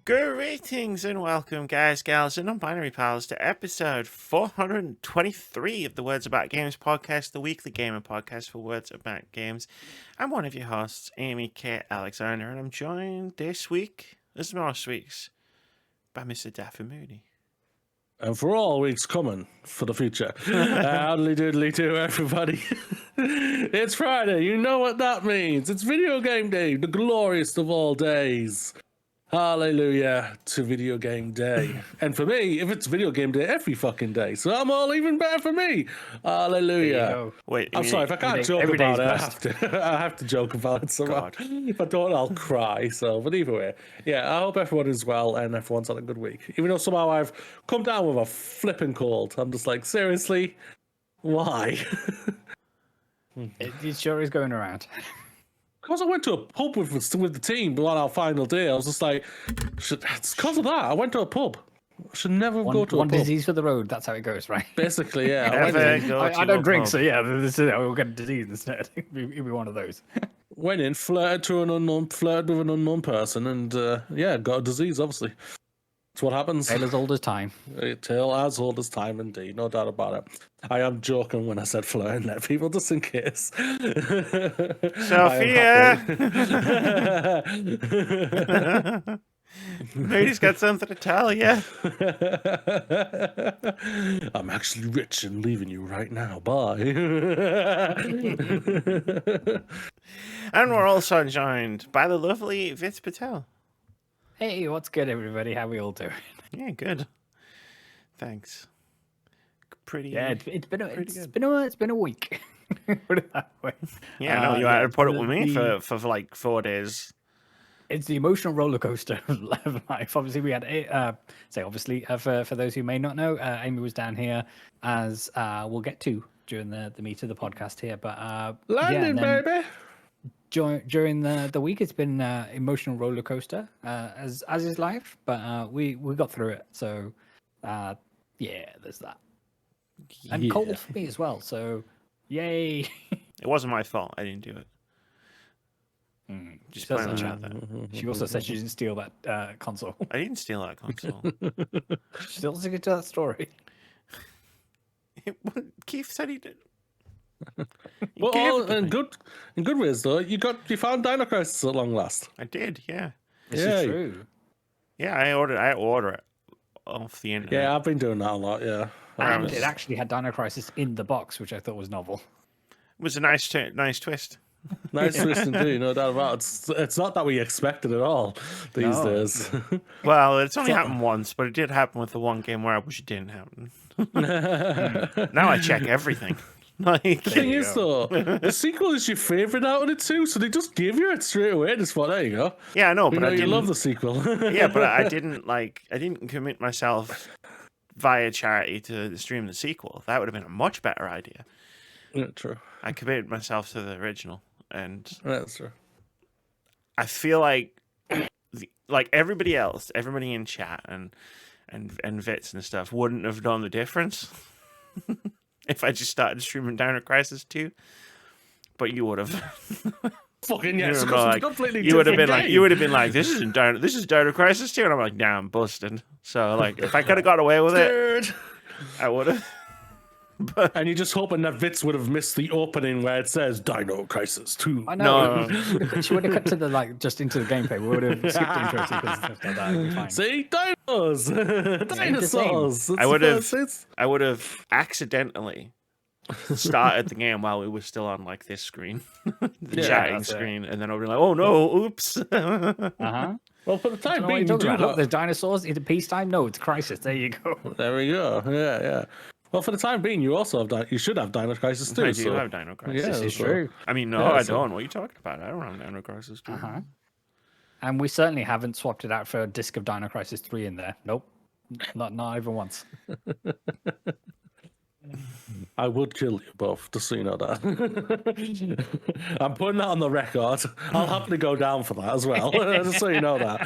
Greetings and welcome, guys, gals, and non-binary pals, to episode 423 of the Words About Games podcast, the weekly gaming podcast for Words About Games. I'm one of your hosts, Amy K. Alexander, and I'm joined this week, as most weeks, by Mr. Daffy Moody. And for all weeks coming for the future. Howdly doodly do, everybody. It's Friday. You know what that means. It's video game day, the glorious of all days. Hallelujah to video game day. And for me, if it's video game day, every fucking day. So I'm all even better for me. Hallelujah. Wait, I'm sorry, if I can't joke about it, I have to joke about it somehow. If I don't, I'll cry. So, but either way, yeah, I hope everyone is well and everyone's had a good week. Even though somehow I've come down with a flipping cold. I'm just like, seriously? Why? It sure is going around. Because I went to a pub with the team on our final day, I was just like, it's because of that. I went to a pub. I should never go to a pub. One disease for the road. That's how it goes, right? Basically, yeah. I don't drink, so yeah, we'll get a disease instead. It'll be one of those. Went in, flirted with an unknown person, and got a disease, obviously. That's what happens. Tale as old as time. Tale as old as time, indeed. No doubt about it. I am joking when I said flirting there, people, just in case. Sophia! Moody's got something to tell you. I'm actually rich and leaving you right now. Bye. And we're also joined by the lovely Vitz Patel. Hey, what's good, everybody? How we all doing? Yeah, good. Thanks. Pretty. Yeah, it's been a week. Put it that way. Yeah, no, you had to put it with me for like 4 days. It's the emotional roller coaster of life. Obviously, we had for those who may not know, Amy was down here, as we'll get to during the meat of the podcast here. But Landing, baby. During the week, it's been emotional roller coaster, as is life. But we got through it. So there's that. And cold for me as well. So yay! It wasn't my fault. I didn't do it. Just playing the chat there. She also said she didn't steal that console. I didn't steal that console. Still sticking to that story. Keith said he did. Well, in good ways though, you found Dino Crisis at long last. I did, yeah. This is true. Yeah, I order it off the internet. Yeah, I've been doing that a lot. Yeah, and it actually had Dino Crisis in the box, which I thought was novel. It was a nice twist. Nice twist indeed, no doubt about it. It's not that we expected at all these days. Well, it's only happened once, but it did happen with the one game where I wish it didn't happen. Now I check everything. Like, the thing is, though, the sequel is your favorite out of the two, so they just give you it straight away. Just thought, there you go. Yeah, I know, but I didn't love the sequel. Yeah, but I didn't commit myself via charity to stream the sequel. That would have been a much better idea. Yeah, true. I committed myself to the original, and that's true. I feel like everybody else, everybody in chat and Vitz and stuff wouldn't have done the difference. If I just started streaming Dino Crisis 2, but you would have. Fucking yes, you would have been like, this is Dino Crisis 2, and I'm like, nah, I'm busted. So like, if I could have got away with it, I would have. But... And you're just hoping that Vitz would have missed the opening where it says Dino Crisis 2. I know. No. She would have cut to just into the gameplay. We would have skipped intro sequences and stuff like that. It'd be fine. See, dinosaurs. I would have accidentally started the game while we were still on like this screen, the chatting screen, and then I'd be like, oh no, oops. Well, for the time being, look, there's dinosaurs. Is it peacetime? No, it's crisis. There you go. There we go. Yeah. Well, for the time being, you also have you should have Dino Crisis 2. I do have Dino Crisis. Yeah, this is true. I mean, no, I don't. What are you talking about? I don't have Dino Crisis 2. And we certainly haven't swapped it out for a disc of Dino Crisis 3 in there. Nope. Not even once. I would kill you both, just so you know that. I'm putting that on the record. I'll happily go down for that as well, just so you know that.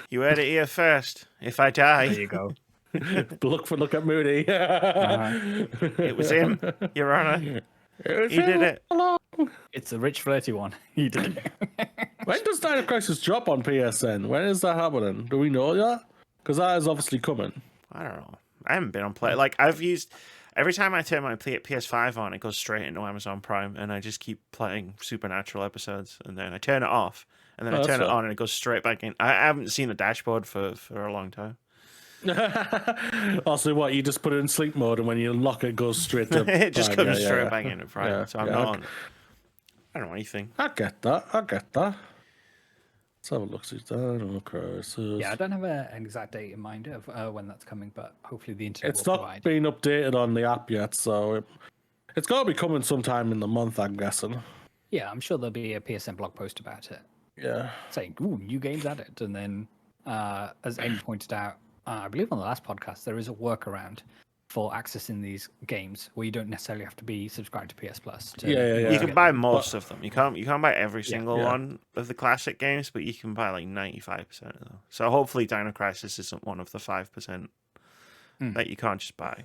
You heard it here first. If I die... There you go. Look at Moody. It was him, Your Honor. He did it. It's the rich flirty one. He did it. When does Dino Crisis drop on PSN? When is that happening? Do we know that? Because that is obviously coming. I don't know. I haven't been on Play. Like, I've used... Every time I turn my PS5 on, it goes straight into Amazon Prime, and I just keep playing Supernatural episodes, and then I turn it off, and then I turn it on, and it goes straight back in. I haven't seen the dashboard for a long time. Also, what, you just put it in sleep mode, and when you unlock it, it goes straight to It just Prime. comes straight back into Prime, Yeah, so I'm not on... I don't know anything. I get that. Let's have a look. Dino Crisis. Yeah, I don't have an exact date in mind of when that's coming, but hopefully the internet It's will not provide. been updated on the app yet, so it's got to be coming sometime in the month, I'm guessing. Yeah, I'm sure there'll be a PSN blog post about it, Yeah. saying, "Ooh, new games added." And then, as Amy pointed out, I believe on the last podcast, there is a workaround for accessing these games where you don't necessarily have to be subscribed to PS Plus. Yeah. You can buy most of them. You can't buy every single yeah. one of the classic games, but you can buy like 95% of them. So hopefully Dino Crisis isn't one of the 5% that you can't just buy.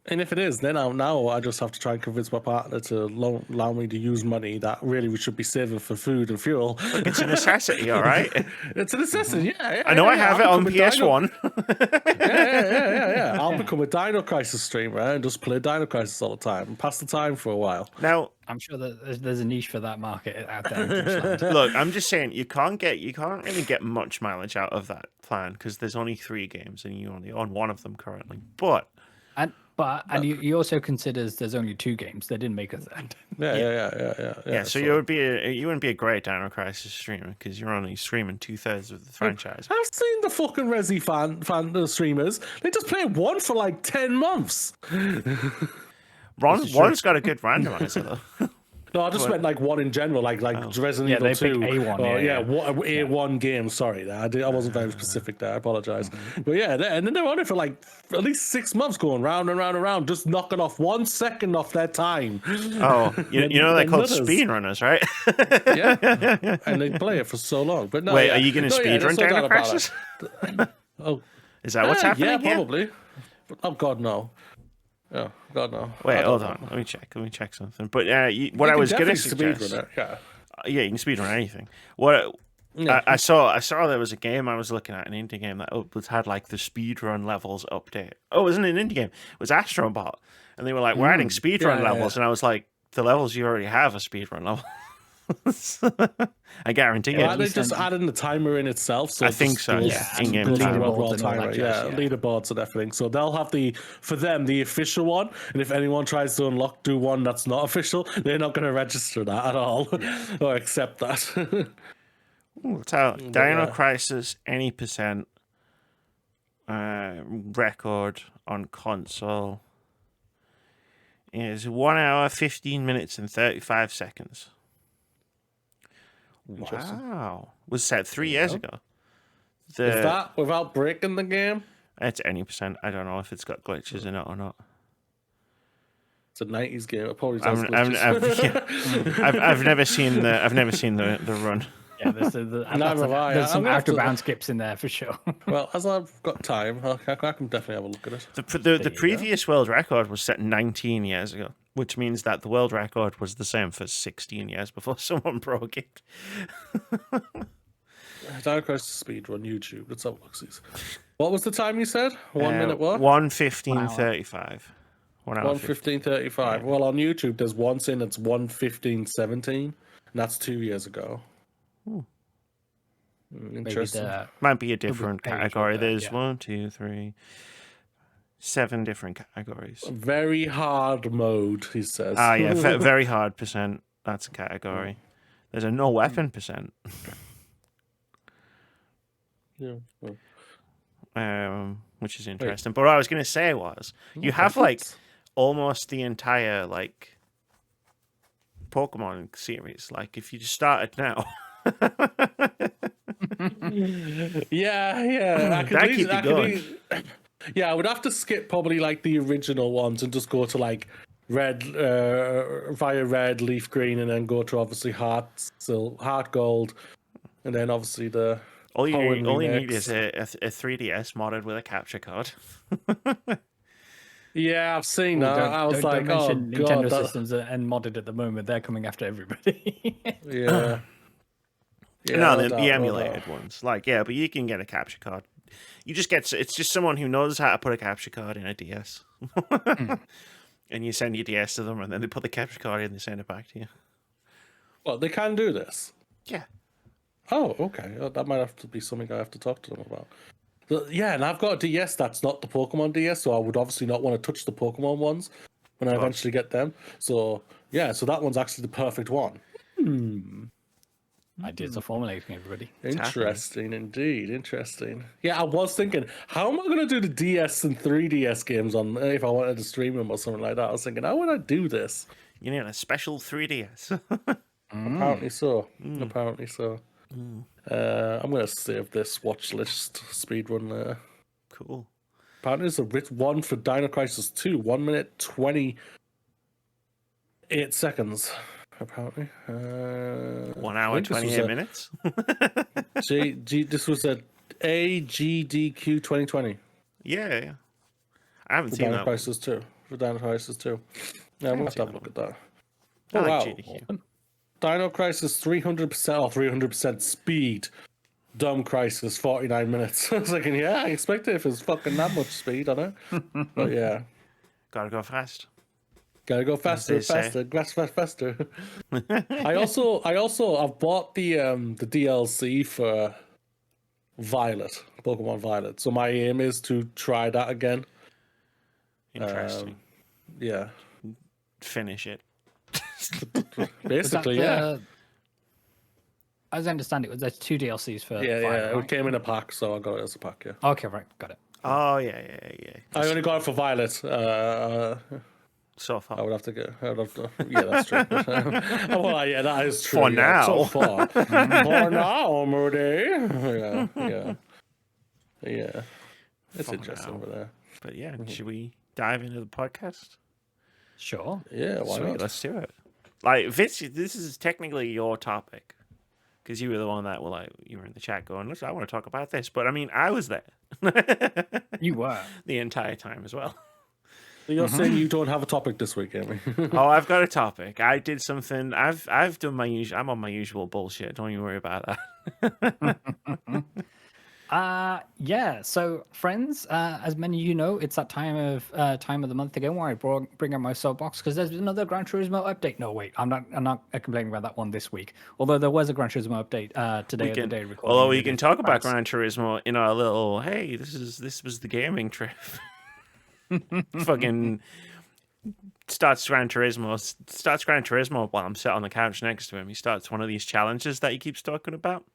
And if it is, then now I just have to try and convince my partner to allow me to use money that really we should be saving for food and fuel. Look, it's a necessity, all right? It's a necessity, yeah. I know I have it on PS1. Yeah. I'll become a Dino Crisis streamer and just play Dino Crisis all the time and pass the time for a while. Now, I'm sure that there's a niche for that market out there. in Gippsland. look, I'm just saying you can't really get much mileage out of that plan because there's only 3 games and you only own one of them currently. But he also considers there's only 2 games. They didn't make a third. Yeah. So you wouldn't be a great Dino Crisis streamer because you're only streaming 2/3 of the franchise. I've seen the fucking Resi fan streamers. They just play one for like 10 months. One's got a good randomizer though. No, I just meant like one in general, like Resident Evil they 2. pick A1, A1 game. Sorry, I wasn't very specific there. I apologize. But yeah, and then they're on it for like at least 6 months, going round and round and round, just knocking off 1 second off their time. Oh, you know they're called speedrunners, right? Yeah, and they play it for so long. But no, wait, are you going to speedrun Dino Crisis? Oh, is that what's happening? Yeah, here? probably. Oh God, no. Oh God, no. Wait, hold on. Let me check something. But what I was going to suggest, you can speedrun anything. I saw there was a game I was looking at, an indie game that had like the speedrun levels update. Oh, it wasn't an indie game. It was Astrobot, and they were like, "We're adding speedrun levels," and I was like, "The levels you already have are speedrun levels." I guarantee you. Are they just adding the timer in itself? So I think so. Yeah, in-game timer. Leaderboards and everything. So they'll have the official one, and if anyone tries to do one that's not official, they're not going to register that at all or accept that. Dino Crisis any percent record on console is 1 hour, 15 minutes, and 35 seconds. Wow. Was set 3 years ago. Is that without breaking the game? It's any percent. I don't know if it's got glitches in it or not. It's a 90s game. It probably does I've never seen the run. Yeah, there's some out of bounds skips in there for sure. Well, as I've got time, I can definitely have a look at it. The previous world record was set 19 years ago, which means that the world record was the same for 16 years before someone broke it. Dino Crisis speedrun YouTube. Let's have a look. What was the time you said? 1 minute what? 1:15:35. 1:15:35. Well, on YouTube, there's one saying it's 1:15:17, and that's 2 years ago. Interesting. Might be a different category. There's 7 different categories. Very hard mode, he says. Yeah, very hard percent. That's a category. There's a no weapon percent. Which is interesting. But what I was going to say was, you have like almost the entire like Pokemon series. Like if you just started now. Yeah. I would have to skip probably like the original ones and just go to like red, via red, leaf green, and then go to obviously heart gold, and then obviously the. All you need is a 3DS modded with a capture card. Yeah, I've seen Well, that. I was like, oh mention god, Nintendo that... systems and modded at the moment. They're coming after everybody. yeah, yeah, No, no the doubt, no emulated doubt. ones. Like, yeah, but you can get a capture card. You just get it's just someone who knows how to put a capture card in a DS. And you send your DS to them, and then they put the capture card in and they send it back to you. Well, they can do this. Yeah. Oh, okay. Oh, that might have to be something I have to talk to them about. But, yeah, and I've got a DS that's not the Pokemon DS, so I would obviously not want to touch the Pokemon ones when I eventually get them. So, yeah, so that one's actually the perfect one. Ideas are formulating, everybody. Interesting indeed. Interesting. Yeah, I was thinking, how am I going to do the DS and 3DS games on if I wanted to stream them or something like that? I was thinking, how would I do this? You need a special 3DS. Apparently so. Apparently so. I'm going to save this watch list speedrun there. Cool. Apparently there's a writ one for Dino Crisis 2, 1 minute 28 seconds. Apparently. 1 hour, 28 minutes. This was a AGDQ 2020. Yeah. I haven't For seen Dino that. Crisis 2. For Dino Crisis 2. Yeah, I'm going to have a look at that. I Oh, like wow. GDQ. Dino Crisis 300% or 300% speed. Dumb Crisis 49 minutes. I was like, yeah, I expect it if it's fucking that much speed on it. But yeah. Gotta go fast. Gotta go faster, faster, faster. I've bought the DLC for Violet, Pokemon Violet. So my aim is to try that again. Interesting. Yeah. Finish it. Basically, yeah. As I understand it, there's 2 DLCs for Yeah, Violet, yeah. right? It came in a pack, so I got it as a pack, yeah. Okay, right, got it. Oh, yeah. I only got it for Violet. So far. I would have to go. Yeah, that's true. Well, yeah, that is true. For yeah. now. So far. For now, Moody. Yeah. It's For interesting now. over there. But yeah, should we dive into the podcast? Sure. Yeah, why Sweet, not? let's do it. Like, Vitz, this is technically your topic. Because you were the one that you were in the chat going, listen, I want to talk about this. But I mean, I was there. You were. The entire time as well. So you're saying you don't have a topic this week, Amy? Oh, I've got a topic. I did something. I've done my usual. I'm on my usual bullshit. Don't you worry about that. Yeah. So, friends, as many of you know, it's that time of the month again where I bring out my soapbox because there's another Gran Turismo update. No, wait, I'm not complaining about that one this week. Although there was a Gran Turismo update today. The day recording. Although we can talk about Gran Turismo in our little. Hey, this was the gaming trip. Fucking starts Gran Turismo while I'm sat on the couch next to him. He starts one of these challenges that he keeps talking about.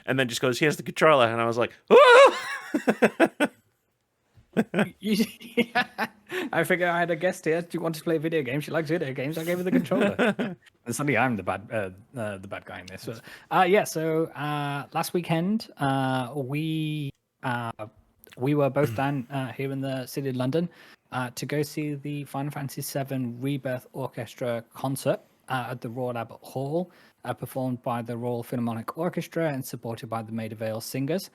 And then just goes, here's the controller. And I was like, oh! I figured I had a guest here. She wanted to play video games. She likes video games. I gave her the controller. And suddenly I'm the bad guy in this. Yeah. So last weekend, we were both down here in the city of London to go see the Final Fantasy VII Rebirth Orchestra concert at the Royal Albert Hall, performed by the Royal Philharmonic Orchestra and supported by the Maida Vale Singers.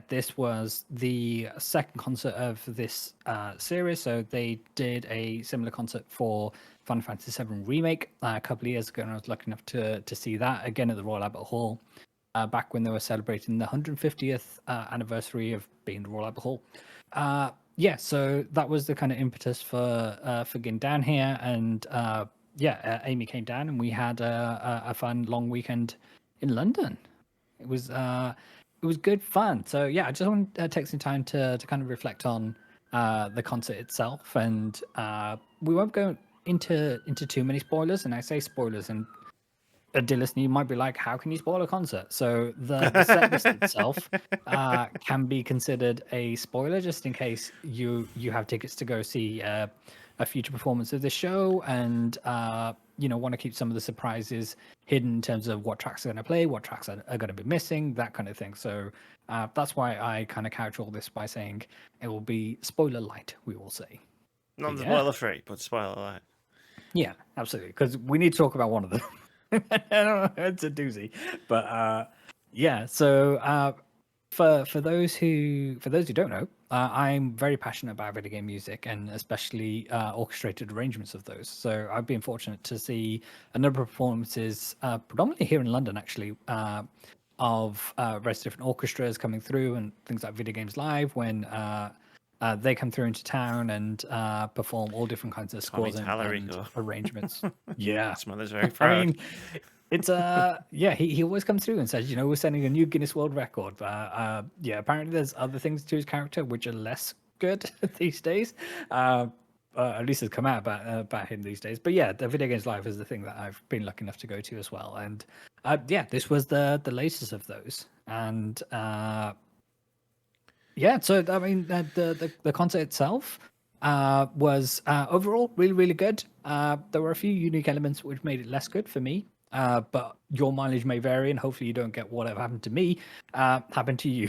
This was the second concert of this series. So they did a similar concert for Final Fantasy VII Remake a couple of years ago, and I was lucky enough to see that again at the Royal Albert Hall back when they were celebrating the 150th anniversary of being the Royal Albert Hall. So that was the kind of impetus for getting down here, and Amy came down, and we had a fun long weekend in London. It was good fun. So yeah, I just want to take some time to kind of reflect on the concert itself, and we won't go into too many spoilers. And I say spoilers, and dear listener, you might be like, how can you spoil a concert? So the set list itself can be considered a spoiler, just in case you have tickets to go see a future performance of the show, and want to keep some of the surprises hidden in terms of what tracks are going to play, what tracks are going to be missing, that kind of thing. So that's why I kind of couch all this by saying it will be spoiler light, we will say. Not spoiler free, but spoiler light. Yeah, absolutely, because we need to talk about one of them. I don't know, it's a doozy, but So for those who don't know, I'm very passionate about video game music and especially orchestrated arrangements of those. So I've been fortunate to see a number of performances, predominantly here in London, actually, of various different orchestras coming through and things like Video Games Live when they come through into town and perform all different kinds of Tommy scores and Tallarico. arrangements. Yeah. His mother's very I proud. mean, it's yeah, he always comes through and says, we're setting a new Guinness World Record. But yeah, apparently there's other things to his character which are less good these days. At least has come out about him these days. But yeah, the Video Games Live is the thing that I've been lucky enough to go to as well. And yeah, this was the latest of those. And yeah, so I mean, the concert itself was overall really, really good. There were a few unique elements which made it less good for me. But your mileage may vary, and hopefully you don't get whatever happened to me happen to you.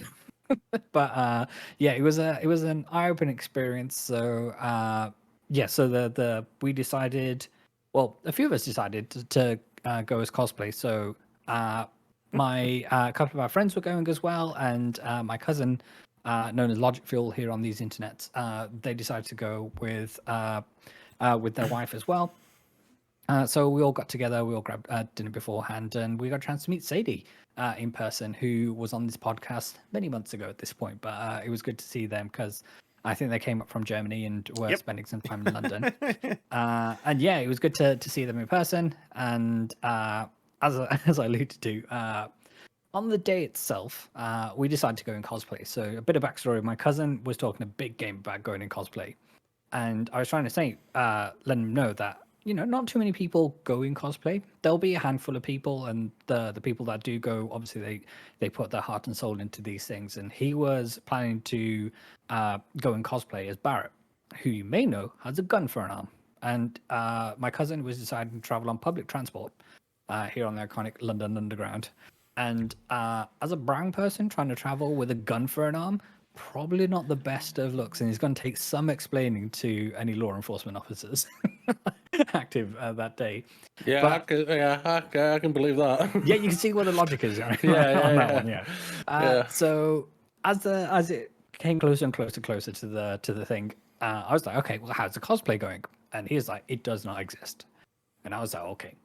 But yeah, it was an eye-opening experience. So yeah, so we decided, well, a few of us decided to go as cosplay. So my couple of our friends were going as well, and my cousin, known as Logic Fuel here on these internets, they decided to go with their wife as well. So we all got together, we all grabbed dinner beforehand, and we got a chance to meet Sadie in person, who was on this podcast many months ago at this point. But it was good to see them because I think they came up from Germany and were spending some time in London. And yeah, it was good to see them in person. And as I alluded to, on the day itself, we decided to go in cosplay. So a bit of backstory: my cousin was talking a big game about going in cosplay, and I was trying to say, let him know that not too many people go in cosplay. There'll be a handful of people, and the people that do go, obviously they put their heart and soul into these things. And he was planning to go in cosplay as Barrett, who you may know has a gun for an arm. And my cousin was deciding to travel on public transport here on the iconic London Underground. And as a brown person trying to travel with a gun for an arm, probably not the best of looks, and he's going to take some explaining to any law enforcement officers active that day. Yeah, But, I can believe that. yeah, you can see what the logic is right? Yeah, on that yeah. one. Yeah. So as it came closer and closer to the thing, I was like, okay, well, how's the cosplay going? And he was like, it does not exist. And I was like, okay.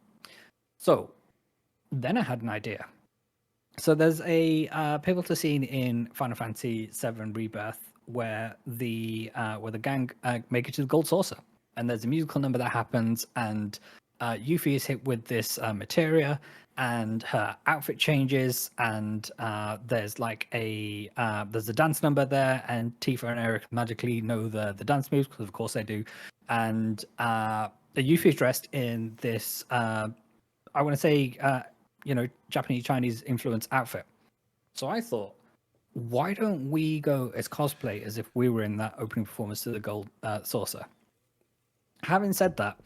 So then I had an idea. So there's a pivotal scene in Final Fantasy VII Rebirth where the gang make it to the Gold Saucer, and there's a musical number that happens, and Yuffie is hit with this materia, and her outfit changes, and there's like there's a dance number there, and Tifa and Eric magically know the dance moves because of course they do, and Yuffie is dressed in this I want to say Japanese Chinese influence outfit. So I thought, why don't we go as cosplay as if we were in that opening performance to the Gold Saucer? Having said that,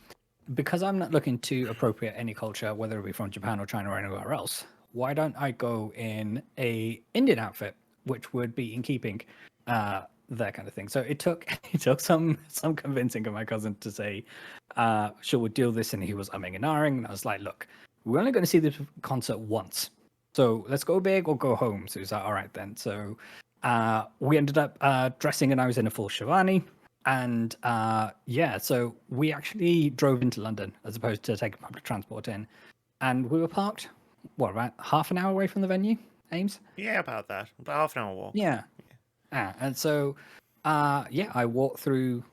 because I'm not looking to appropriate any culture, whether it be from Japan or China or anywhere else, why don't I go in a Indian outfit, which would be in keeping that kind of thing. So it took some convincing of my cousin to say, should we do this? And he was umming and ahhing, and I was like, look, we're only going to see this concert once, so let's go big or go home. So he's like, all right then. So we ended up dressing, and I was in a full Shivani, and yeah, so we actually drove into London as opposed to taking public transport in, and we were parked about half an hour away from the venue, Ames? Yeah, about that. About half an hour walk. Yeah. And so yeah, I walked through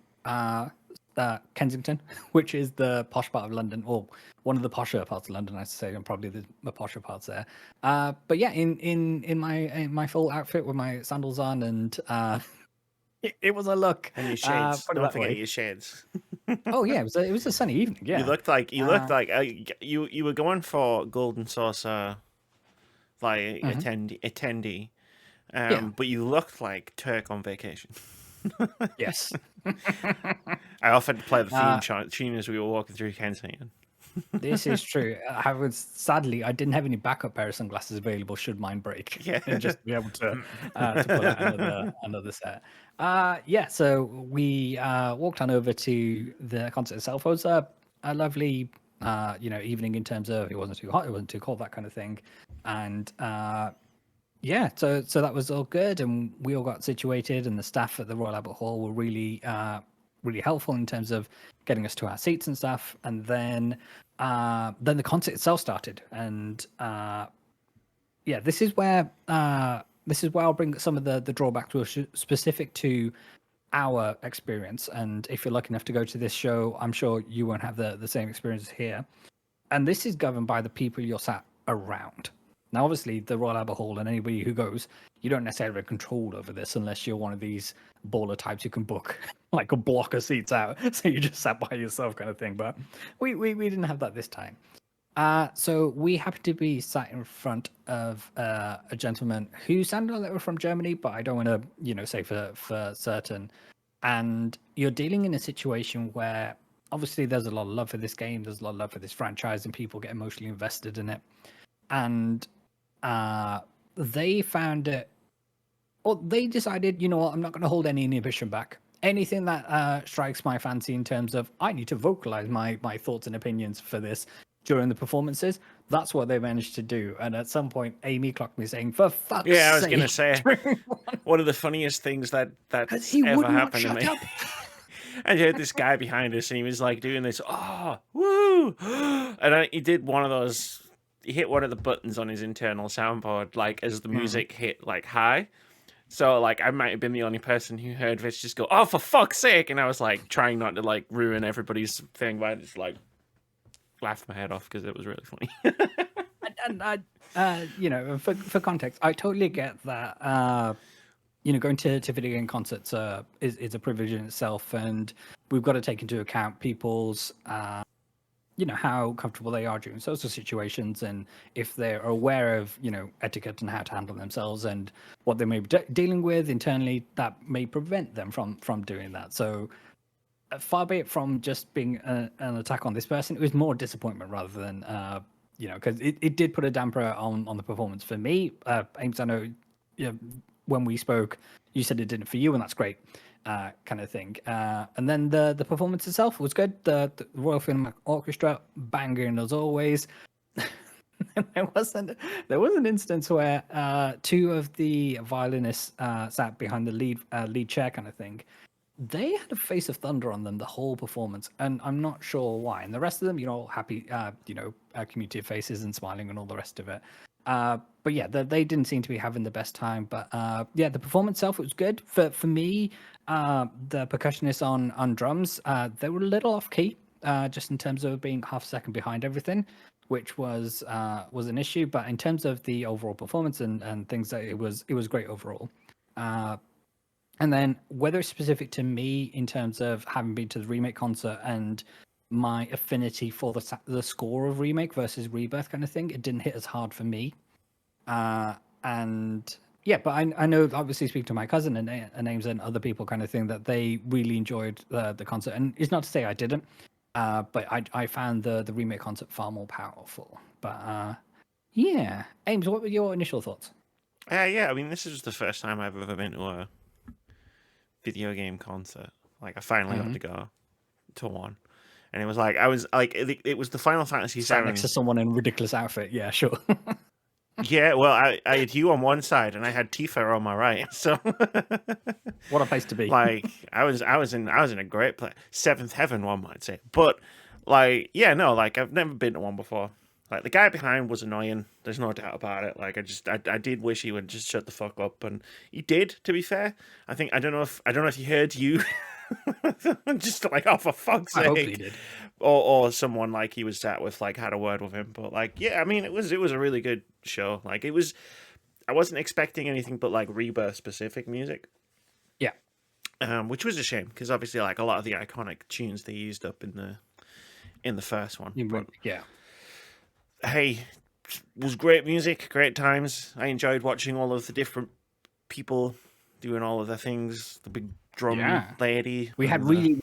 Kensington, which is the posh part of London, or one of the posher parts of London, I should say, and probably the posher parts there. But yeah, in my full outfit with my sandals on, and it was a look. And your shades. Put it Don't that forget way. your shades. Oh yeah, it was a sunny evening. Yeah, You looked like you were going for Golden Saucer, like attendee, Yeah. but you looked like Turk on vacation. Yes. I offered to play the tune as we were walking through Kensington. This is true. Sadly, I didn't have any backup pair of sunglasses available should mine break. Yeah. And just be able to pull out another set. Yeah, so we walked on over to the concert itself. It was a lovely, evening in terms of it wasn't too hot, it wasn't too cold, that kind of thing. And yeah, so that was all good, and we all got situated, and the staff at the Royal Albert Hall were really really helpful in terms of getting us to our seats and stuff. And then the concert itself started, and yeah, this is where I'll bring some of the drawbacks which are specific to our experience. And if you're lucky enough to go to this show, I'm sure you won't have the same experience here. And this is governed by the people you're sat around. Now, obviously, the Royal Albert Hall and anybody who goes, you don't necessarily have control over this unless you're one of these baller types who can book like a block of seats out, so you just sat by yourself kind of thing. But we didn't have that this time. So we happened to be sat in front of a gentleman who sounded like they were from Germany, but I don't want to, say for certain. And you're dealing in a situation where obviously there's a lot of love for this game, there's a lot of love for this franchise, and people get emotionally invested in it. And they found it, or they decided, you know what, I'm not going to hold any inhibition back. Anything that strikes my fancy in terms of I need to vocalize my thoughts and opinions for this during the performances, that's what they managed to do. And at some point, Amy clocked me saying, "For fuck's sake!" Yeah, I was gonna say one of the funniust things that's ever happened to me. I heard this guy behind us, and he was like doing this, oh, woo, and he did one of those. He hit one of the buttons on his internal soundboard, like as the music hit like high. So like I might have been the only person who heard Vitz just go, "Oh, for fuck's sake!" And I was like trying not to like ruin everybody's thing, but I just like laughed my head off because it was really funny. And I, for context, I totally get that. Going to video game concerts is a privilege in itself, and we've got to take into account people's, how comfortable they are during social situations, and if they're aware of, etiquette and how to handle themselves and what they may be dealing with internally, that may prevent them from doing that. So far be it from just being an attack on this person, it was more disappointment rather than, because it did put a damper on the performance for me. Ames, I know, when we spoke, you said it didn't for you, and that's great, kind of thing. And then the performance itself was good. The Royal Philharmonic Orchestra, banging as always. there was an instance where two of the violinists sat behind the lead chair kind of thing. They had a face of thunder on them the whole performance, and I'm not sure why. And the rest of them, all happy, community faces and smiling and all the rest of it. But yeah, they didn't seem to be having the best time. But yeah, the performance itself, it was good. For me, the percussionists on drums, they were a little off key, just in terms of being half a second behind everything, which was an issue. But in terms of the overall performance and things, that it was great overall. And then whether it's specific to me in terms of having been to the Remake concert and my affinity for the score of Remake versus Rebirth kind of thing, it didn't hit as hard for me. And yeah, but I know, obviously speaking to my cousin and Ames and other people kind of thing, that they really enjoyed the concert. And it's not to say I didn't, but I found the Remake concert far more powerful. But yeah, Ames, what were your initial thoughts? Yeah, I mean, this is the first time I've ever been to a video game concert. Like I finally got to go to one, and it was like it was the Final Fantasy VII. Sat next to someone in a ridiculous outfit. Yeah, sure. Yeah, well, I had you on one side and I had Tifa on my right. So what a place to be. Like I was in a great place. Seventh heaven, one might say. But like, yeah, no, like I've never been to one before. Like the guy behind was annoying. There's no doubt about it. Like I did wish he would just shut the fuck up, and he did. To be fair, I don't know if he heard you. Just like, oh, for fuck's sake. I hope he did. Or someone like he was sat with like had a word with him. But like, yeah, I mean, it was a really good show. Like I wasn't expecting anything but like Rebirth specific music. Yeah. Which was a shame because obviously like a lot of the iconic tunes they used up in the first one. But, yeah. hey, it was great music, great times. I enjoyed watching all of the different people doing all of the things. The big drum lady. We had really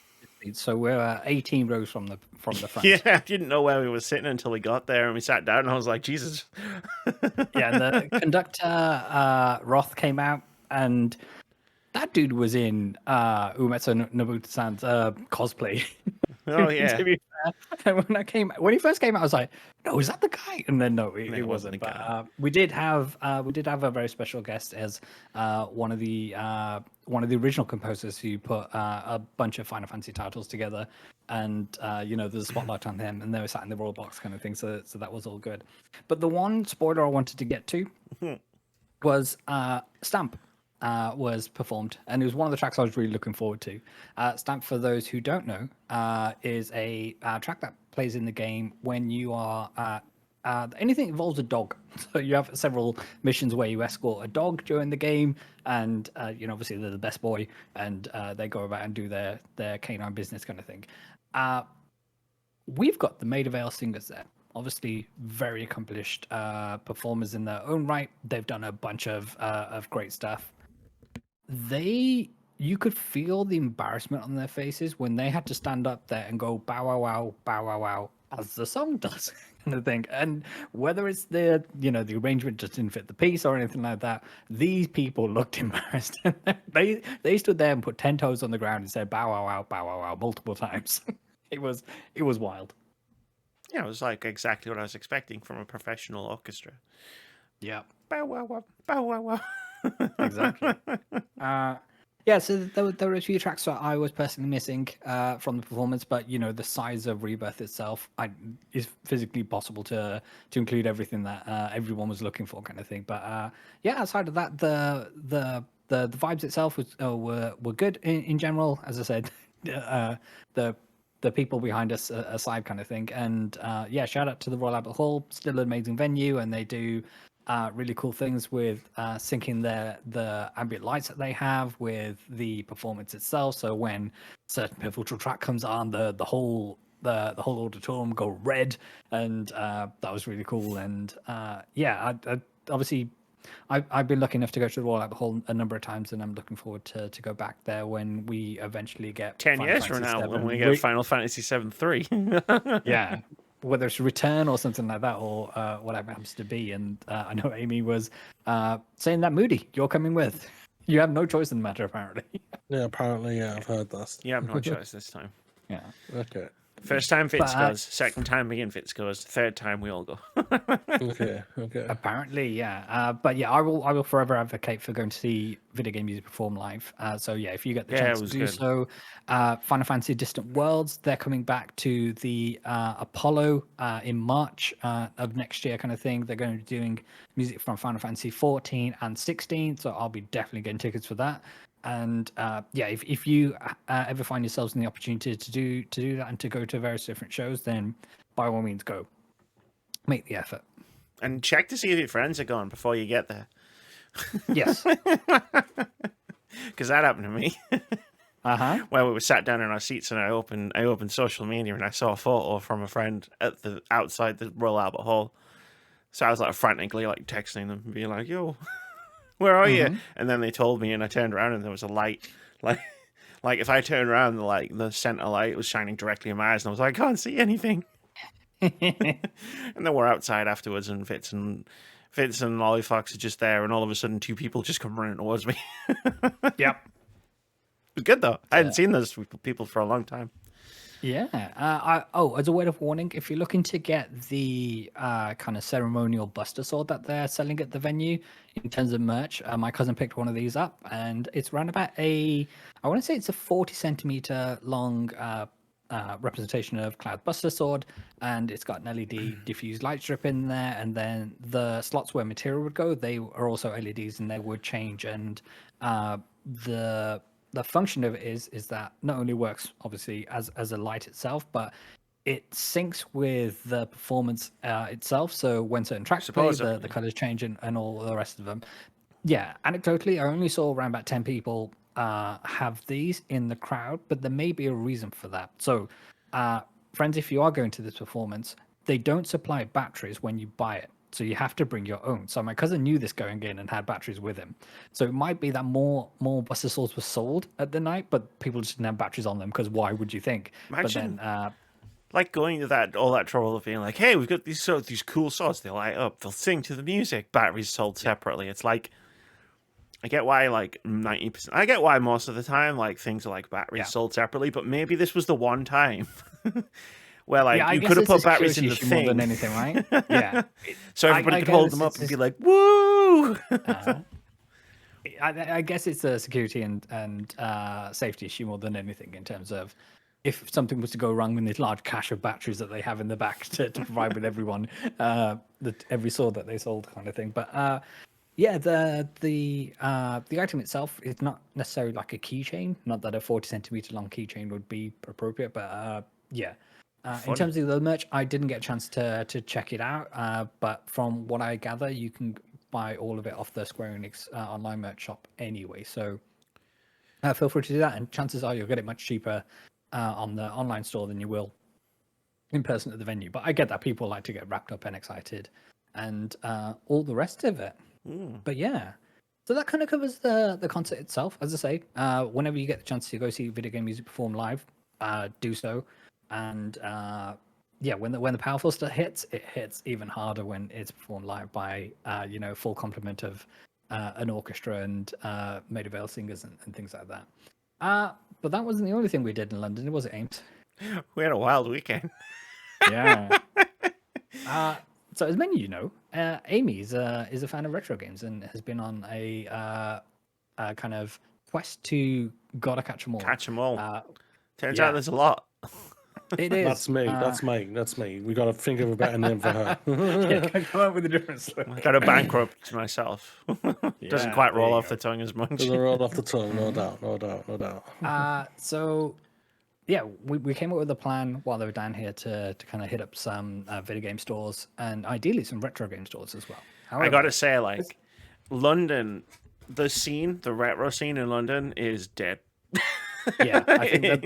so we're 18 rows from the front. Yeah, I didn't know where we were sitting until we got there and we sat down and I was like, Jesus. Yeah, and the conductor Roth came out and that dude was in Uematsu Nobuta-san's cosplay. Oh yeah. To be when he first came out, I was like, "No, is that the guy?" And then no, it wasn't wasn't. the But guy. we did have a very special guest as one of the original composers who put a bunch of Final Fantasy titles together, and there's a spotlight on him, and they were sat in the royal box kind of thing. So that was all good. But the one spoiler I wanted to get to was Stamp. Was performed, and it was one of the tracks I was really looking forward to. Stamp, for those who don't know, is a track that plays in the game when you are anything that involves a dog. So you have several missions where you escort a dog during the game, and obviously they're the best boy, and they go about and do their canine business kind of thing. We've got the Maid of Vale singers there. Obviously, very accomplished performers in their own right. They've done a bunch of great stuff. You could feel the embarrassment on their faces when they had to stand up there and go bow wow wow as the song does kind of thing. And whether it's the arrangement just didn't fit the piece or anything like that, these people looked embarrassed. They stood there and put 10 toes on the ground and said bow wow multiple times. It was wild. Yeah, it was like exactly what I was expecting from a professional orchestra. Yeah. Bow wow wow, bow wow wow. Exactly. Yeah, so there were a few tracks that I was personally missing from the performance, but the size of Rebirth itself is physically possible to include everything that everyone was looking for, kind of thing. But yeah, outside of that, the vibes itself were good in general. As I said, the people behind us aside, kind of thing. And yeah, shout out to the Royal Albert Hall, still an amazing venue, and they do really cool things with syncing the ambient lights that they have with the performance itself. So when certain pivotal track comes on, the whole auditorium go red, and that was really cool. And yeah, I obviously I've been lucky enough to go to the Royal Albert Hall a number of times, and I'm looking forward to go back there when we eventually get 10 Final years from Fantasy now, when VII we get Final Fantasy VII 3. yeah, whether it's Return or something like that, or whatever it happens to be. And I know Amy was saying that Moody, you're coming with. You have no choice in the matter, apparently. Yeah, apparently, yeah, I've heard that. You have no choice this time. Yeah. Okay. First time Vitz But, goes, second time me and Vitz goes, third time we all go. Okay. Apparently, yeah. But yeah, I will forever advocate for going to see video game music perform live. So yeah, if you get the chance to do good. so, Final Fantasy Distant Worlds, they're coming back to the Apollo in March of next year, kind of thing. They're going to be doing music from Final Fantasy 14 and 16, so I'll be definitely getting tickets for that. And yeah, if you ever find yourselves in the opportunity to do that and to go to various different shows, then by all means go. Make the effort. And check to see if your friends are gone before you get there. Yes. Because that happened to me. Uh-huh. Where we were sat down in our seats and I opened social media and I saw a photo from a friend at the outside the Royal Albert Hall. So I was like frantically like texting them and being like, yo, where are you? And then they told me and I turned around and there was a light. Like if I turned around, the center light was shining directly in my eyes and I was like, I can't see anything. And then we're outside afterwards and Vitz and Lollyfox are just there and all of a sudden two people just come running towards me. Yep. It was good though. I hadn't seen those people for a long time. Yeah. As a word of warning, if you're looking to get the kind of ceremonial Buster Sword that they're selling at the venue in terms of merch, my cousin picked one of these up, and it's around about I want to say it's a 40 centimeter long representation of Cloud Buster Sword, and it's got an LED diffused light strip in there, and then the slots where material would go, they are also LEDs, and they would change. And the function of it is that not only works obviously as a light itself, but it syncs with the performance itself. So when certain tracks play, the colors change and all the rest of them. Yeah, anecdotally, I only saw around about 10 people have these in the crowd, but there may be a reason for that. So, friends, if you are going to this performance, they don't supply batteries when you buy it. So you have to bring your own. So my cousin knew this going in and had batteries with him. So it might be that more Buster Swords were sold at the night, but people just didn't have batteries on them because why would you think? Imagine, but then, like going to all that trouble of being like, hey, we've got these cool swords. They light up. They'll sing to the music. Batteries sold separately. It's like, I get why like 90%. I get why most of the time like things are like batteries sold separately, but maybe this was the one time. where like Yeah, I you guess could have it's a put batteries in security the issue more thing, than anything, right? Yeah. so everybody I could hold guess them up it's and be just- like, "Woo!" I guess it's a security and safety issue more than anything in terms of if something was to go wrong in this large cache of batteries that they have in the back to provide with everyone, every sword that they sold, kind of thing. But yeah, the item itself is not necessarily like a keychain. Not that a 40 centimeter long keychain would be appropriate, but yeah. In terms of the merch, I didn't get a chance to check it out, but from what I gather, you can buy all of it off the Square Enix online merch shop anyway. So feel free to do that, and chances are you'll get it much cheaper on the online store than you will in person at the venue. But I get that people like to get wrapped up and excited, and all the rest of it. But yeah, so that kind of covers the concert itself. As I say, whenever you get the chance to go see video game music perform live, do so. And yeah, when the powerful stuff hits, it hits even harder when it's performed live by full complement of an orchestra and Maida Vale singers and things like that. But that wasn't the only thing we did in London, was it, Ames? We had a wild weekend. Yeah. So as many of you know, Amy is a fan of retro games and has been on a kind of quest to gotta catch them all. Catch them all. Turns yeah. out there's a lot. It is. That's me. That's me. We got to think of a better name for her. Yeah, come up with a different story. I got to bankrupt myself. Doesn't Yeah, quite roll there you off the tongue as much. Doesn't roll off the tongue, no doubt. So yeah, we came up with a plan while they were down here to kind of hit up some video game stores and ideally some retro game stores as well. However, I got to say, like, London, the retro scene in London is dead. yeah, I think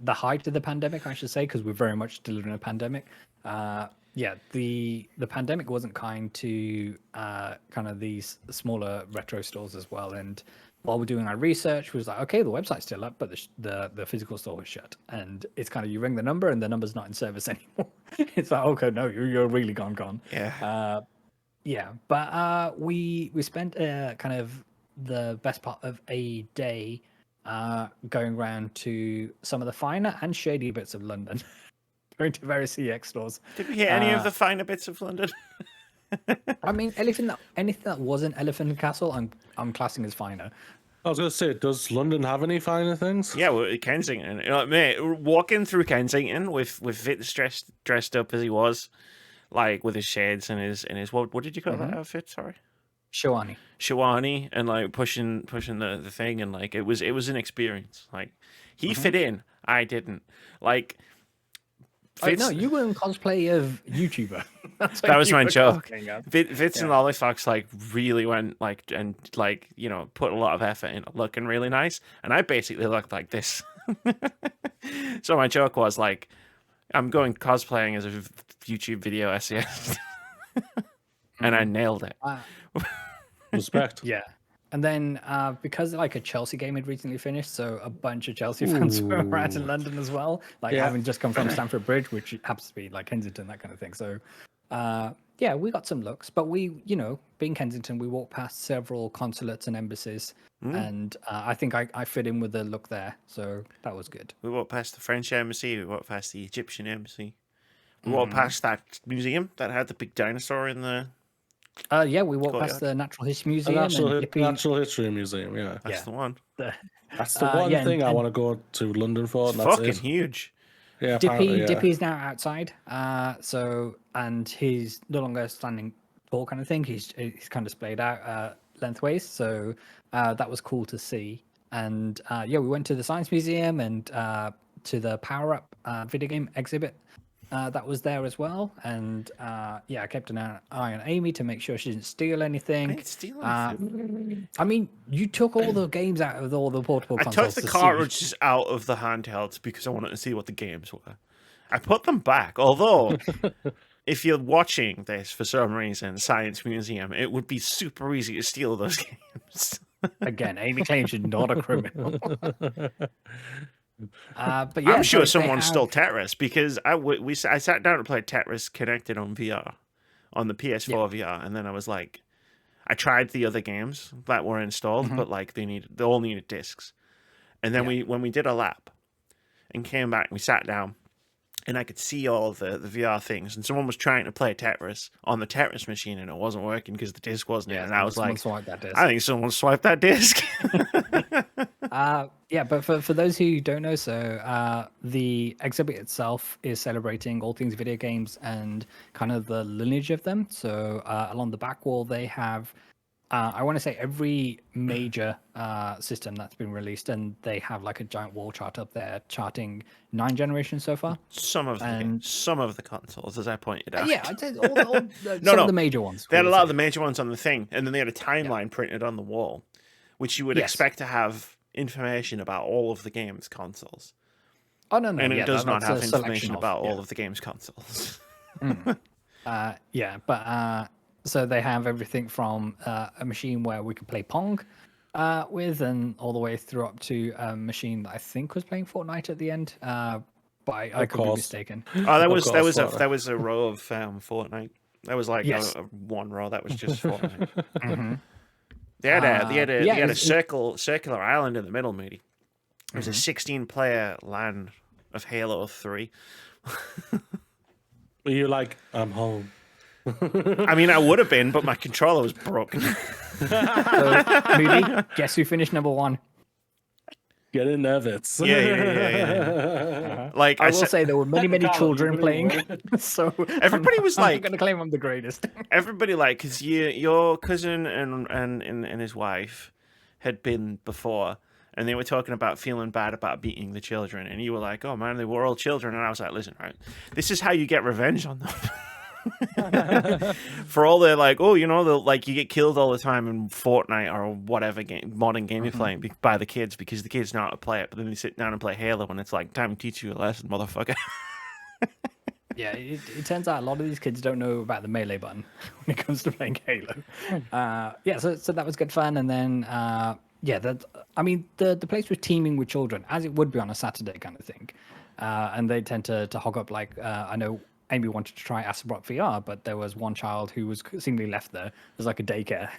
the height of the pandemic, I should say, because we're very much still in a pandemic. Yeah, the pandemic wasn't kind to kind of these smaller retro stores as well. And while we're doing our research, we was like, okay, the website's still up, but the physical store was shut. And it's kind of you ring the number and the number's not in service anymore. It's like, okay, no, you're really gone. Yeah. Yeah, but we spent kind of the best part of a day going around to some of the finer and shady bits of London, going to various CX stores. Did we hit any of the finer bits of London? I mean, anything that wasn't Elephant and Castle, I'm classing as finer. I was going to say, does London have any finer things? Yeah, well, Kensington. Mate, walking through Kensington with Vitz dressed up as he was, like with his shades and his what did you call that outfit? Sorry. Shawani, and like pushing the thing, and like it was an experience. Like he fit in, I didn't. Like Vitz, no, you were in cosplay of YouTuber. That was my joke. Vitz and Lollyfox like really went like and like put a lot of effort in looking really nice, and I basically looked like this. So my joke was like, I'm going cosplaying as a YouTube video SES, and I nailed it. Respect. Yeah. And then because like a Chelsea game had recently finished, so a bunch of Chelsea fans were around in London as well, like having just come from Stamford Bridge, which happens to be like Kensington, that kind of thing. So yeah, we got some looks, but we, being Kensington, we walked past several consulates and embassies, and I think I fit in with the look there, so that was good. We walked past the French embassy, we walked past the Egyptian embassy, we walked past that museum that had the big dinosaur in the... Yeah, we walked past the Natural History Museum. Natural History Museum, yeah. That's the one. That's the one thing I want to go to London for. It's and that's fucking huge. Yeah, Dippy's now outside. And he's no longer standing tall, kind of thing. He's kind of splayed out lengthways. So that was cool to see. And yeah, we went to the Science Museum and to the Power Up video game exhibit. That was there as well, and yeah, I kept an eye on Amy to make sure she didn't steal anything. I didn't steal anything. I mean, you took all the games out of all the portable consoles. I took the cartridges out of the handhelds because I wanted to see what the games were. I put them back, although if you're watching this for some reason, Science Museum, it would be super easy to steal those games. Again, Amy claims she's not a criminal. But yeah, I'm sure someone stole Tetris because I sat down to play Tetris connected on VR, on the PS4 VR, and then I was like, I tried the other games that were installed, but like they all needed discs. And then when we did a lap and came back, we sat down, and I could see all of the VR things, and someone was trying to play Tetris on the Tetris machine, and it wasn't working because the disc wasn't in. And I was like, swiped that disc. I think someone swiped that disc. Yeah, but for those who don't know, so the exhibit itself is celebrating all things video games and kind of the lineage of them. So along the back wall, they have, I want to say, every major system that's been released, and they have like a giant wall chart up there charting 9 generations so far. Some of the consoles, as I pointed out. Yeah, I'd say some of the major ones. They had a lot of the major ones on the thing, and then they had a timeline printed on the wall, which you would expect to have information about all of the game's consoles. Oh, no. And it does not have information about all of the game's consoles. So they have everything from a machine where we could play Pong with, and all the way through up to a machine that I think was playing Fortnite at the end. But I could be mistaken. Oh, that was a row of Fortnite. That was like a one row that was just Fortnite. Mm-hmm. They had a circular island in the middle, Moody. It was a 16-player LAN of Halo 3. Were you like, I'm home? I mean, I would have been, but my controller was broken. So, Moody, guess who finished number 1? Get in there, Vitz. Yeah. Like I will say there were many children playing, so everybody was like, I'm going to claim I'm the greatest. Everybody like, because your cousin and his wife had been before, and they were talking about feeling bad about beating the children, and you were like, oh man, they were all children, and I was like, listen, right, this is how you get revenge on them. For all the like, oh, you know, like you get killed all the time in Fortnite or whatever modern game you're playing by the kids because the kids know how to play it, but then they sit down and play Halo and it's like, time to teach you a lesson, motherfucker. Yeah, it turns out a lot of these kids don't know about the melee button when it comes to playing Halo. So that was good fun, and then the place was teeming with children, as it would be on a Saturday kind of thing, and they tend to hog up. Like I know Amy wanted to try Astrobot VR, but there was one child who was seemingly left there. It was like a daycare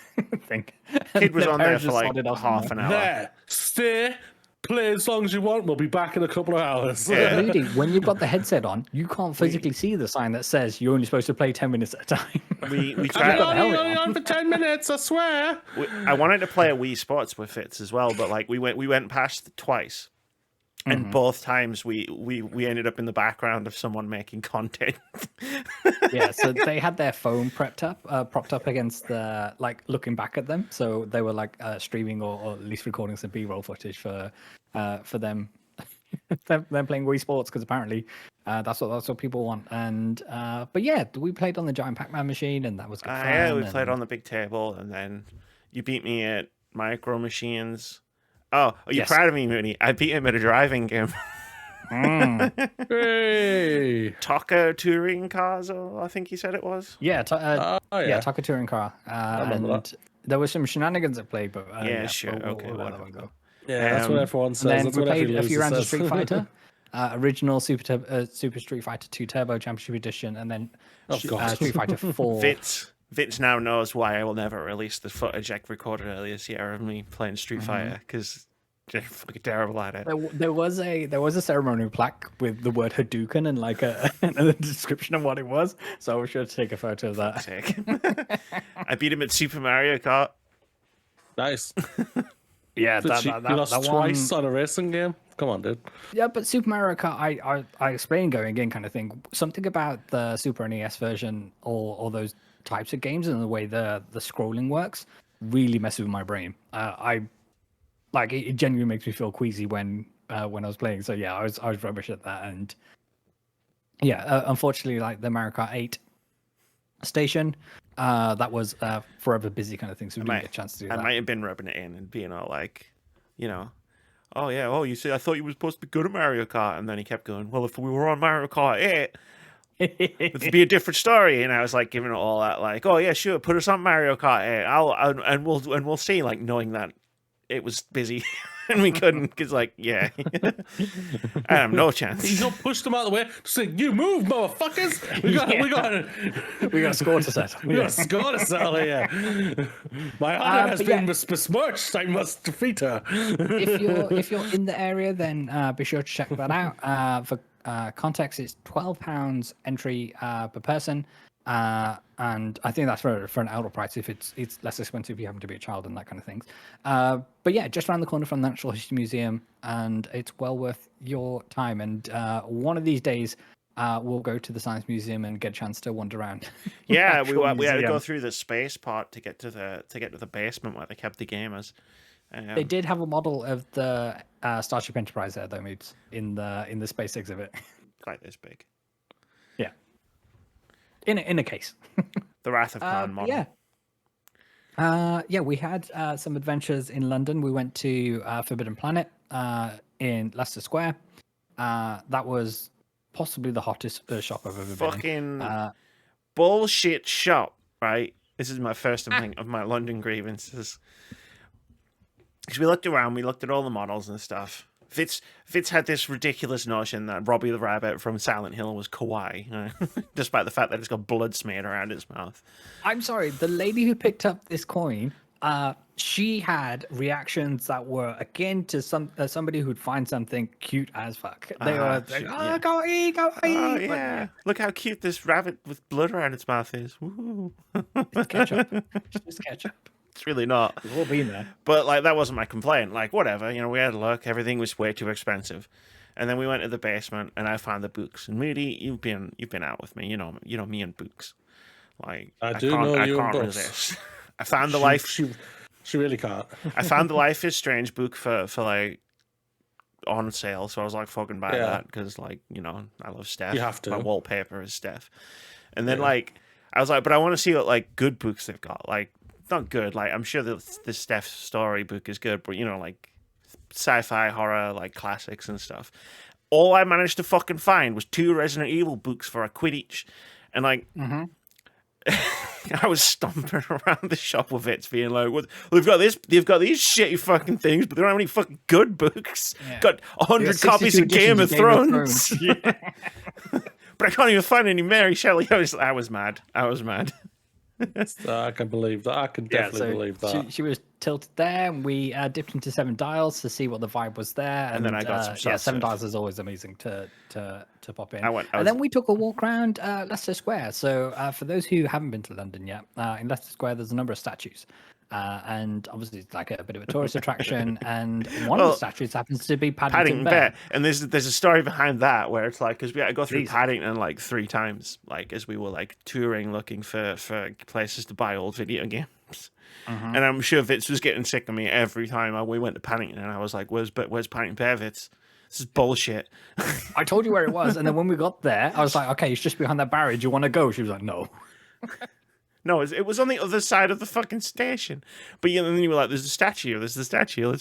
thing. Kid was on there for like half an hour. There, stay, play as long as you want. We'll be back in a couple of hours. Yeah. Moody, when you've got the headset on, you can't physically see the sign that says you're only supposed to play 10 minutes at a time. We tried. I'm only on for 10 minutes, I swear. I wanted to play a Wii Sports with Vitz as well, but like we went past it twice. And both times we ended up in the background of someone making content. Yeah, so they had their phone propped up against the, like, looking back at them. So they were like streaming or at least recording some B-roll footage for them them playing Wii Sports, because apparently that's what people want. And but yeah, we played on the giant Pac-Man machine, and that was good fun. Yeah, we played on the big table, and then you beat me at Micro Machines. Oh, are you proud of me, Moody? I beat him at a driving game. Hey. Taco touring cars, I think he said it was. Yeah, Taco touring car. And there was some shenanigans at play, but sure. Okay, we'll let that go. Yeah, that's what everyone says. And then that's we what played a few rounds of says. Street Fighter, original Super Street Fighter 2 Turbo Championship Edition, and then Street Fighter 4. Vitz now knows why I will never release the footage I recorded earlier this year of me playing Street Fighter, because they're fucking terrible at it. There was a ceremonial plaque with the word Hadouken and like a description of what it was, so I was sure to take a photo of that. Sick. I beat him at Super Mario Kart. Nice. Yeah, you lost twice on a racing game. Come on, dude. Yeah, but Super Mario Kart, I explained going in kind of thing. Something about the Super NES version or those types of games and the way the scrolling works really messes with my brain. It genuinely makes me feel queasy when I was playing. So yeah, I was rubbish at that. And yeah, unfortunately, like the Mario Kart 8 station, that was forever busy kind of thing. So we didn't get a chance to do that. I might have been rubbing it in and being all like, you know, oh yeah, oh you see, I thought you were supposed to be good at Mario Kart, and then he kept going, well, if we were on Mario Kart 8. It'd be a different story, and I was like giving it all that, like, oh yeah, sure, put us on Mario Kart 8, and we'll see, like knowing that it was busy and we couldn't because, like, yeah, I have no chance. You not pushed them out of the way. Just like, you move, motherfuckers. We got a score to settle. We got a score to settle here. My honor has been besmirched. I must defeat her. If you're in the area, then be sure to check that out. For context, it's £12 entry per person. And I think that's for an adult price. If it's less expensive if you happen to be a child and that kind of things. But yeah, just around the corner from the Natural History Museum, and it's well worth your time. And one of these days, we'll go to the Science Museum and get a chance to wander around. Yeah, we had to go through the space part to get to the basement where they kept the gamers. They did have a model of the Starship Enterprise there, though, Moods, in the space exhibit. Quite this big. Yeah. In a case. The Wrath of Khan model. Yeah, we had some adventures in London. We went to Forbidden Planet in Leicester Square. That was possibly the hottest shop I've ever been in. Fucking bullshit shop, right? This is my first thing of my London grievances. Because we looked around, we looked at all the models and stuff. Vitz had this ridiculous notion that Robbie the Rabbit from Silent Hill was kawaii, despite the fact that it's got blood smeared around its mouth. I'm sorry, the lady who picked up this coin, she had reactions that were akin to somebody who'd find something cute as fuck. They were like, kawaii, kawaii. Oh, yeah. Look how cute this rabbit with blood around its mouth is. Woo. It's ketchup. It's just ketchup. It's really not. We've all been there. But like that wasn't my complaint. Like whatever, we had a look. Everything was way too expensive, and then we went to the basement and I found the books. And Moody, you've been out with me. You know me and books. Like I can't resist. I found the life. She really can't. I found the Life is Strange book for like on sale, so I was like, fucking buy that because like I love Steph. You have to. My wallpaper is Steph, and then like I was like, but I want to see what like good books they've got. Like. Not good. Like I'm sure the Steph story book is good, but like sci-fi horror, like classics and stuff. All I managed to fucking find was 2 Resident Evil books for £1 each, and like I was stomping around the shop with it, being like, "Well, they've got these shitty fucking things, but they don't have any fucking good books. Yeah. Got 100 copies of Game of Thrones, but I can't even find any Mary Shelley." I was mad. I can believe that. I can definitely believe that. She was tilted there, and we dipped into 7 Dials to see what the vibe was there. And then I got some stuff. 7 Dials is always amazing to pop in. Then we took a walk around Leicester Square. So for those who haven't been to London yet, in Leicester Square there's a number of statues. And obviously it's like a bit of a tourist attraction, and one of the statues happens to be Paddington Bear. And there's a story behind that where it's like, because we had to go through Paddington like 3 times, like as we were like touring looking for places to buy old video games. And I'm sure Vitz was getting sick of me every time we went to Paddington, and I was like, where's Paddington Bear, Vitz? This is bullshit. I told you where it was, and then when we got there I was like, okay, it's just behind that barrier, do you want to go? She was like, no. No, it was on the other side of the fucking station. But then you were like, there's the statue, let's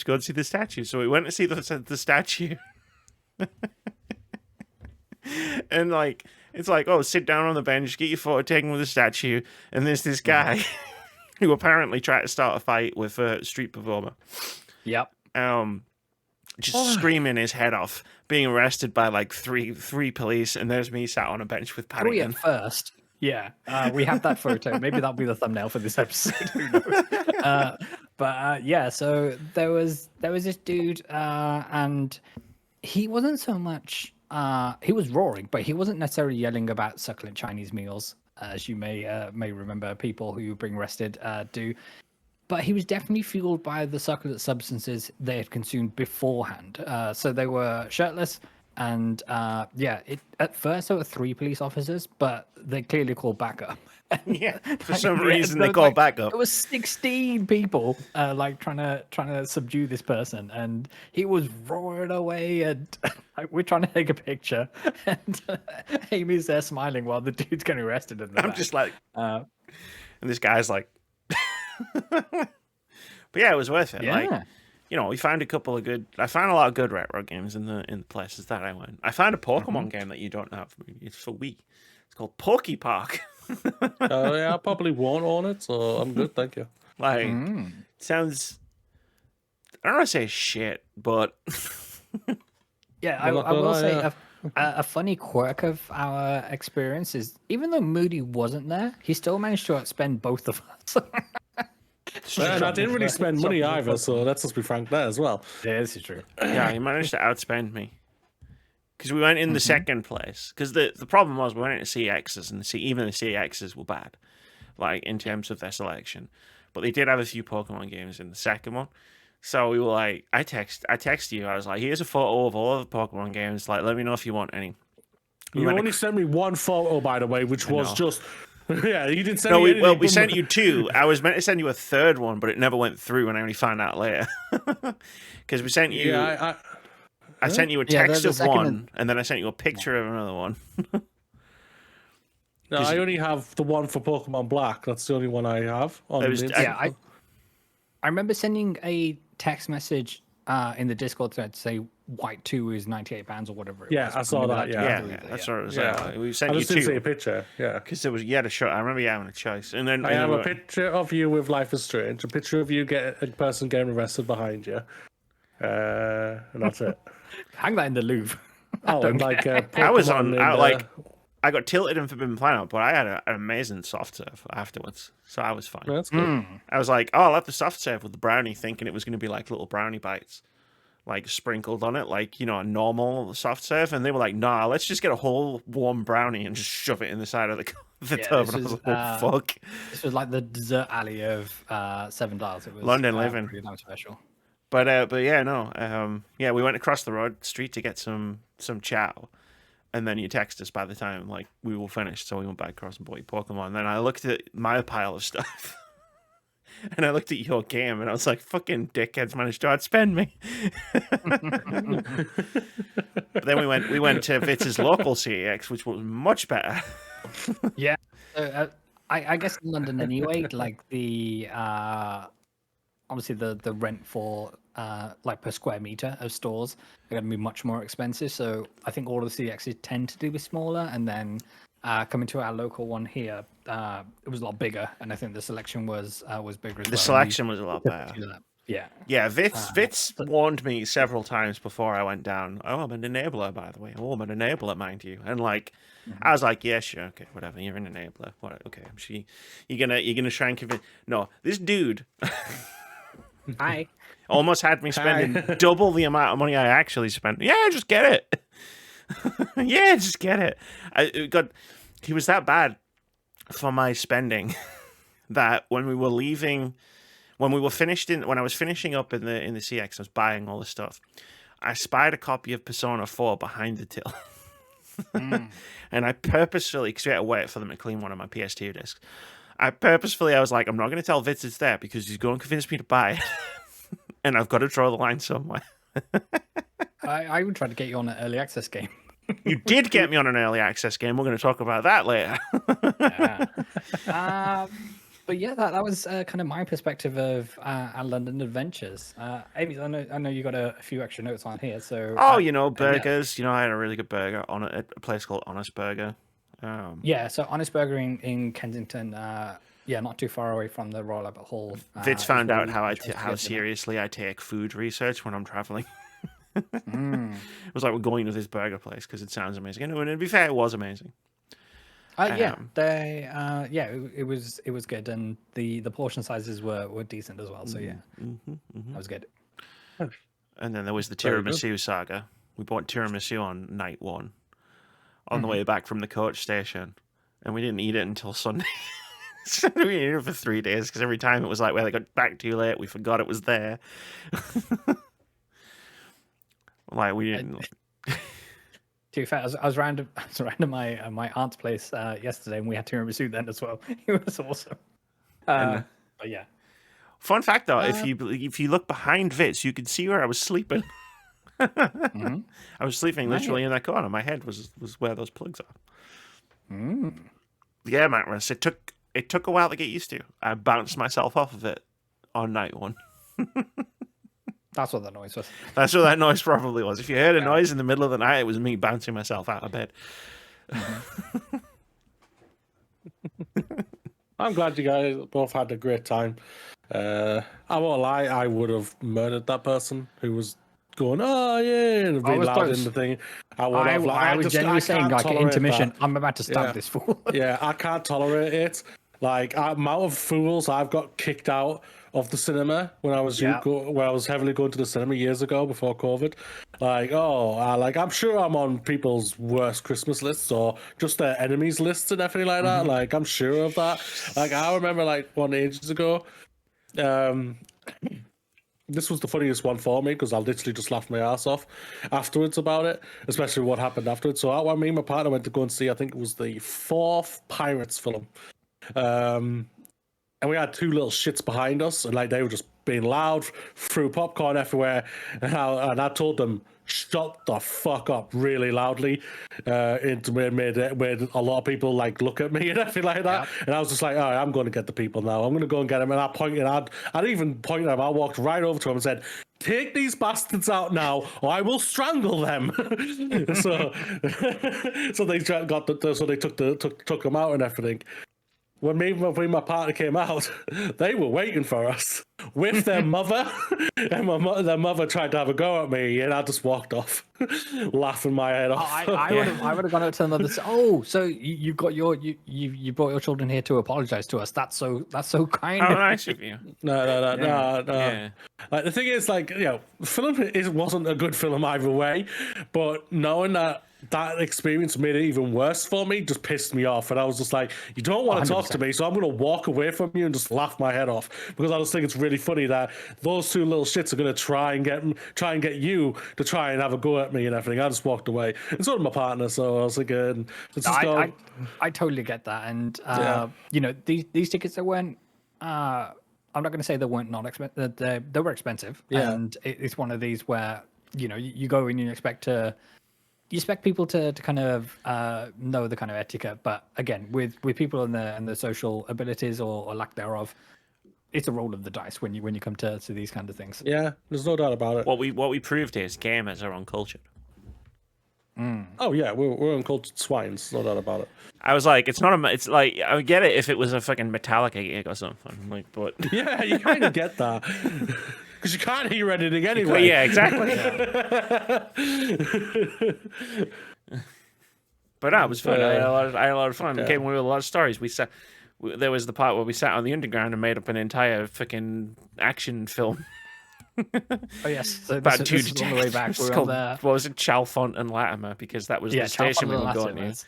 go and see the statue. So we went to see the statue. And like, it's like, oh, sit down on the bench, get your photo taken with the statue. And there's this guy who apparently tried to start a fight with a street performer. Yep. Just screaming his head off, being arrested by like three police. And there's me sat on a bench with Paddington. 3 at first. Yeah, we have that photo. Maybe that'll be the thumbnail for this episode. Who knows? Yeah, so there was this dude, and he wasn't so much. He was roaring, but he wasn't necessarily yelling about succulent Chinese meals, as you may remember people who bring arrested do. But he was definitely fueled by the succulent substances they had consumed beforehand. So they were shirtless. And at first there were 3 police officers, but they clearly called backup. Yeah, for some reason they called backup. There was 16 people like trying to subdue this person, and he was roaring away, and like, we're trying to take a picture, and Amy's there smiling while the dude's getting arrested in the back. Just like, and this guy's like, but yeah, it was worth it. Yeah. Like, we found I found a lot of good retro games in the places that I went. I found a Pokemon game that you don't have. It's for Wii. It's called Poke Park. Yeah, I probably won't own it, so I'm good, thank you. Like, sounds... I don't want to say shit, but Yeah, I will say a funny quirk of our experience is even though Moody wasn't there, he still managed to outspend both of us. And I didn't really spend money either, so let's just be frank there as well. Yeah, this is true. yeah, he managed to outspend me. Because we went in the second place. Because the problem was we went into CXs, and even the CXs were bad, like in terms of their selection. But they did have a few Pokemon games in the second one. So we were like, I text you. I was like, here's a photo of all of the Pokemon games. Like, let me know if you want any. You only sent me one photo, by the way, which was just... Yeah, you didn't send me anything. Well, we sent you two. I was meant to send you a third one, but it never went through, and I only found out later. Because we sent you... Yeah, I sent you a text of one, and then I sent you a picture of another one. No, I only have the one for Pokemon Black. That's the only one I have. I remember sending a text message in the Discord thread to say White 2 is £98 or whatever it was. I saw that. Yeah, that's what it was. Like. We sent I you just two. didn't see a picture. Yeah, because you had a shot. I remember you having a choice, and then I have a picture of you with Life is Strange, a picture of you a person getting arrested behind you, and that's it. Hang that in the Louvre. Oh, and like I was on. I got tilted in Forbidden Planet, but I had an amazing soft serve afterwards, so I was fine. That's good. I was like, I'll have the soft serve with the brownie, thinking it was going to be like little brownie bites, like sprinkled on it, like a normal soft serve, and they were like, nah, let's just get a whole warm brownie and just shove it in the side of the tub. And I was like, oh, fuck. This was like the dessert alley of Seven Dials. It was London living. Pretty damn special. But yeah, no, we went across the street to get some chow. And then you text us by the time like we were finished, so we went back across and bought your Pokemon. And then I looked at my pile of stuff, and I looked at your game, and I was like, "Fucking dickheads managed to outspend me." But then we went to Vitz's local CEX, which was much better. Yeah, I guess in London anyway, like the obviously the rent for like per square meter of stores are going to be much more expensive. So I think all of the CXs tend to be smaller, and then coming to our local one here, it was a lot bigger, and I think the selection was bigger as well. The selection was a lot better. Yeah. Vitz warned me several times before I went down. Oh, I'm an enabler, by the way. Oh, I'm an enabler, mind you. And like, I was like, yeah, sure, okay, whatever. You're an enabler. What? Okay, I'm sure you're gonna try and convince. No, this dude. Hi. Almost had me spending double the amount of money I actually spent. Yeah, just get it. Yeah, just get it. He was that bad for my spending that when we were leaving, when I was finishing up in the CX, I was buying all the stuff. I spied a copy of Persona 4 behind the till. And I purposefully, because we had to wait for them to clean one of my PS2 discs. I was like, I'm not going to tell Vitz it's there because he's going to convince me to buy it. And I've got to draw the line somewhere. I would try to get you on an early access game. You did get me on an early access game. We're going to talk about that later. But yeah, that was kind of my perspective of our London adventures. Amy, I know you got a few extra notes on here. So burgers. I had a really good burger at a place called Honest Burger. So Honest Burger in Kensington. Not too far away from the Royal Albert Hall. Vitz found out how seriously I take food research when I'm traveling. It was like we're going to this burger place because it sounds amazing. And to be fair, it was amazing. It was good, and the portion sizes were decent as well. So that was good. And then there was the tiramisu saga. We bought tiramisu on night one, on the way back from the coach station, and we didn't eat it until Sunday. So we ate it for 3 days because every time it was like, well, they got back too late. We forgot it was there. Like we didn't. To be fair, I was around my aunt's place yesterday, and we had tiramisu then as well. It was awesome. But yeah. Fun fact though, if you look behind Vitz, you can see where I was sleeping. I was sleeping literally in that corner. My head was where those plugs are. Yeah, Matt Russ. It took a while to get used to. I bounced myself off of it on night one. That's what that noise was. That's what that noise probably was. If you heard a noise in the middle of the night, it was me bouncing myself out of bed. I'm glad you guys both had a great time. I won't lie, I would have murdered that person who was going, oh yeah, and I being was loud close. in the thing. I would have. Like, I was genuinely saying, can't like, at tolerate intermission, that. I'm about to stab this fool. Yeah, I can't tolerate it. Like, amount of fools I've got kicked out of the cinema when I was Yeah. when I was heavily going to the cinema years ago before COVID. Like, like I'm sure I'm on people's worst Christmas lists or just their enemies lists and everything like that. Like, I'm sure of that. Like, I remember like one ages ago. This was the funniest one for me because I literally just laughed my ass off afterwards about it, especially what happened afterwards. So when me and my partner went to go and see, I think it was the 4th Pirates film. And we had 2 little shits behind us, and like they were just being loud, threw popcorn everywhere, and I told them shut the fuck up really loudly. It made a lot of people like look at me and everything like that. Yeah. And I was just like, all right, I'm going to get the people now. I'm going to go and get them. And I'd even pointed at them. I walked right over to them and said, take these bastards out now, or I will strangle them. so they took them out and everything. When my partner came out, they were waiting for us with their mother, and their mother tried to have a go at me, and I just walked off, laughing my head off. I would have gone out to another. Oh, so you brought your children here to apologize to us. That's so kind. How nice of you. No. Yeah. Like the thing is, like, you know, the film wasn't a good film either way, but knowing that experience made it even worse for me just pissed me off, and I was just like, you don't want to talk to me, so I'm going to walk away from you and just laugh my head off, because I just think it's really funny that those 2 little shits are going to try and get you to try and have a go at me and everything. I just walked away, and so did my partner. So I was like, I totally get that, and you know, these tickets, they weren't. I'm not going to say they weren't not expensive. They were expensive, and it's one of these where, you know, you go and you expect people to kind of know the kind of etiquette, but again, with people and the social abilities or lack thereof, it's a roll of the dice when you come to these kind of things. Yeah, there's no doubt about it. What we proved is gamers are uncultured. Oh yeah, we're uncultured swines, no doubt about it. I was like, it's like, I would get it if it was a fucking Metallica gig or something, like, but yeah, you kind of get that. Because you can't hear anything anyway. Yeah, exactly. But no, it was fun. I had a lot of fun. We came away with a lot of stories. There was the part where we sat on the underground and made up an entire fucking action film. Oh yes, so about this 2 is on the way back. It's called, what was it, Chalfont and Latimer, because that was the station we were going to.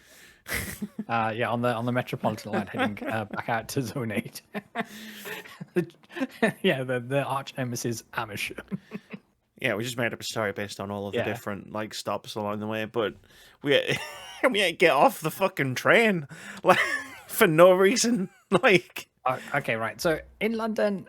Yeah, on the Metropolitan line heading back out to Zone 8. Yeah, the arch nemesis Amish. Yeah, we just made up a story based on all of the different like stops along the way, but we had to get off the fucking train like for no reason. Like, okay, right. So in London,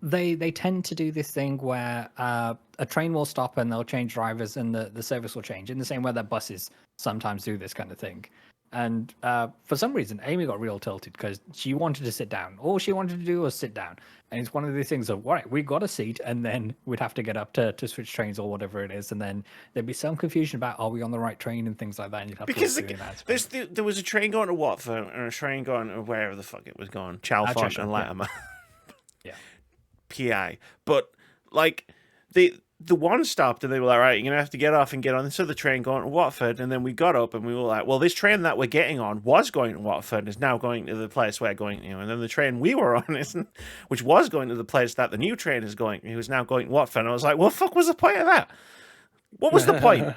they tend to do this thing where a train will stop and they'll change drivers and the service will change, in the same way that buses sometimes do this kind of thing. And for some reason, Amy got real tilted because she wanted to sit down. All she wanted to do was sit down. And it's one of these things of, all right, we got a seat, and then we'd have to get up to switch trains or whatever it is. And then there'd be some confusion about, are we on the right train and things like that. And you'd have because to there was a train going to Watford and a train going to wherever the fuck it was going, Chalfont and Latimer. Yeah. PI. But like the one stopped and they were like, right, you're gonna have to get off and get on this other train going to Watford. And then we got up and we were like, well, this train that we're getting on was going to Watford and is now going to the place we're going to. And then the train we were on which was going to the place that the new train is going to, is now going to Watford. And I was like, well, fuck was the point of that? What was the point?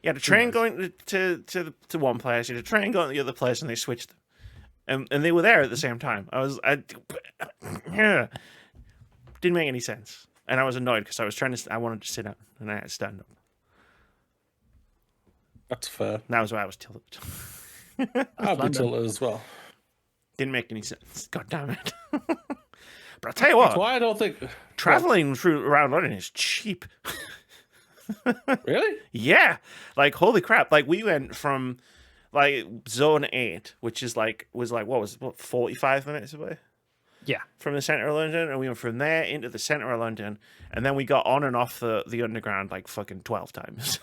You had a train going to one place, you had a train going to the other place, and they switched. And they were there at the same time. Didn't make any sense. And I was annoyed because I wanted to sit down and I had to stand up. That's fair. That was why I was tilted. I'll be tilted as well. Didn't make any sense. God damn it. But I'll tell you what. That's why I don't think traveling around London is cheap. Really? Yeah. Like, holy crap. Like, we went from like Zone 8, which is like, was 45 minutes away? Yeah. From the centre of London, and we went from there into the centre of London, and then we got on and off the underground like fucking 12 times.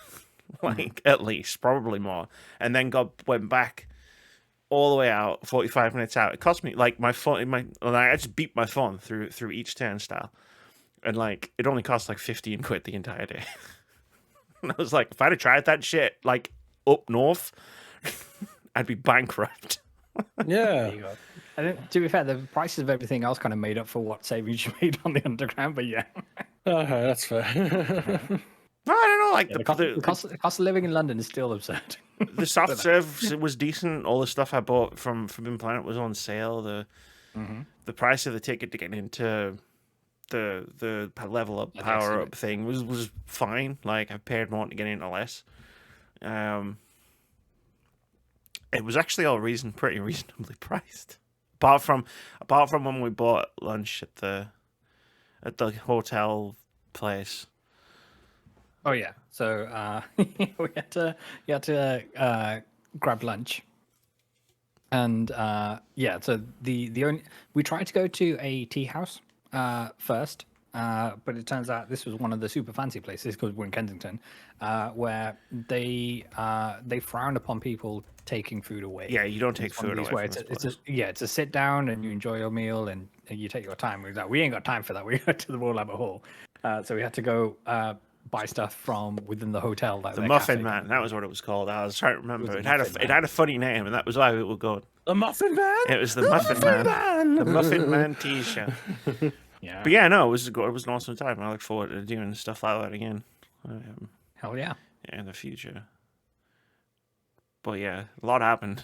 Like, at least, probably more. And then went back all the way out, 45 minutes out. It cost me like my phone. I just beat my phone through each turnstile, and like it only cost like 15 quid the entire day. And I was like, if I'd have tried that shit like up north, I'd be bankrupt. Yeah. There you go. I think, to be fair, the prices of everything else kind of made up for what savings you made on the underground. But yeah, Okay, that's fair. No, I don't know. Like the cost of living in London is still absurd. the soft serve was decent. All the stuff I bought from Forbidden Planet was on sale. The price of the ticket to get into the level up, power up thing was fine. Like I paid more to get into less. It was actually all pretty reasonably priced. Apart from when we bought lunch at the hotel place. Oh yeah, so you had to grab lunch, and so we tried to go to a tea house first, but it turns out this was one of the super fancy places because we're in Kensington, where they frown upon people taking food away. Yeah, you don't take food away. It's a sit down and you enjoy your meal and you take your time. We ain't got time for that. We go to the Royal Albert Hall, so we had to go buy stuff from within the hotel. The Muffin Man, that was what it was called. I was trying to remember. It had a funny name, and that was why we were going. The Muffin Man. It was the Muffin Man. The Muffin Man tea show. Yeah, but yeah, no, it was an awesome time. I look forward to doing stuff like that again. Hell yeah. In the future. But yeah, a lot happened.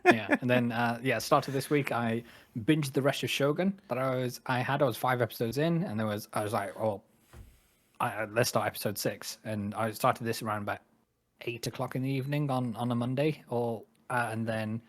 Yeah, and then start of this week, I binged the rest of Shogun that I was 5 episodes in, and I was like, oh. Let's start episode 6, and I started this around about 8 o'clock in the evening on a Monday, and then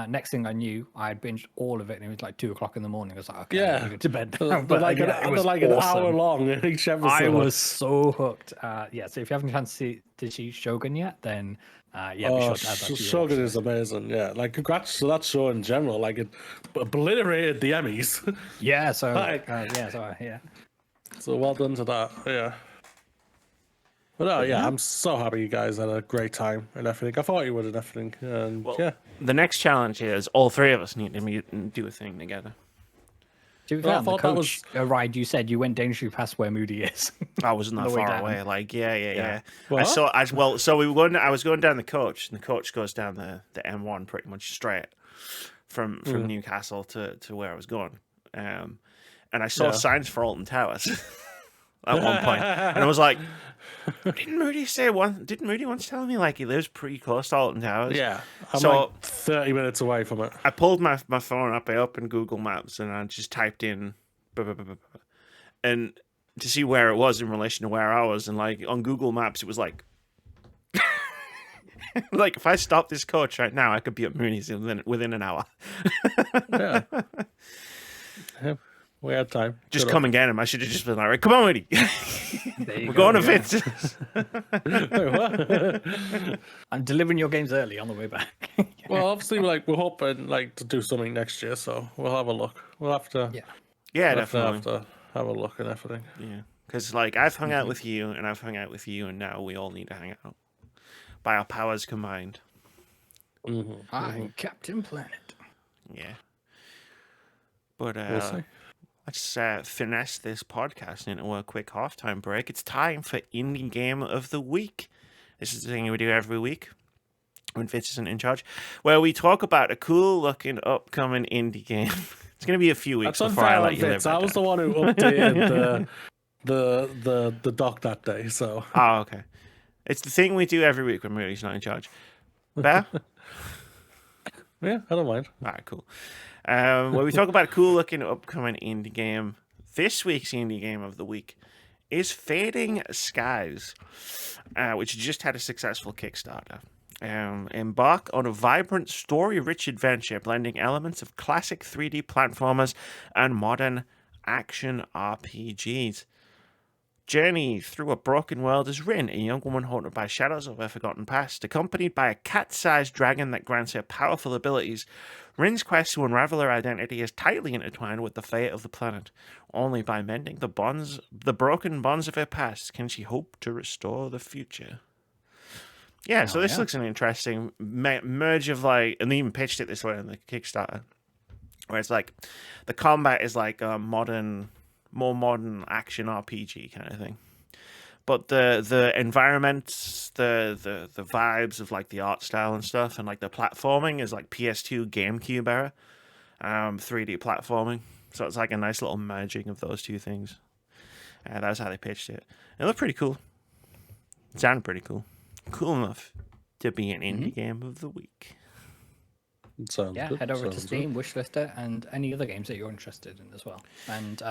next thing I knew, I had binged all of it, and it was like 2 o'clock in the morning. I was like, okay, I'm going to bed. But like it was like awesome. An hour long each episode. I was so hooked. So if you haven't had a chance to see Shogun yet, then be sure to add that to your Shogun is amazing. Yeah, like congrats to that show in general. Like it obliterated the Emmys. Yeah. So yeah. So well done to that, yeah. But yeah, I'm so happy you guys had a great time and everything. I thought you would and everything, and yeah. The next challenge is all 3 of us need to meet and do a thing together. To be fair, on the coach ride, you said you went dangerously past where Moody is. I wasn't that far away. Like, yeah. What? So we were going. I was going down the coach, and the coach goes down the M1 pretty much straight from Newcastle to where I was going. And I saw signs for Alton Towers at one point, and I was like, "Didn't Moody once tell me like he lives pretty close to Alton Towers?" Yeah, I'm like 30 minutes away from it. I pulled my phone up, I opened Google Maps, and I just typed in, and to see where it was in relation to where I was, and like on Google Maps, it was like, like if I stopped this coach right now, I could be at Mooney's within an hour. Yeah. We had time. Just come and get him. I should have just been like, right, come on, Moody. We're going to Vitz. I'm delivering your games early on the way back. Well, obviously, we're hoping to do something next year, so we'll have a look. We'll have to. Yeah, definitely. Have to have a look and everything. Yeah, because I've hung out with you, and I've hung out with you, and now we all need to hang out by our powers combined. I'm Captain Planet. Yeah. But we'll see. Let's finesse this podcast into a quick halftime break. It's time for Indie Game of the Week. This is the thing we do every week when Vitz isn't in charge, where we talk about a cool-looking upcoming indie game. It's going to be a few weeks before I let you live. I was the one who updated the doc that day. So. Oh, okay. It's the thing we do every week when Moody's not in charge. Bear? Yeah, I don't mind. All right, cool. Where we talk about a cool-looking upcoming indie game. This week's indie game of the week is Fading Skies, which just had a successful Kickstarter. Embark on a vibrant, story-rich adventure blending elements of classic 3D platformers and modern action RPGs. Journey through a broken world as Rin, a young woman haunted by shadows of her forgotten past, accompanied by a cat-sized dragon that grants her powerful abilities. Rin's quest to unravel her identity is tightly intertwined with the fate of the planet. Only by mending the broken bonds of her past can she hope to restore the future. Yeah, so Oh, this yeah. looks an interesting merge of like, and they even pitched it this way on the Kickstarter, where it's like the combat is like a more modern action RPG kind of thing, but the environments, the vibes of like the art style and stuff, and like the platforming is like PS2 GameCube era, 3D platforming. So it's like a nice little merging of those two things. That's how they pitched it. It looked pretty cool. It sounded pretty cool. Cool enough to be an indie game of the week. Sounds Yeah, good. head over to Sounds Steam, wishlist it, and any other games that you're interested in as well. And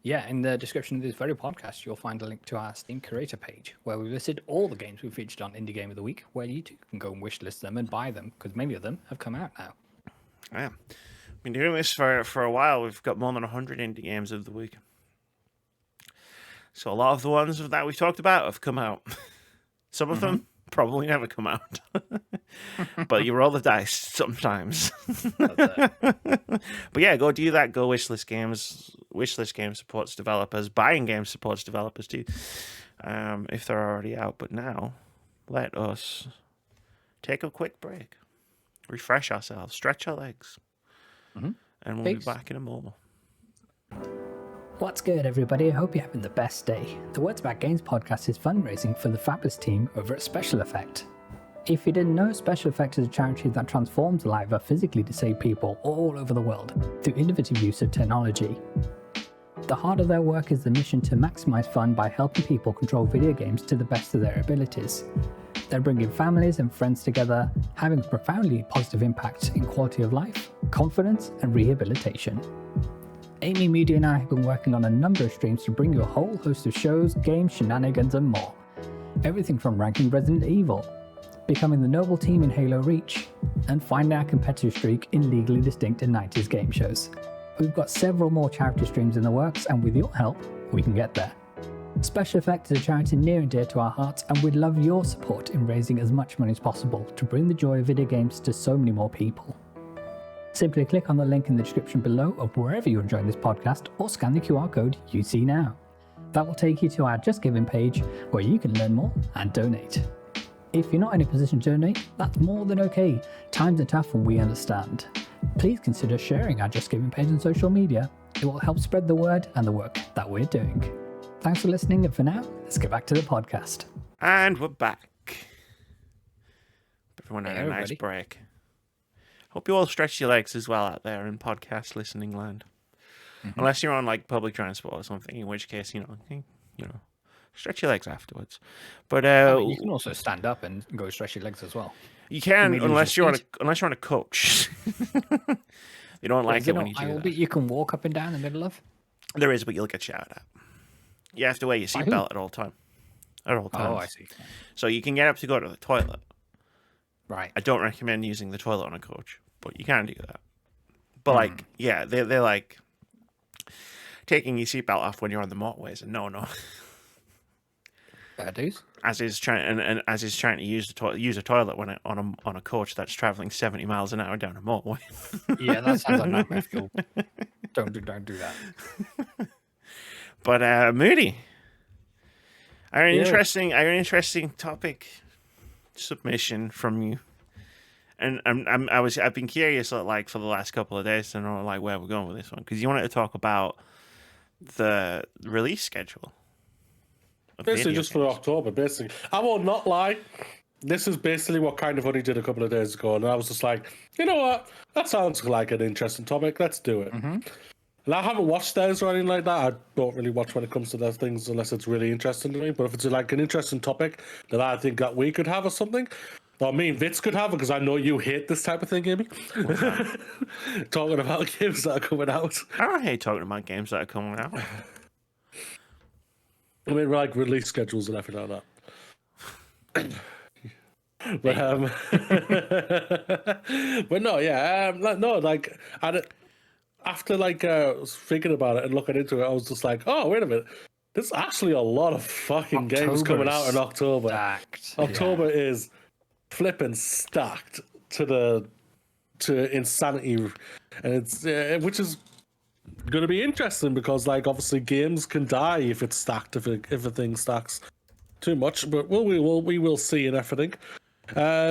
yeah, in the description of this very podcast, you'll find a link to our Steam Curator page where we've listed all the games we've featured on Indie Game of the Week, where you too can go and wishlist them and buy them, because many of them have come out now. Yeah. Been doing this for a while. We've got more than 100 indie games of the week. So a lot of the ones that we've talked about have come out. Some of them probably never come out. But you roll the dice sometimes. But yeah, go do that. Go wishlist games. Wishlist games supports developers. Buying games supports developers too, if they're already out. But now, let us take a quick break, refresh ourselves, stretch our legs, and we'll be back in a moment. What's good, everybody? I hope you're having the best day. The Words About Games podcast is fundraising for the fabulous team over at Special Effect. If you didn't know, Special Effect is a charity that transforms the lives of physically disabled people all over the world through innovative use of technology. The heart of their work is the mission to maximize fun by helping people control video games to the best of their abilities. They're bringing families and friends together, having a profoundly positive impact in quality of life, confidence, and rehabilitation. Amy, Moody, and I have been working on a number of streams to bring you a whole host of shows, games, shenanigans, and more. Everything from ranking Resident Evil, becoming the noble team in Halo Reach, and finding our competitive streak in legally distinct and 90s game shows. We've got several more charity streams in the works, and with your help, we can get there. Special Effect is a charity near and dear to our hearts, and we'd love your support in raising as much money as possible to bring the joy of video games to so many more people. Simply click on the link in the description below of wherever you're enjoying this podcast, or scan the QR code you see now. That will take you to our Just Giving page, where you can learn more and donate. If you're not in a position to donate, that's more than okay. Times are tough and we understand. Please consider sharing our Just Giving page on social media. It will help spread the word and the work that we're doing. Thanks for listening, and for now, let's get back to the podcast. And we're back. Everyone had Hey, a nice everybody. break. Hope you all stretch your legs as well out there in podcast listening land. Unless you're on like public transport or something, in which case, you know, stretch your legs afterwards. But You can also stand up and go stretch your legs as well. you can maybe use unless your you're on a coach. They don't like Is it there when no you do aisle that. bit you can walk up and down in the middle of? There is, but you'll get shouted at. You have to wear your By who? seatbelt at all times. Oh, I see. So you can get up to go to the toilet. Right. I don't recommend using the toilet on a coach, but you can do that. But like, yeah, they're like taking your seatbelt off when you're on the motorways, and no. Fair dues. As is trying to use a toilet when on a coach that's traveling 70 miles an hour down a motorway. Yeah, that sounds like nightmare fuel. Don't do that. But Moody, I got an Yeah. interesting topic submission from you, and I've been curious like for the last couple of days to know like where we're going with this one, because you wanted to talk about the release schedule. of Basically, video just for games. October, basically. I will not lie. This is basically what Kind of Funny did a couple of days ago, and I was just like, you know what? That sounds like an interesting topic. Let's do it. And I haven't watched theirs or anything like that. I don't really watch when it comes to those things unless it's really interesting to me. But if it's like an interesting topic that I think that we could have or something, or me and Vitz could have, because I know you hate this type of thing, Amy. Talking about games that are coming out. I don't hate talking about games that are coming out. I mean, like release schedules and everything like that. But no, yeah, after I was thinking about it and looking into it, I was just like, oh, wait a minute, there's actually a lot of fucking games coming out in October. Stacked. October is flipping stacked to insanity, and it's which is going to be interesting because, like, obviously games can die if it's stacked, if a thing stacks too much, but we will see and everything.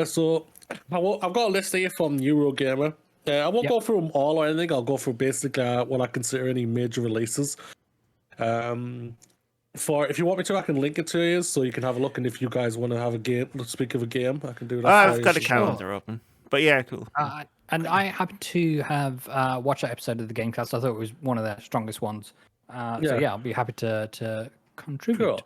So I've got a list here from Eurogamer. I won't go through them all or anything. I'll go through basically what I consider any major releases. For if you want me to, I can link it to you so you can have a look. And if you guys want to have a game, speak of a game, I can do that. I've got a calendar open, but yeah, cool. And I happen to have watched that episode of the Gamecast. I thought it was one of their strongest ones. So yeah, I'll be happy to contribute.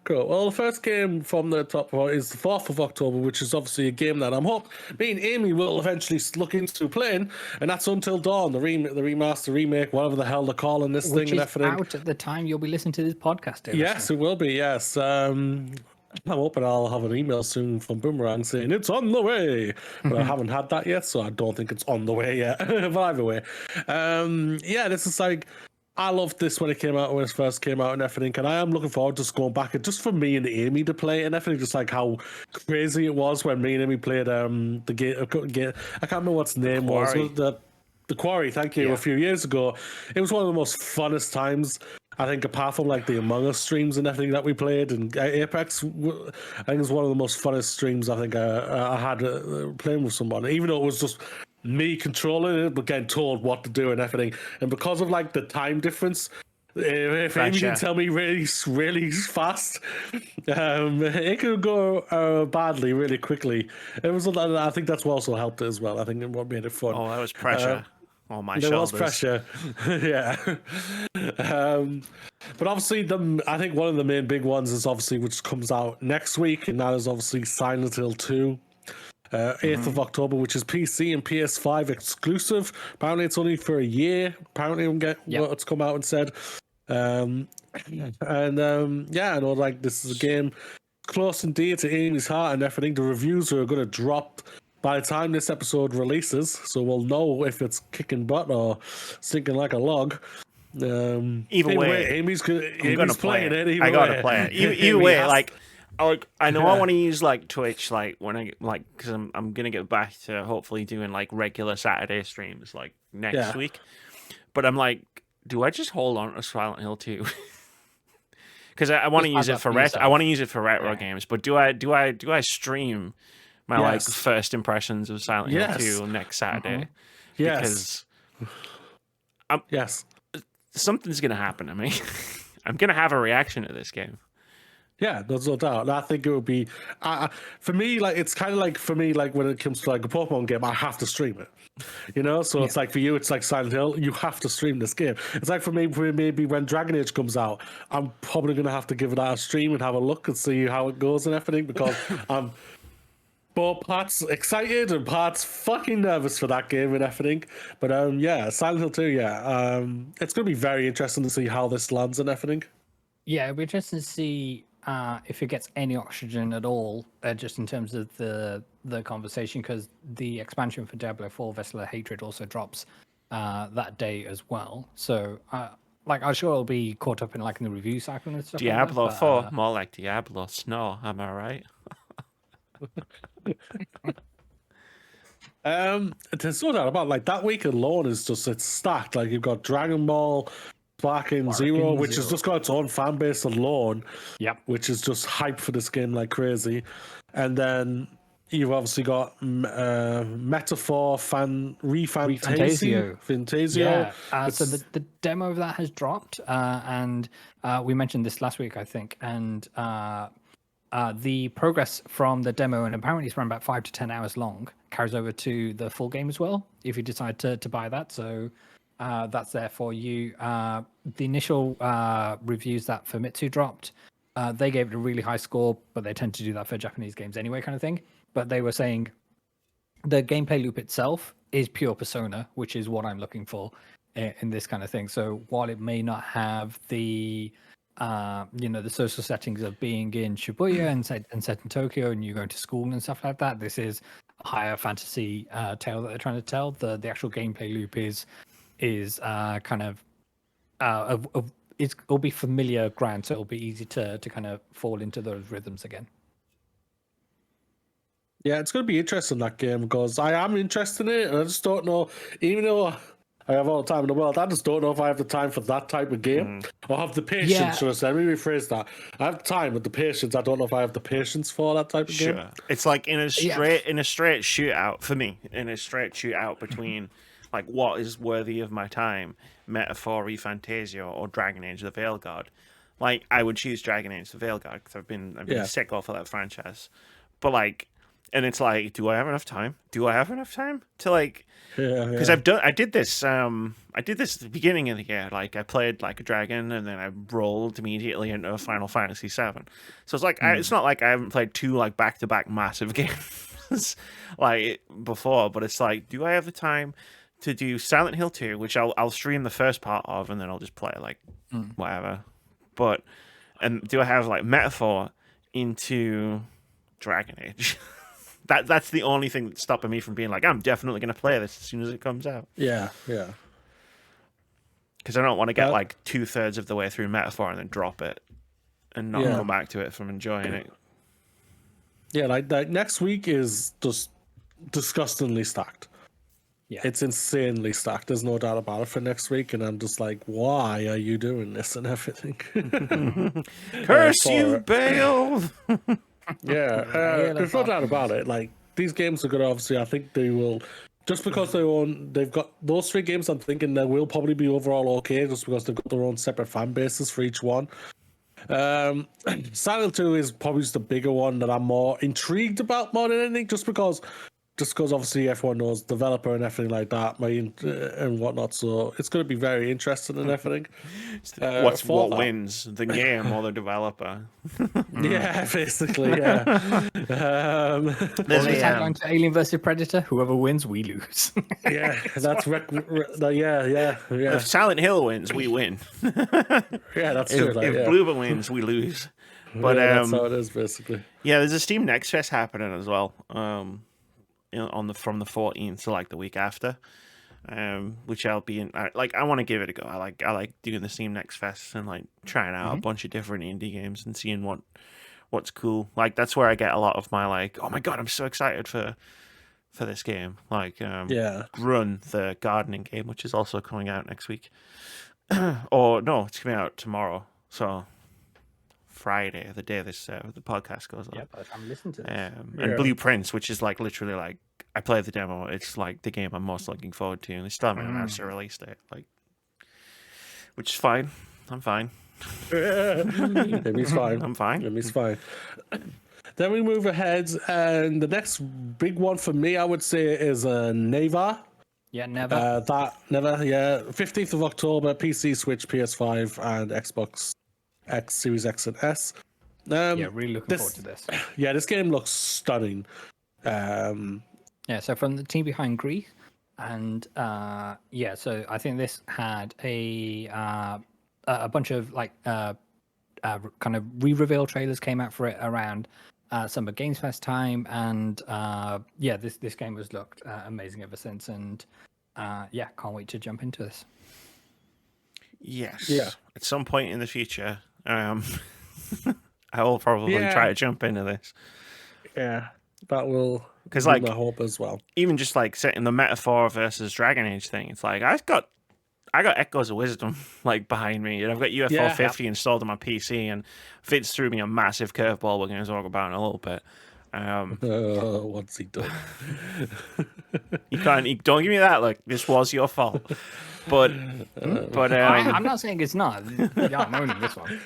Cool. Well, the first game from the top is the 4th of October, which is obviously a game that I'm hoping me and Amy will eventually look into playing, and that's Until Dawn, the remaster, remake, whatever the hell they're calling this thing and everything. Out at the time you'll be listening to this podcast. Yes, it will be, yes. I'm hoping I'll have an email soon from Boomerang saying it's on the way, but I haven't had that yet, so I don't think it's on the way yet. But either way, this is like, I loved this when it first came out and everything, and I am looking forward to just going back and just for me and Amy to play it and everything, just like how crazy it was when me and Amy played the game. I can't remember what its name was. The Quarry, thank you, a few years ago. It was one of the most funnest times, I think, apart from like the Among Us streams and everything that we played, and Apex, I think it was one of the most funnest streams I think I had playing with someone, even though it was just me controlling it but getting told what to do and everything. And because of like the time difference, if Amy can tell me really fast, it could go badly really quickly. It was, I think that's what also helped it as well. I think what made it fun. Oh, that was pressure on my shoulders. There was pressure. Yeah. But obviously I think one of the main big ones is obviously which comes out next week, and that is obviously Silent Hill 2. 8th of October, which is PC and PS5 exclusive. Apparently it's only for a year. Apparently what's come out and said. I know like this is a game close and dear to Amy's heart and everything. The reviews are going to drop by the time this episode releases, so we'll know if it's kicking butt or sinking like a log. Either way, Amy's playing it. I gotta play it. Either way, like I know I want to use like Twitch, like when I like, because I'm gonna get back to hopefully doing like regular Saturday streams like next week. But I'm like, do I just hold on to Silent Hill 2? Because I want to use it for retro games. But do I stream my like first impressions of Silent Hill 2 next Saturday? Because something's gonna happen to me. I'm gonna have a reaction to this game. Yeah, there's no doubt. And I think it would be, for me, like, it's kind of like, for me, like, when it comes to, like, a Pokemon game, I have to stream it. You know? So it's like, for you, it's like Silent Hill, you have to stream this game. It's like, for me, maybe when Dragon Age comes out, I'm probably going to have to give it a stream and have a look and see how it goes and everything, because I'm both parts excited and parts fucking nervous for that game and everything. But, Silent Hill 2, it's going to be very interesting to see how this lands and everything. Yeah, it'll be interesting to see if it gets any oxygen at all, just in terms of the conversation, because the expansion for Diablo 4 Vessel of Hatred also drops that day as well. So, I'm sure it'll be caught up in like in the review cycle and stuff. Diablo 4, more like Diablo Snow. Am I right? There's no doubt about like that week alone is just it's stacked. Like you've got Dragon Ball. Sparking Zero, which has just got its own fan base alone, which is just hype for this game like crazy. And then you've obviously got Metaphor Fantasio. Yeah. So the demo of that has dropped, and we mentioned this last week, I think. And the progress from the demo, and apparently it's around about 5 to 10 hours long, carries over to the full game as well, if you decide to buy that. So that's there for you. The initial reviews that Famitsu dropped, they gave it a really high score, but they tend to do that for Japanese games anyway, kind of thing. But they were saying the gameplay loop itself is pure Persona, which is what I'm looking for in this kind of thing. So while it may not have the the social settings of being in Shibuya and set in Tokyo and you go to school and stuff like that, this is a higher fantasy tale that they're trying to tell. The actual gameplay loop is kind of it'll be familiar ground, so it'll be easy to kind of fall into those rhythms again. Yeah, it's going to be interesting, that game, because I am interested in it, and I just don't know, even though I have all the time in the world. I just don't know if I have the time for that type of game or have the patience. Yeah. Should I say? Let me rephrase that. I have time with the patience. I don't know if I have the patience for that type of game. Sure. It's like in a straight shootout for me, in a straight shootout between like what is worthy of my time, Metaphor, Fantasia, or Dragon Age: The Veilguard. Like I would choose Dragon Age: The Veilguard because I've been sick off of that franchise. But like, and it's like, do I have enough time? Do I have enough time to like? Because I did this at the beginning of the year. Like I played like a dragon, and then I rolled immediately into Final Fantasy VII. So it's like it's not like I haven't played two like back-to-back massive games like before, but it's like, do I have the time to do Silent Hill 2, which I'll stream the first part of, and then I'll just play like whatever. But and do I have like Metaphor into Dragon Age? That's the only thing that's stopping me from being like, I'm definitely going to play this as soon as it comes out. Yeah. Because I don't want to get like 2/3 of the way through Metaphor and then drop it and not come back to it from enjoying it. Yeah, like next week is just disgustingly stacked. Yeah. It's insanely stacked. There's no doubt about it for next week. And I'm just like, why are you doing this and everything? Curse you, Bale! There's no doubt about it. Like, these games are going to obviously, I think they will, just because they've got those 3 games, I'm thinking they will probably be overall okay, just because they've got their own separate fan bases for each one. Silent 2 is probably just the bigger one that I'm more intrigued about more than anything, just because obviously everyone knows developer and everything like that, and whatnot. So it's going to be very interesting and everything. What wins, the game or the developer? Yeah, basically, yeah. There's a tagline to Alien vs Predator: whoever wins, we lose. Yeah, that's yeah. If Silent Hill wins, we win. Yeah, that's true. If Bloober wins, we lose. But that's how it is, basically. Yeah, there's a Steam Next Fest happening as well. From the 14th to like the week after, which I'll be in. I want to give it a go. I like doing the Steam Next Fest and like trying out a bunch of different indie games and seeing what's cool. Like that's where I get a lot of my like, oh my god, I'm so excited for this game. Like Run, the gardening game, which is also coming out next week. Or no, it's coming out tomorrow. So Friday, the day this the podcast goes up. Yeah, but I'm listening to this. And Blueprints, which is like literally like I played the demo. It's like the game I'm most looking forward to, and they still haven't announced a release date. Like, which is fine. I'm fine. Maybe fine. I'm fine. Maybe fine. Then we move ahead, and the next big one for me, I would say, is Neva. Yeah, never. 15th of October, PC, Switch, PS5, and Xbox X, Series X and S. Really looking forward to this. Yeah, this game looks stunning. So from the team behind Greece, and so I think this had a bunch of like kind of re-reveal trailers came out for it around Summer Games Fest time, and this game has looked amazing ever since, and can't wait to jump into this. Yes. Yeah. At some point in the future, I will probably try to jump into this. Yeah, that will because my hope as well. Even just like setting the Metaphor versus Dragon Age thing, it's like I got Echoes of Wisdom like behind me, and I've got UF450 installed on my PC, and Vitz threw me a massive curveball we're going to talk about in a little bit. What's he done? Don't give me that look. This was your fault. But I'm not saying it's not. Yeah, I'm owning this one.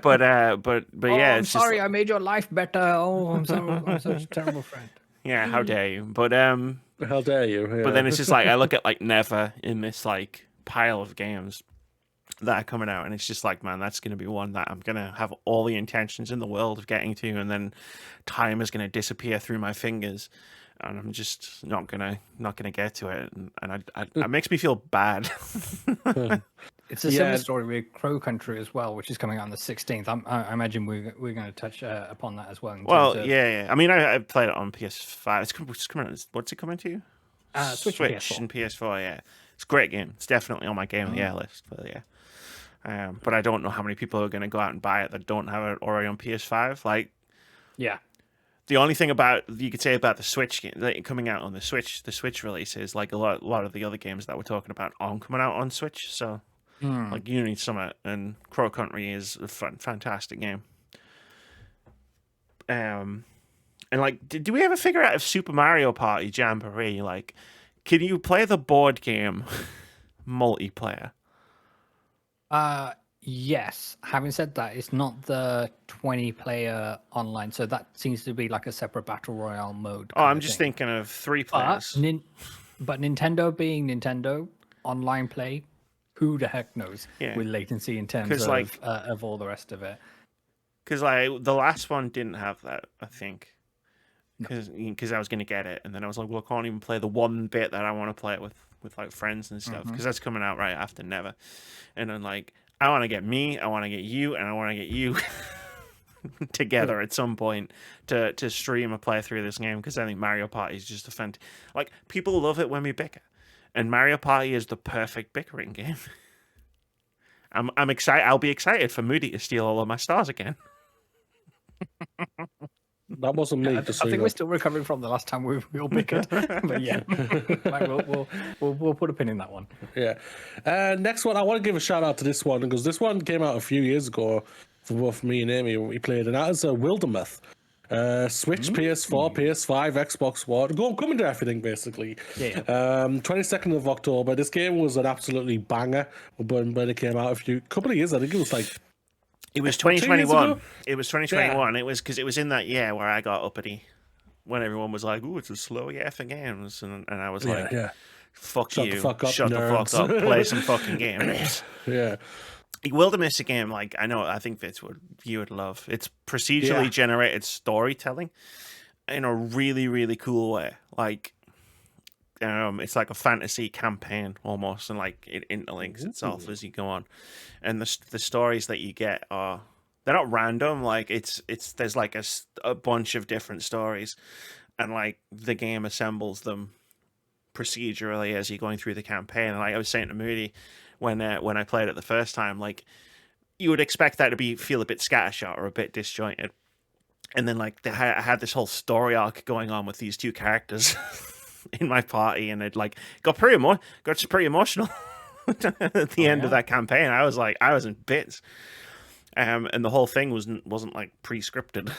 But yeah, I'm sorry, I made your life better. Oh, I'm such a terrible friend. Yeah, how dare you? But how dare you? Yeah. But then it's just like I look at like Never in this like pile of games that are coming out, and it's just like, man, that's going to be one that I'm going to have all the intentions in the world of getting to, and then time is going to disappear through my fingers, and I'm just not gonna get to it, and it makes me feel bad. It's a similar story with Crow Country as well, which is coming out on the 16th. I imagine we're going to touch upon that as well. Well, yeah. I mean, I played it on PS5. It's coming out. What's it coming to? Switch and PS4. Yeah, it's a great game. It's definitely on my game of the year list. But yeah, but I don't know how many people are going to go out and buy it that don't have it already on PS5. Like, yeah. The only thing you could say about the Switch game coming out on the Switch release is like a lot of the other games that we're talking about aren't coming out on Switch. So like Unity Summit and Crow Country is a fantastic game. And like, did we ever figure out if Super Mario Party Jamboree, like, can you play the board game multiplayer? Yes. Having said that, it's not the 20-player online, so that seems to be like a separate battle royale mode. Oh, I'm just thinking of 3 players. But Nintendo being Nintendo, online play, who the heck knows with latency in terms of all the rest of it. Because like the last one didn't have that, I think. Because I was going to get it, and then I was like, well, I can't even play the one bit that I want to play it with like friends and stuff, because that's coming out right after Never. And then like, I want to get me, I want to get you, and I want to get you together at some point to stream a playthrough of this game, because I think Mario Party is just like, people love it when we bicker, and Mario Party is the perfect bickering game. I'm excited. I'll be excited for Moody to steal all of my stars again. That wasn't me. I think we're still recovering from the last time we all bickered, but yeah, like, we'll put a pin in that one. Yeah. Next one, I want to give a shout out to this one, because this one came out a few years ago for both me and Amy when we played, and that is a Wildermyth. Switch, PS4, PS5, Xbox One, coming to everything basically. Yeah. 22nd of October. This game was an absolutely banger when it came out a couple of years. I think it was like. It was 2021. It was 2021. Yeah. It was because it was in that year where I got uppity, when everyone was like, "Ooh, it's a slow year for games," and I was like, "Fuck you, shut the fuck up, play some fucking games." Yeah. Wildermyth's a game like I think Vitz you would love. It's procedurally generated storytelling in a really, really cool way. Like, it's like a fantasy campaign almost, and like it interlinks itself as you go on. And the stories that you get they're not random. Like there's like a bunch of different stories, and like the game assembles them procedurally as you're going through the campaign. And like I was saying to Moody when I played it the first time, like you would expect that to feel a bit scattershot or a bit disjointed, and then like I had this whole story arc going on with these two characters in my party, and it like got pretty emotional at the end of that campaign. I was in bits, and the whole thing wasn't like pre-scripted.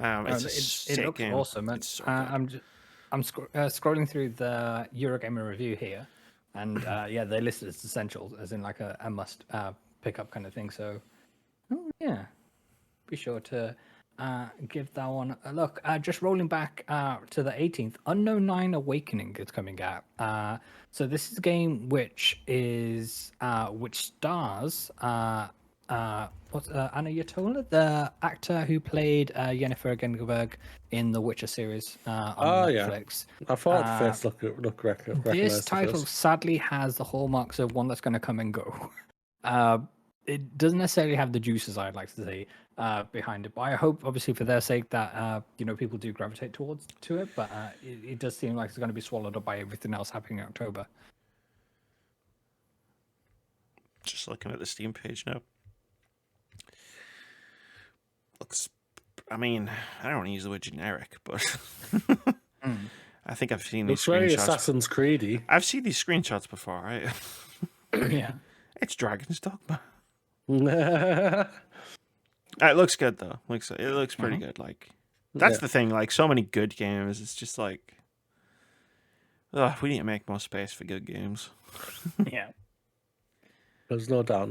It looks awesome. So I'm scrolling through the Eurogamer review here, and they listed as essentials, as in like a must pick up kind of thing. So, be sure to give that one a look. Just rolling back to the 18th, Unknown 9 Awakening is coming out. So this is a game which stars Anna Yatola, the actor who played Yennefer Gengerberg in the Witcher series on Netflix. Yeah. I thought the face look This title sadly has the hallmarks of one that's going to come and go. It doesn't necessarily have the juices, I'd like to say, behind it. But I hope, obviously, for their sake, that people do gravitate to it. But it does seem like it's going to be swallowed up by everything else happening in October. Just looking at the Steam page now. Looks. I mean, I don't want to use the word generic, but I think I've seen these screenshots. It's very Assassin's Creed-y. I've seen these screenshots before, right? Yeah. It's Dragon's Dogma. It looks good though. It looks pretty good. Like that's the thing. Like so many good games, it's just like, we need to make more space for good games. Yeah, there's no doubt.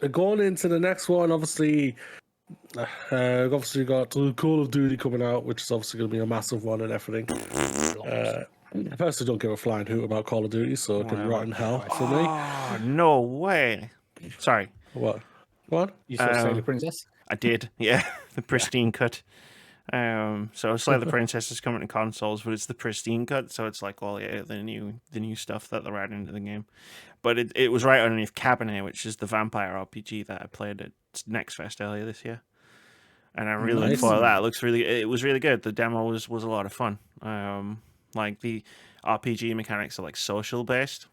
Going into the next one, obviously got Call of Duty coming out, which is obviously going to be a massive one and everything. Personally, don't give a flying hoot about Call of Duty, so it can rot in hell for me. Oh, no way. Sorry. What? You saw Slay the Princess? I did, yeah. The pristine cut. So Slay the Princess is coming to consoles, but it's the pristine cut, so it's like the new stuff that they're adding into the game. But it was right underneath Cabernet, which is the vampire RPG that I played at Next Fest earlier this year. And I really look forward to that. It was really good. The demo was a lot of fun. Like the RPG mechanics are like social based.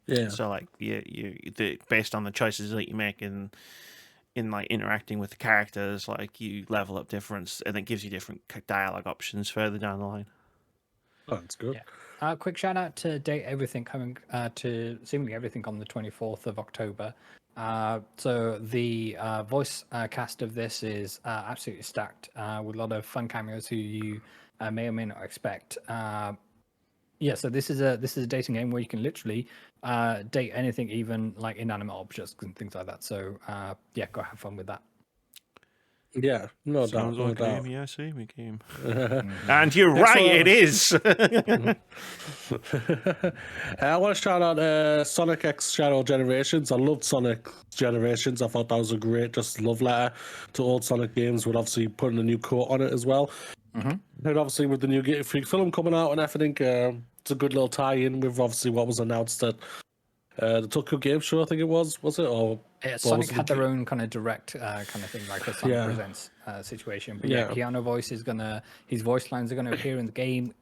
Yeah. So like you based on the choices that you make in in like interacting with the characters, like you level up different, and it gives you different dialogue options further down the line. Oh, that's good. Yeah. Quick shout out to Date Everything coming to seemingly everything on the 24th of October. So the voice cast of this is absolutely stacked with a lot of fun cameos who you may or may not expect. Yeah, so this is a dating game where you can literally date anything, even like inanimate objects and things like that. So yeah, go have fun with that. Yeah, no Sounds doubt, no like doubt. game, yeah, same game. And you're right, it is. I want to shout out Sonic X Shadow Generations. I loved Sonic Generations. I thought that was a great just love letter to old Sonic games, with obviously putting a new coat on it as well. And obviously with the new Game Freak film coming out and everything, it's a good little tie-in with obviously what was announced at the Tokyo Game Show, I think it was it? Or Sonic had their own kind of direct kind of thing, like a Sonic Presents situation. But yeah, Keanu Voice is his voice lines are gonna appear in the game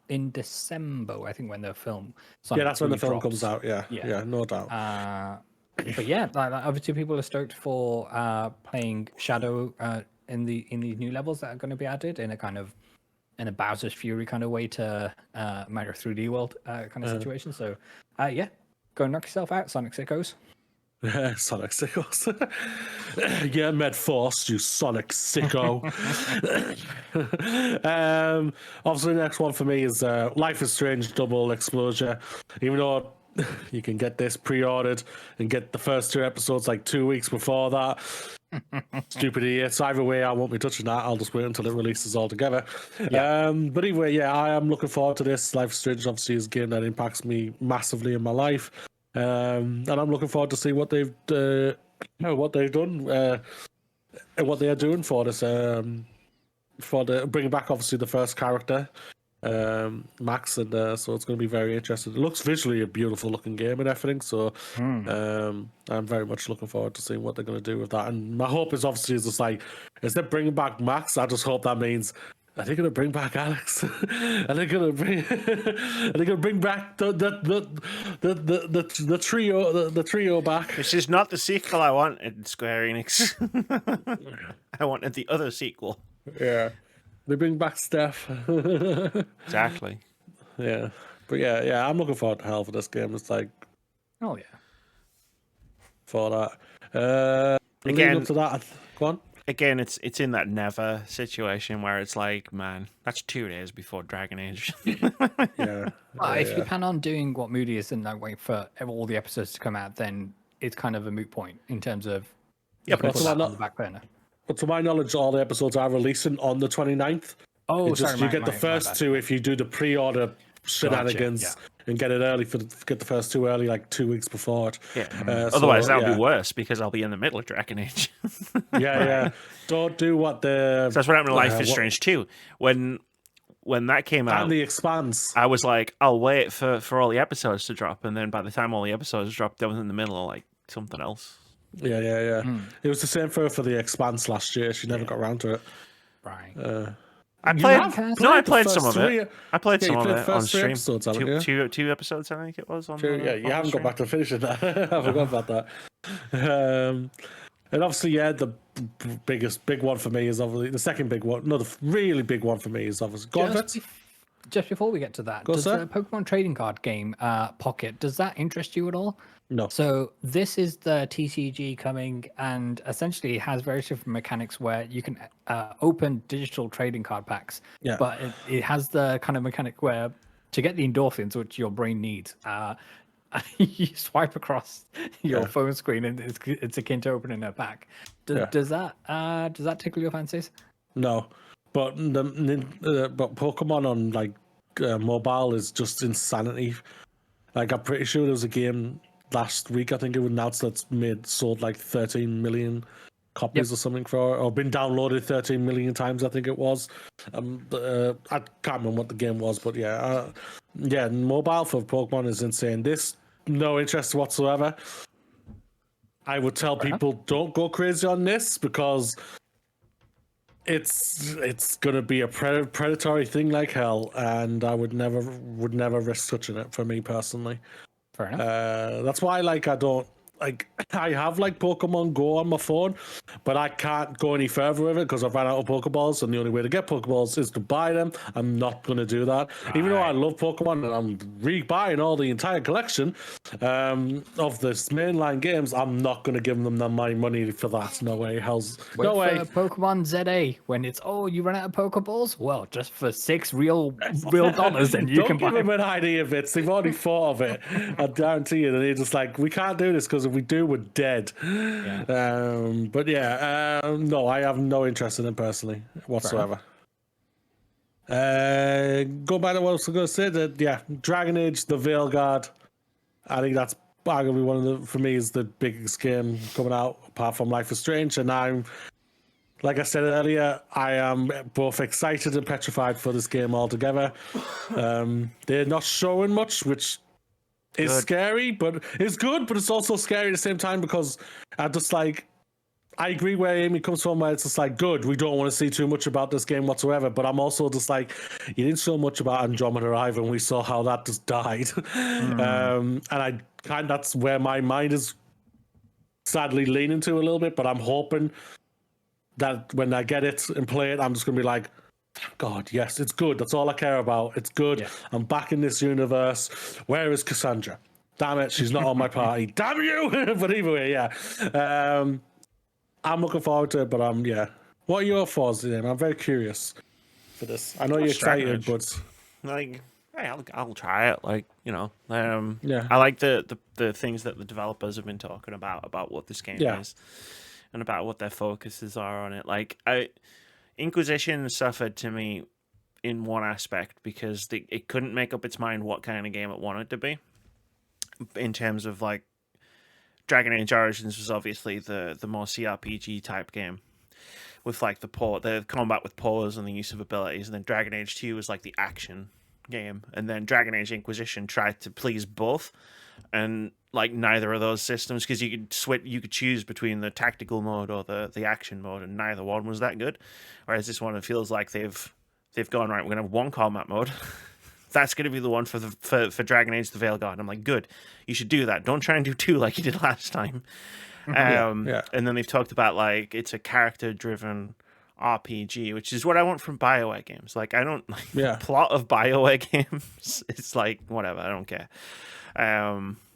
in December, I think, when the film. Sonic that's when the 3 film drops. comes out. Yeah, no doubt. But yeah, like, obviously people are stoked for playing Shadow in these new levels that are going to be added in a Bowser's Fury kind of way to Mario 3D World kind of situation. So yeah, go knock yourself out, Sonic Sickos. Sonic Sickos. Yeah, Med Force, you Sonic Sicko. Obviously, the next one for me is Life is Strange Double Exposure. Even though you can get this pre-ordered and get the first 2 episodes like 2 weeks before that. Stupid idiot. So either way, I won't be touching that. I'll just wait until it releases altogether. But either way, yeah, I am looking forward to this. Life is Strange obviously is a game that impacts me massively in my life. And I'm looking forward to see what they've done and what they are doing for this. For bringing back obviously the first character, Max, and so it's going to be very interesting. It looks visually a beautiful looking game and everything. So I'm very much looking forward to seeing what they're going to do with that. And my hope is obviously is just like, instead of bringing back Max, I just hope that means, are they going to bring back Alex? Are they going to bring back the trio, the trio back? This is not the sequel I wanted, Square Enix. I wanted the other sequel. Yeah, they bring back Steph. Exactly. Yeah, but yeah, I'm looking forward to hell for this game. It's like, oh yeah, for that. Again, up to that, go on. Again, it's in that never situation where it's like, man, that's 2 days before Dragon Age. Yeah. If you plan on doing what Moody is and like wait for all the episodes to come out, then it's kind of a moot point in terms of but put that on the back burner. But to my knowledge, all the episodes are releasing on the 29th. Oh, it's just, you get the first 2 if you do the pre-order shenanigans and get it early get the first 2 early, like 2 weeks before it. Yeah. Otherwise, that'll be worse because I'll be in the middle of Dragon Age. Yeah. Don't do what the. So that's what happened to Life is Strange 2. When that came out, and The Expanse, I was like, I'll wait for all the episodes to drop, and then by the time all the episodes dropped, I was in the middle of like something else. Yeah. It was the same for The Expanse last year. She never got around to it. Right. I played some of it. I played some of it on stream. Episodes, two episodes, I think it was. On you haven't got back to finishing that. I forgot about that. And obviously, the big one for me is obviously the second big one. No, the really big one for me is obviously. Just before we get to that, does the Pokemon trading card game Pocket, does that interest you at all? No. So this is the TCG coming, and essentially it has very different mechanics where you can open digital trading card packs. Yeah. But it has the kind of mechanic where to get the endorphins, which your brain needs, you swipe across your phone screen, and it's akin to opening a pack. Does that tickle your fancies? No, but Pokemon on like mobile is just insanity. Like, I'm pretty sure there was a game last week, I think it was announced, that's sold like 13 million copies or something or been downloaded 13 million times, I think it was. I can't remember what the game was, but mobile for Pokemon is insane. No interest whatsoever. I would tell people don't go crazy on this because it's gonna be a predatory thing like hell, and I would never risk touching it for me personally. Fair enough. That's why, like, I don't like I have like Pokemon Go on my phone, but I can't go any further with it because I've run out of Pokeballs, and the only way to get Pokeballs is to buy them. I'm not going to do that, even though I love Pokemon and I'm re-buying all the entire collection of this mainline games. I'm not going to give them my money for that. No way, no way. Pokemon ZA, when it's you run out of Pokeballs, well, just for $6 real dollars, and you Don't can give buy them an idea of it. They've already thought of it. I guarantee you. And they're just like, we can't do this because if we do, we're dead. Yeah. But yeah, no, I have no interest in it personally whatsoever. Go back to what I was going to say. That Dragon Age, the Veilguard. I think that's arguably one of the, for me, is the biggest game coming out apart from Life is Strange. And I'm, like I said earlier, I am both excited and petrified for this game altogether. They're not showing much, which is scary, but it's good, but it's also scary at the same time because I just like, I agree where Amy comes from, where it's just like, good, we don't want to see too much about this game whatsoever, but I'm also just like, you didn't show much about Andromeda either, and we saw how that just died. And that's where my mind is sadly leaning to a little bit, but I'm hoping that when I get it and play it, I'm just going to be like, God, yes, it's good. That's all I care about. It's good. Yeah. I'm back in this universe. Where is Cassandra? Damn it, she's not on my party. Damn you! But either way, I'm looking forward to it, but What are your thoughts, Ian? I'm very curious for this. I know you're excited, but like, hey, I'll try it. Like, you know, I like the things that the developers have been talking about what this game is, and about what their focuses are on it. Like, Inquisition suffered to me in one aspect because it couldn't make up its mind what kind of game it wanted to be. In terms of like, Dragon Age Origins was obviously the more CRPG type game with like the combat with pause and the use of abilities, and then Dragon Age 2 was like the action game, and then Dragon Age Inquisition tried to please both, and like neither of those systems, because you could choose between the tactical mode or the action mode, and neither one was that good. Whereas this one, it feels like they've gone, right, we're gonna have one combat mode. That's going to be the one for Dragon Age the Veilguard. I'm like, good, you should do that. Don't try and do two like you did last time. And then they've talked about like it's a character-driven RPG, which is what I want from BioWare games. Like, I don't like plot of BioWare games. It's like whatever, I don't care.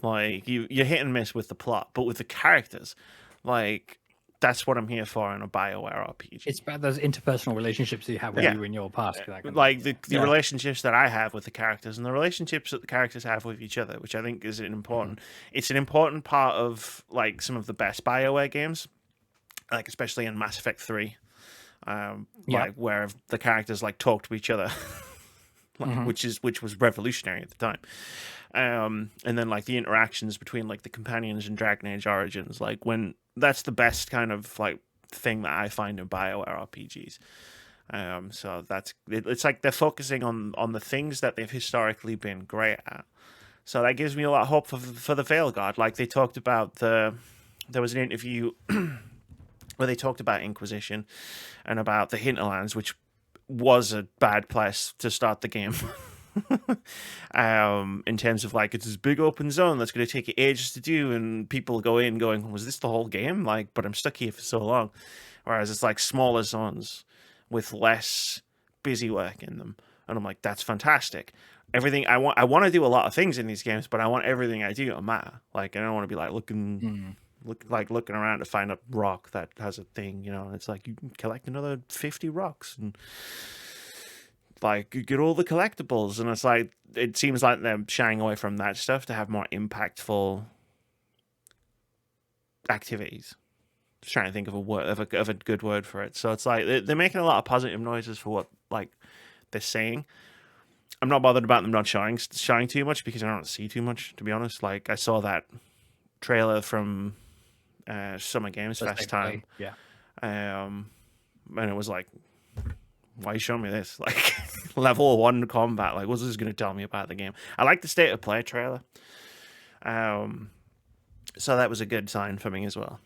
Like you're hit and miss with the plot, but with the characters, like that's what I'm here for in a BioWare RPG. It's about those interpersonal relationships you have with you in your past. Like the relationships that I have with the characters and the relationships that the characters have with each other, which I think is it's an important part of like some of the best BioWare games, like especially in Mass Effect 3, like where the characters like talk to each other, which was revolutionary at the time. And then like the interactions between like the companions in Dragon Age Origins, like when that's the best kind of like thing that I find in BioWare RPGs. So it's like they're focusing on the things that they've historically been great at. So that gives me a lot of hope for the Veilguard. Like they talked about there was an interview where they talked about Inquisition and about the Hinterlands, which was a bad place to start the game. In terms of like, it's this big open zone that's going to take you ages to do, and people go in going, was this the whole game? Like, but I'm stuck here for so long. Whereas it's like smaller zones with less busy work in them, and I'm like, that's fantastic. Everything I want to do a lot of things in these games, but I want everything I do to matter. Like, I don't want to be like looking around to find a rock that has a thing, you know. It's like you can collect another 50 rocks and like you get all the collectibles, and it's like it seems like they're shying away from that stuff to have more impactful activities. Just trying to think of a good word for it. So it's like they're making a lot of positive noises for what like they're saying. I'm not bothered about them not showing too much because I don't see too much, to be honest. Like I saw that trailer from Summer Games Fest time, and it was like, why are you showing me this? Like, level 1 combat. Like, what's this going to tell me about the game? I like the state of play trailer. So that was a good sign for me as well.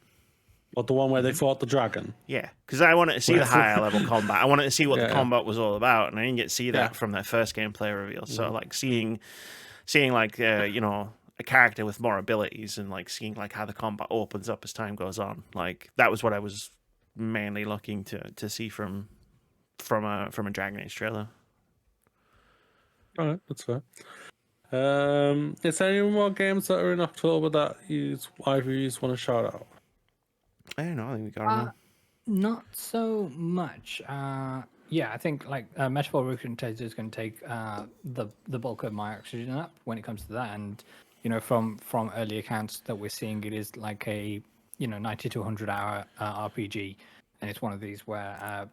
What, the one where they fought the dragon? Yeah, because I wanted to see the higher level combat. I wanted to see what the combat was all about, and I didn't get to see that from that first gameplay reveal. So, like, seeing like, you know, a character with more abilities and like seeing like how the combat opens up as time goes on. Like that was what I was mainly looking to see from a Dragon Age trailer. All right, that's fair. Is there any more games that are in October that either you want to shout out? I don't know. I think we got them. Not so much. Yeah, I think like Metaphor Rotation is going to take the bulk of my oxygen up when it comes to that, and from early accounts that we're seeing, it is like a 90 to 100 hour RPG, and it's one of these where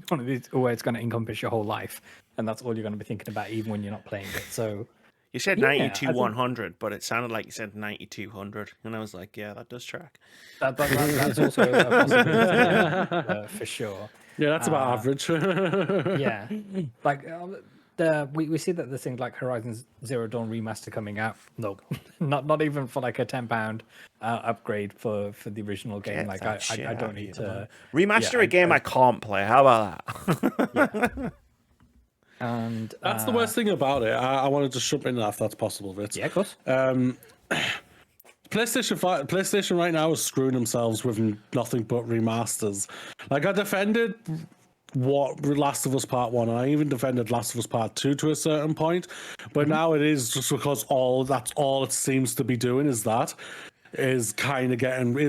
one of these where it's going to encompass your whole life, and that's all you're going to be thinking about even when you're not playing it. So you said 92 100, but it sounded like you said 9200, and I was like, yeah, that does track. That's also a possibility for sure. Yeah, that's about average. Yeah, like we see that there's things like Horizon Zero Dawn remaster coming out. No, not even for like a £10 upgrade for the original game. Like I don't need to remaster a game I can't play. How about that? Yeah. And that's the worst thing about it. I wanted to jump in that if that's possible, Vitz. Yeah, of course. PlayStation right now is screwing themselves with nothing but remasters. Like I defended Last of Us Part 1, and I even defended Last of Us Part 2 to a certain point, but now it is just because that's all it seems to be doing is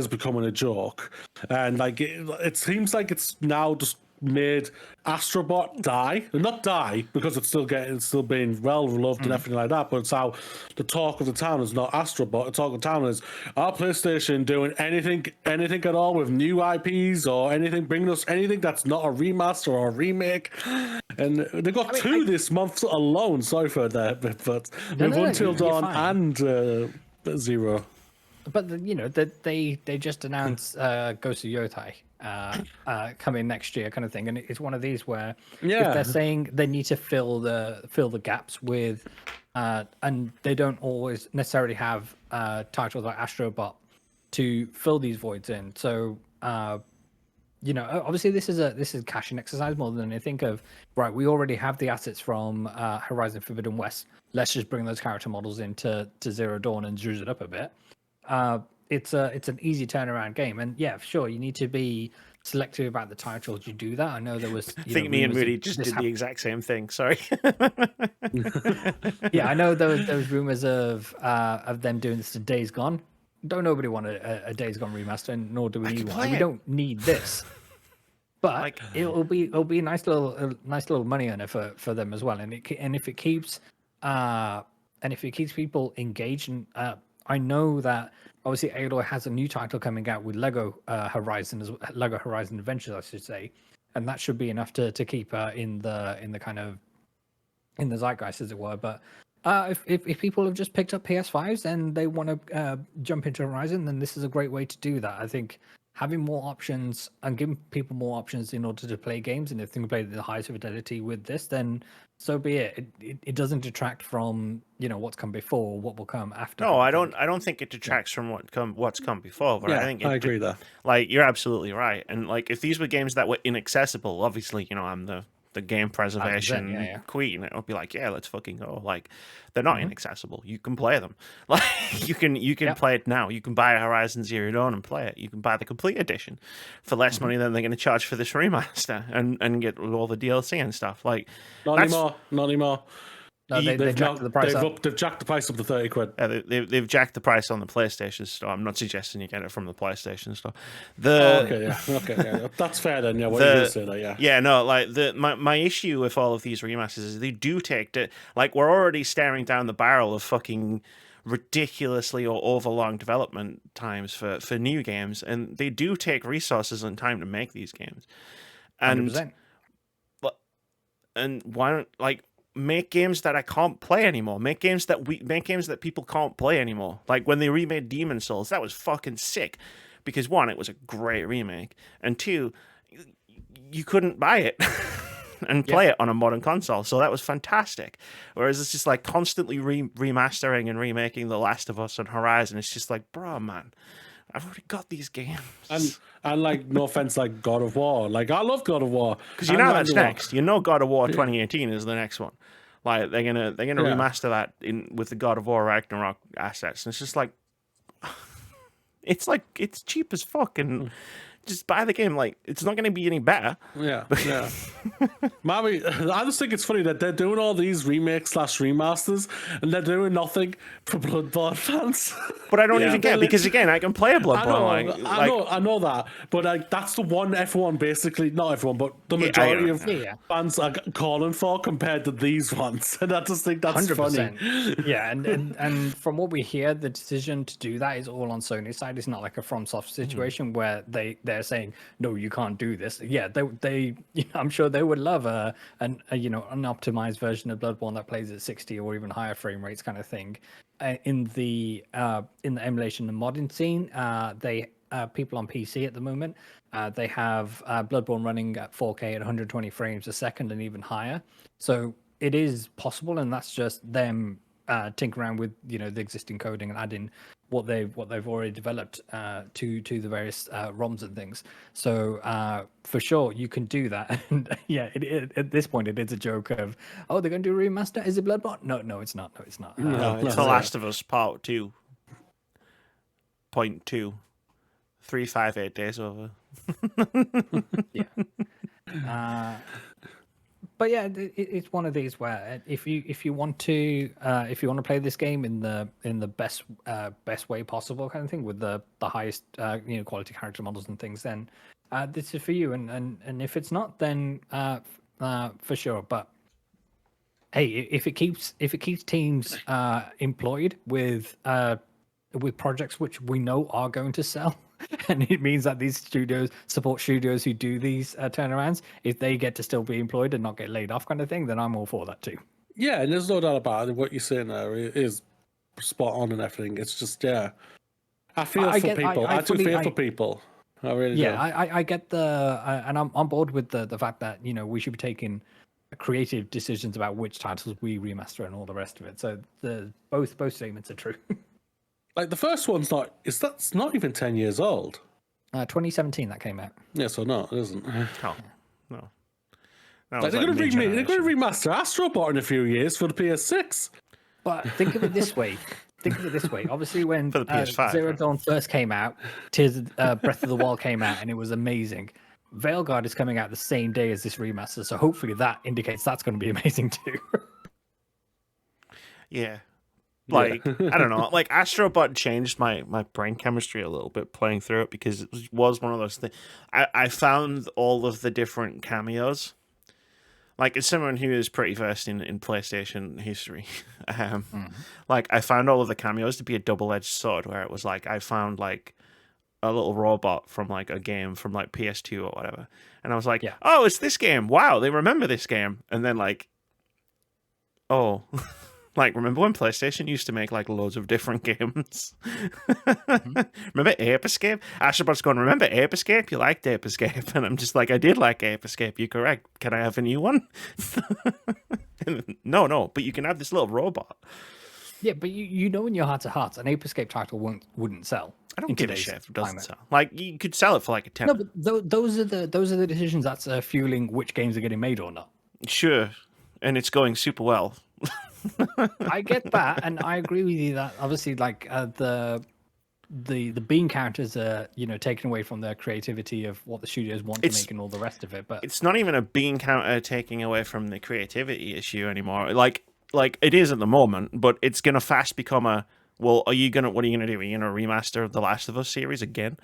becoming a joke, and like it seems like it's now just made Astrobot not die because it's still being well loved and everything like that, but it's how the talk of the town is not Astrobot. The talk of the town is our PlayStation doing anything at all with new IPs or anything, bringing us anything that's not a remaster or a remake. And they got two this month alone. Sorry for that, but with Until Dawn and Zero. But they just announced Ghost of Yotai coming next year, kind of thing, and it's one of these where if they're saying they need to fill the gaps with, and they don't always necessarily have titles like Astrobot to fill these voids in. So obviously this is a cashing exercise more than anything. Of right, we already have the assets from Horizon Forbidden West. Let's just bring those character models into Zero Dawn and zhuzh it up a bit. It's an easy turnaround game, and yeah, sure, you need to be selective about the titles you do that. I know there was. I think me and Moody just did the exact same thing. Sorry. Yeah, I know there was rumors of them doing this to Days Gone. Don't nobody want a Days Gone remaster, and nor do we need one. We don't need this. But it'll be a nice little money earner for them as well, and if it keeps people engaged, and I know that obviously Aloy has a new title coming out with Lego Horizon Adventures, I should say, and that should be enough to keep her in the kind of in the zeitgeist, as it were. But if people have just picked up PS5s and they want to jump into Horizon, then this is a great way to do that. I think having more options and giving people more options in order to play games, and if they can play the highest fidelity with this, then so be it. It doesn't detract from what's come before, or what will come after. No, I don't think it detracts from what's come before. But I agree there. Like you're absolutely right. And like if these were games that were inaccessible, obviously I'm the game preservation queen. It'll be like, yeah, let's fucking go. Like they're not inaccessible. You can play them. Like you can play it now. You can buy Horizon Zero Dawn and play it. You can buy the complete edition for less money than they're going to charge for this remaster and get all the DLC and stuff. Like not anymore. No, they've jacked the price up. They've jacked the price up to £30. Yeah, they've jacked the price on the PlayStation Store. I'm not suggesting you get it from the PlayStation Store. Okay, that's fair then. Yeah, what you say that? Yeah. Yeah, no, like my issue with all of these remasters is they do take like we're already staring down the barrel of fucking ridiculously or overlong development times for new games, and they do take resources and time to make these games. And 100%. And why don't make games that I can't play anymore. Make games that people can't play anymore. Like when they remade Demon's Souls, that was fucking sick. Because one, it was a great remake, and two, you couldn't buy it and play it on a modern console. So that was fantastic. Whereas it's just like constantly remastering and remaking The Last of Us and Horizon. It's just like, bro, man, I've already got these games. And like, no offense, like God of War. Like I love God of War because that's next. God of War 2018 is the next one. Like they're gonna remaster that with the God of War Ragnarok assets, and it's just like it's cheap as fuck, and just buy the game. Like it's not gonna be any better. Yeah. Mommy, I just think it's funny that they're doing all these remakes / remasters, and they're doing nothing for Bloodborne fans. But I don't even get, because again, I can play a Bloodborne. I know that, but like that's the one everyone basically, not everyone, but the majority of fans are calling for compared to these ones, and I just think that's 100%. Funny. Yeah, and from what we hear, the decision to do that is all on Sony's side. It's not like a FromSoft situation where they're saying no, you can't do this. Yeah, they I'm sure they would love an optimized version of Bloodborne that plays at 60 or even higher frame rates, kind of thing. In the emulation and modding scene, people on PC at the moment, they have Bloodborne running at 4K at 120 frames a second and even higher. So it is possible, and that's just them tinkering around with the existing coding and adding what they've already developed to the various ROMs and things. So for sure you can do that. And yeah, at this point it is a joke of, oh, they're going to do a remaster. Is it Bloodborne? No, it's not. No, it's not. No, it's The Last of Us Part 2.2. 358 days over. Yeah. But yeah, it's one of these where if you want to play this game in the best way possible, kind of thing, with the highest quality character models and things, then this is for you. And if it's not, then for sure. But hey, if it keeps teams employed with projects which we know are going to sell, and it means that these studios support studios who do these turnarounds, if they get to still be employed and not get laid off, kind of thing, then I'm all for that too. Yeah, and there's no doubt about it. What you're saying there is spot on and everything. It's just, yeah, I feel for people. I do feel for people. I really do. Yeah, I get and I'm on board with the fact that we should be taking creative decisions about which titles we remaster and all the rest of it. So both statements are true. Like the first one's that's not even 10 years old. 2017 that came out. Yeah, so no, it isn't. Oh, no. Like they're going to remaster Astro Bot in a few years for the PS6. But think of it this way. Obviously, when for the PS5, Zero Dawn first came out, Breath of the Wild came out, and it was amazing. Veilguard is coming out the same day as this remaster, so hopefully that indicates that's going to be amazing too. Yeah. Like, I don't know, like Astrobot changed my brain chemistry a little bit playing through it, because it was one of those things. I found all of the different cameos. Like, as someone who is pretty versed in PlayStation history, like, I found all of the cameos to be a double-edged sword, where it was like, I found like a little robot from like a game from like PS2 or whatever. And I was like, oh, it's this game. Wow, they remember this game. And then like, oh... Like, remember when PlayStation used to make, like, loads of different games? Remember Ape Escape? Astrobot's going, remember Ape Escape? You liked Ape Escape. And I'm just like, I did like Ape Escape. You're correct. Can I have a new one? No, but you can have this little robot. Yeah, but you know in your heart of hearts, an Ape Escape title wouldn't sell. I don't give a shit if it doesn't sell. Like, you could sell it for, like, a 10. No, but those are the decisions that's fueling which games are getting made or not. Sure. And it's going super well. I get that, and I agree with you that obviously, like the bean counters are taken away from the creativity of what the studios want to make and all the rest of it. But it's not even a bean counter taking away from the creativity issue anymore. Like it is at the moment, but it's gonna fast become a well. What are you gonna do? Are you gonna remaster the Last of Us series again,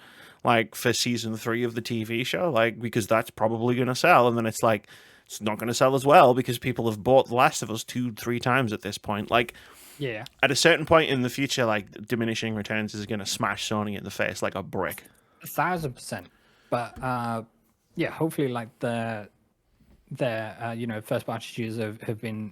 like for season 3 of the TV show? Like, because that's probably gonna sell, and then it's like. It's not going to sell as well because people have bought The Last of Us 2-3 times at this point. Like, yeah, at a certain point in the future, like diminishing returns is going to smash Sony in the face like a brick. 1,000%. But yeah, hopefully, like their first party studios have been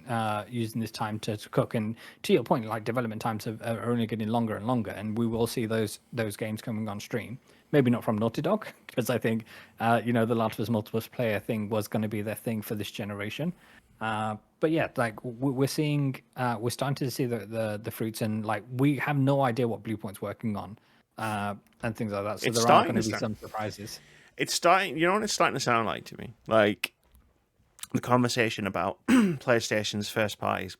using this time to cook. And to your point, like development times are only getting longer and longer, and we will see those games coming on stream. Maybe not from Naughty Dog, because I think, the Last of Us multiplayer thing was going to be their thing for this generation. But yeah, like we're starting to see the fruits, and like we have no idea what Bluepoint's working on, and things like that. So there are going to be some surprises. It's starting. You know what it's starting to sound like to me? Like the conversation about PlayStation's first parties,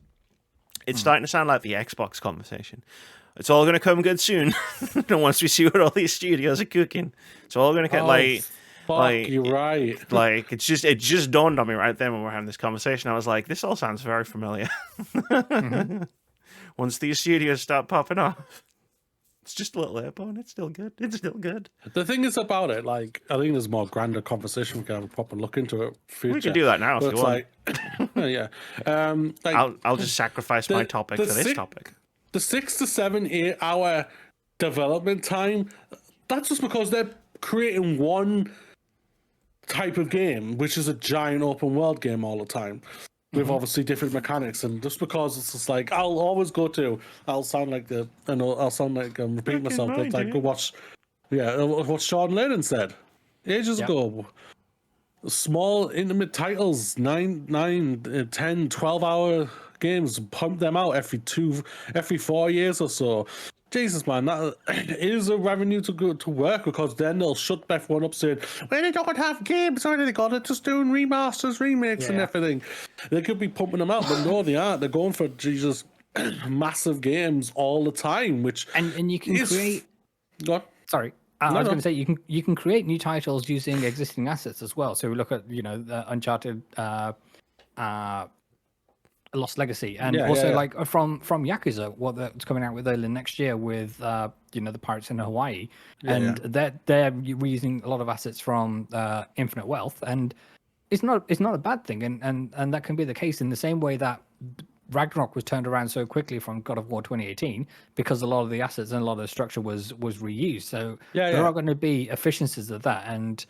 it's starting to sound like the Xbox conversation. It's all going to come good soon. And once we see what all these studios are cooking, it's all going to get you're right. Like it just dawned on me right then when we were having this conversation. I was like, this all sounds very familiar. Once these studios start popping off, it's just a little airborne. It's still good. It's still good. The thing is about it, like, I think there's more grander conversation. We can have a proper look into it. Future. We can do that now if you want. Yeah. I'll just sacrifice my topic for this topic. The 6 to 7, 8 hour development time, that's just because they're creating one type of game, which is a giant open world game all the time. With obviously different mechanics, and just because it's just like I'll sound like I'm repeating myself, but like go watch what Sean Lennon said ages ago. Small intimate titles, 9, 10, 12 hour games, pump them out every 4 years or so. Jesus, man, that is a revenue to go to work, because then they'll shut everyone up saying, well, they don't have games or anything, they're just doing remasters, remakes, and everything. They could be pumping them out, but no, they aren't. They're going for Jesus massive games all the time, which and you can create. Sorry. I was going to say you can create new titles using existing assets as well. So we look at the Uncharted, Lost Legacy, and like from Yakuza, what that's coming out with early next year with the Pirates in Hawaii, and they're reusing a lot of assets from Infinite Wealth, and it's not a bad thing, and that can be the case in the same way that Ragnarok was turned around so quickly from God of War 2018 because a lot of the assets and a lot of the structure was reused. So there are going to be efficiencies of that, and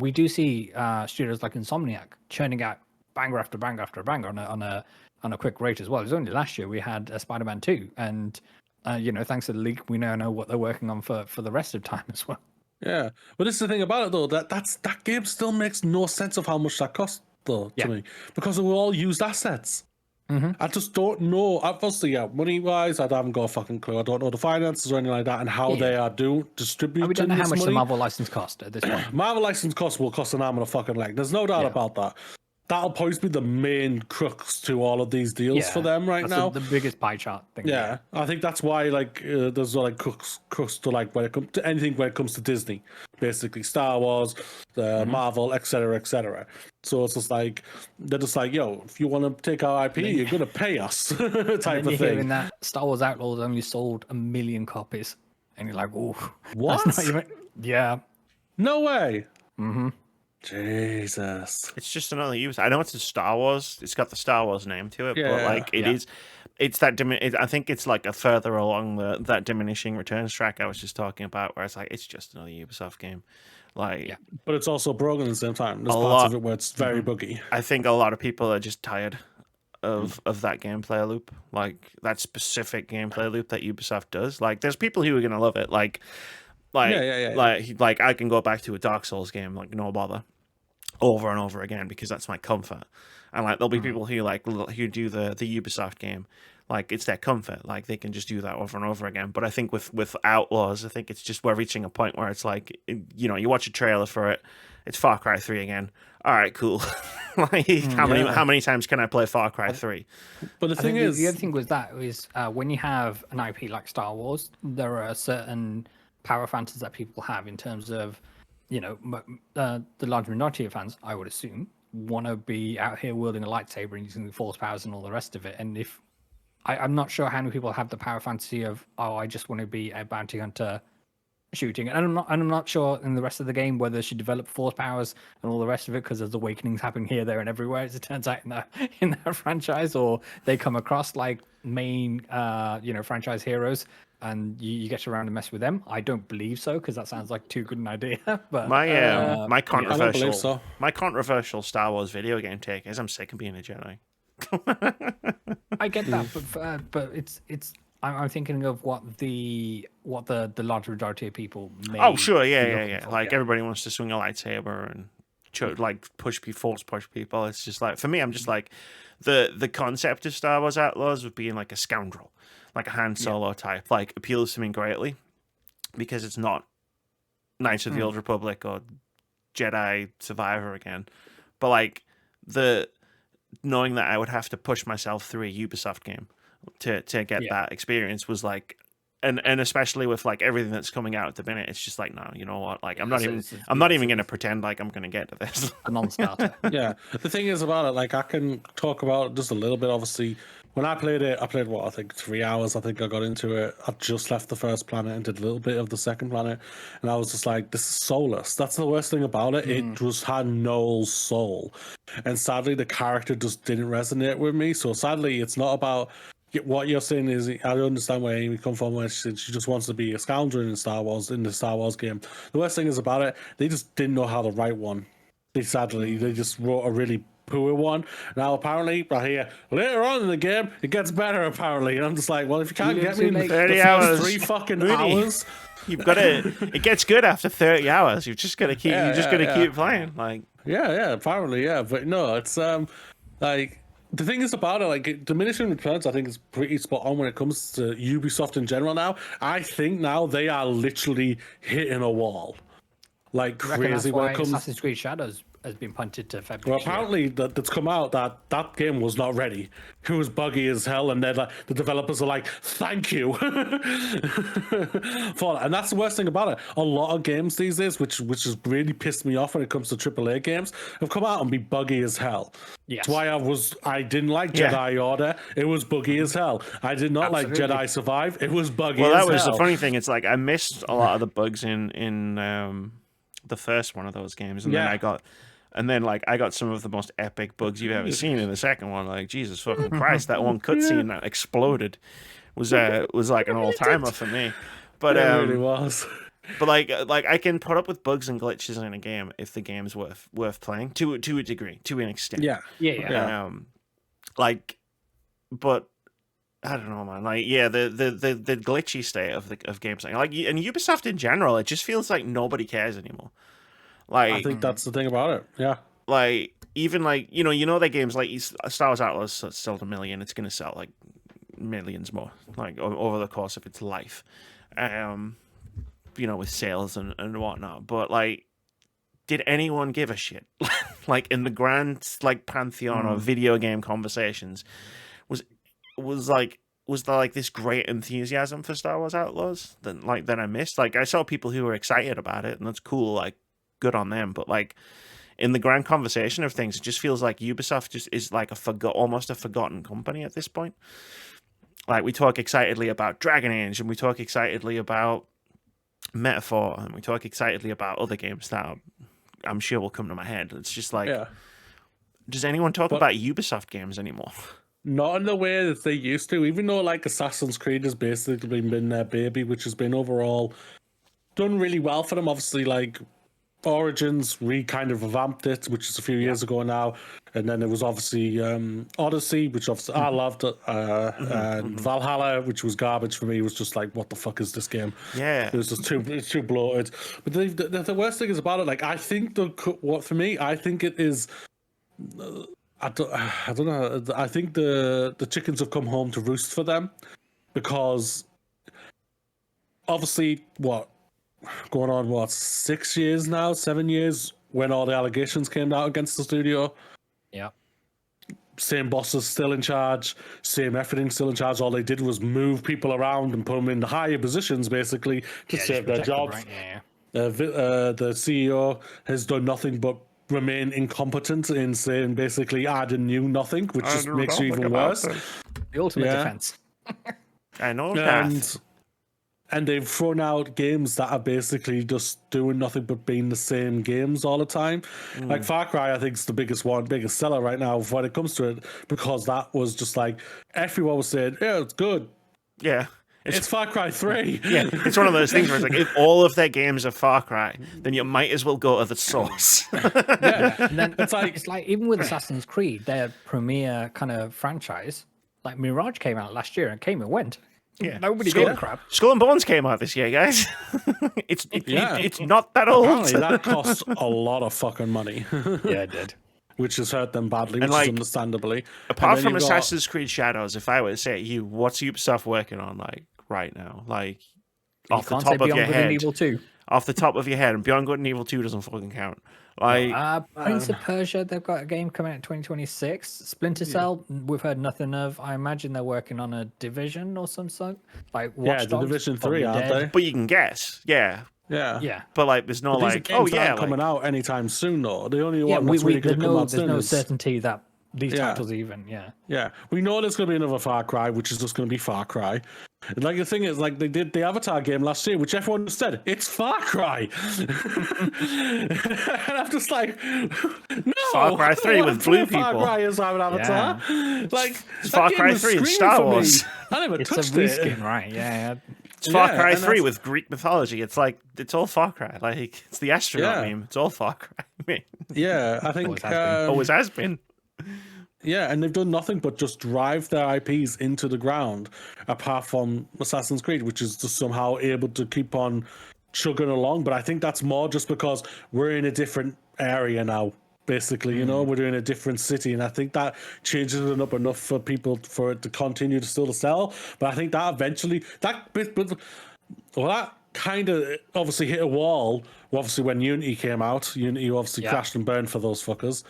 we do see studios like Insomniac churning out banger after banger after banger on a quick rate as well. It was only last year we had Spider-Man 2, and thanks to the leak, we now know what they're working on for the rest of time as well. Yeah, but this is the thing about it though, that game still makes no sense of how much that cost though to me, because they were all used assets. I just don't know. Obviously, money wise, I haven't got a fucking clue. I don't know the finances or anything like that, and how they are distributing. We don't know how much money. the Marvel license cost at this point. Marvel license cost will cost an arm and a fucking leg. There's no doubt about that. That'll probably be the main crux to all of these deals for them now. The biggest pie chart thing. Yeah, I think that's why there's crux to when it comes to anything when it comes to Disney, basically Star Wars, Marvel, etc., etc. So it's just like they're just like, yo, if you want to take our IP, you're gonna pay us, type of thing. Hearing that Star Wars Outlaws only sold 1 million copies, and you're like, oh, what? No way. Jesus. It's just another use. I know it's a Star Wars. It's got the Star Wars name to it, but it's that. I think it's like a further along that diminishing returns track I was just talking about, where it's like it's just another Ubisoft game. But it's also broken at the same time. There's parts of it where it's very buggy. I think a lot of people are just tired of that gameplay loop, like that specific gameplay loop that Ubisoft does. Like, there's people who are gonna love it. Like I can go back to a Dark Souls game, like no bother, over and over again, because that's my comfort. And like there'll be people who do the Ubisoft game, like it's their comfort, like they can just do that over and over again. But I think with Outlaws, I think it's just we're reaching a point where it's like, you watch a trailer for it, it's Far Cry 3 again. All right, cool. How many times can I play Far Cry 3? But the thing is, the other thing was when you have an IP like Star Wars, there are certain power fantasies that people have in terms of, the large minority of fans, I would assume, want to be out here wielding a lightsaber and using the force powers and all the rest of it. And if I'm not sure how many people have the power fantasy of, I just want to be a bounty hunter shooting, and I'm not sure in the rest of the game whether she developed force powers and all the rest of it, because there's awakenings happening here, there, and everywhere, as it turns out in that franchise, or they come across like main franchise heroes and you get around and mess with them. I don't believe so, because that sounds like too good an idea. But my controversial Star Wars video game take is I'm sick of being a Jedi. I get that, but it's I'm thinking of what the large majority of people may. Oh sure, yeah. Like everybody wants to swing a lightsaber and force push people. It's just like, for me, I'm just like the concept of Star Wars Outlaws of being like a scoundrel, like a Han Solo type, like appeals to me greatly, because it's not Knights of the Old Republic or Jedi Survivor again, but like knowing that I would have to push myself through a Ubisoft game to get that experience was like, and especially with like everything that's coming out at the minute, it's just like, no, you know what? Like, I'm not even going to pretend like I'm going to get to this. A non-starter. Yeah, the thing is about it, like I can talk about it just a little bit. Obviously, when I played it, I played what I think 3 hours. I think I got into it. I just left the first planet and did a little bit of the second planet, and I was just like, this is soulless. That's the worst thing about it. It just had no soul, and sadly, the character just didn't resonate with me. So sadly, it's not about. What you're saying is, I understand where Amy come from when she just wants to be a scoundrel in the Star Wars game. The worst thing is about it, they just didn't know how to write one. They just wrote a really poor one. Now apparently, I hear later on in the game it gets better apparently, and I'm just like, well, if you can't get me in the 30 hours, first 3 fucking Moody. hours, You've got to. It gets good after 30 hours. You've just got to keep. Keep playing. Like apparently, but no, it's like. The thing is about it, like diminishing returns, I think is pretty spot on when it comes to Ubisoft in general. Now, I think now they are literally hitting a wall, like crazy when it comes. Assassin's Creed Shadows has been punted to February. Well, apparently that's come out that game was not ready. It was buggy as hell, and then like, the developers are like, "Thank you for that." And that's the worst thing about it. A lot of games these days, which has really pissed me off when it comes to AAA games, have come out and be buggy as hell. Yes. That's why I didn't like Jedi Order. It was buggy as hell. I did not like Jedi Survive. It was buggy. Well, as that was hell. the funny thing. It's like I missed a lot of the bugs in the first one of those games, and then I got some of the most epic bugs you've ever seen in the second one. Like, Jesus fucking Christ, that one cutscene that exploded was like an all timer for me. But it really was. But like I can put up with bugs and glitches in a game if the game's worth playing to a degree, to an extent. Yeah. Like, but I don't know, man. Like, yeah, the glitchy state of games, like, and Ubisoft in general, it just feels like nobody cares anymore. Like, I think that's the thing about it. Yeah. Like, even like you know their games like Star Wars Atlas sold 1 million. It's gonna sell like millions more, like over the course of its life. With sales and whatnot. But like, did anyone give a shit? Like in the grand like pantheon of video game conversations, was there like this great enthusiasm for Star Wars Outlaws that I missed? Like, I saw people who were excited about it, and that's cool. Like, good on them. But like, in the grand conversation of things, it just feels like Ubisoft just is like almost a forgotten company at this point. Like, we talk excitedly about Dragon Age, and we talk excitedly about Metaphor, and we talk excitedly about other games that I'm sure will come to my head. It's just like, does anyone talk about Ubisoft games anymore? Not in the way that they used to, even though like Assassin's Creed has basically been their baby, which has been overall done really well for them. Obviously, like Origins, we kind of revamped it, which is a few years ago now, and then there was obviously Odyssey, which obviously I loved, and Valhalla, which was garbage for me. It was just like, what the fuck is this game? Yeah, it was just too bloated. But the worst thing is about it, like, I think I think it is. I don't know. I think the chickens have come home to roost for them, because obviously going on 6 years now, 7 years, when all the allegations came out against the studio. Yeah. Same bosses still in charge, same everything still in charge. All they did was move people around and put them in the higher positions, basically, to save their jobs. Right? The CEO has done nothing but remain incompetent in saying basically I didn't knew nothing, which just makes you even worse. The ultimate defense. I know that. And they've thrown out games that are basically just doing nothing but being the same games all the time. Like Far Cry, I think, is the biggest seller right now when it comes to it, because that was just like, everyone was saying, yeah, it's good. Yeah. It's Far Cry 3. Yeah, it's one of those things where it's like, if all of their games are Far Cry, then you might as well go to the source. And then it's like even with Assassin's Creed, their premier kind of franchise, like Mirage came out last year and came and went. Yeah, nobody gave a crap. Skull and Bones came out this year, guys. It's not that old. Apparently that costs a lot of fucking money. Yeah, it did. Which has hurt them badly, which is understandably. Apart from Assassin's Creed Shadows, if I were to say to you, what's Ubisoft working on like right now? Like, off the top of your head. off the top of your head, and Beyond Good and Evil 2 doesn't fucking count. Like, Prince of Persia, they've got a game coming out in 2026. Splinter Cell, we've heard nothing of. I imagine they're working on a Division or some sort. Like Watch the Dogs, Division 3, probably aren't dead. they? but you can guess, yeah. Yeah. But like, there's no But these like, games oh yeah, aren't coming out anytime soon, though. The only Yeah, one that's really going to come out there's soon no is... certainty that these Yeah. titles even, Yeah, we know there's going to be another Far Cry, which is just going to be Far Cry. And like the thing is, like they did the Avatar game last year, which everyone said it's Far Cry, and I'm just like, no, Far Cry 3 with blue Far people. Cry is an Avatar. Like It's Far Cry 3 in Star Wars. I never It's a touched it. reskin, right? Yeah. It's Far Cry and 3 that's- with Greek mythology. It's like, it's all Far Cry. Like, it's the astronaut Yeah. meme. It's all Far Cry meme. Yeah, I think Always has been. Always has been. Yeah, and they've done nothing but just drive their IPs into the ground, apart from Assassin's Creed, which is just somehow able to keep on chugging along. But I think that's more just because we're in a different area now, basically, you know, we're in a different city. And I think that changes it up enough for people for it to continue to still sell. But I think that eventually, that kind of obviously hit a wall, obviously, when Unity came out. Unity obviously crashed and burned for those fuckers.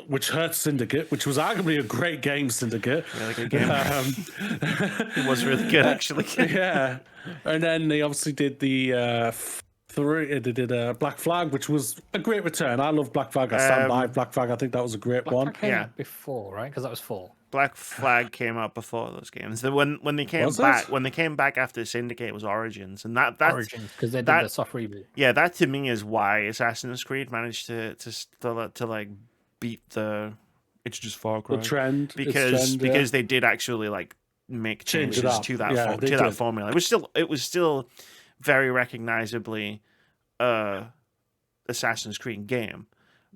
Which hurt Syndicate, which was arguably a great game, Syndicate. Really good game. It was really good, actually. Yeah, and then they obviously did the Black Flag, which was a great return. I love Black Flag. I stand by Black Flag. I think that was a great one. That came Yeah. out before, right? Because that was 4. Black Flag came out before those games. When they came Was it? back, when they came back after Syndicate, was Origins, and that's Origins, because they did that- the soft reboot. yeah, that to me is why Assassin's Creed managed to like beat it's just Far Cry The trend, because they did actually like make Change changes it up. to that Yeah, they that did. formula. It was still very recognizably Assassin's Creed game,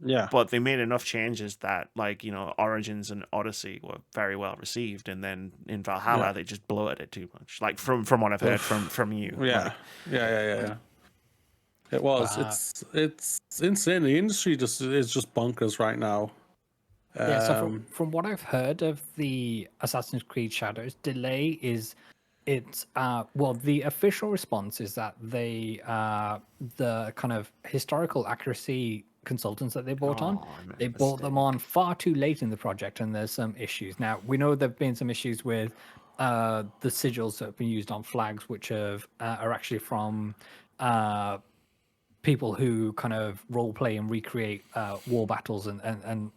yeah, but they made enough changes that, like, you know, Origins and Odyssey were very well received, and then in Valhalla they just bloated it too much. Like from what I've heard from you. yeah, Like, yeah. It was. It's insane. The industry is just bonkers right now. Yeah, so from what I've heard of the Assassin's Creed Shadows, delay is the official response is that they the kind of historical accuracy consultants that they brought on, they brought them on far too late in the project, and there's some issues. Now we know there've been some issues with the sigils that have been used on flags, which are actually from people who kind of role play and recreate war battles and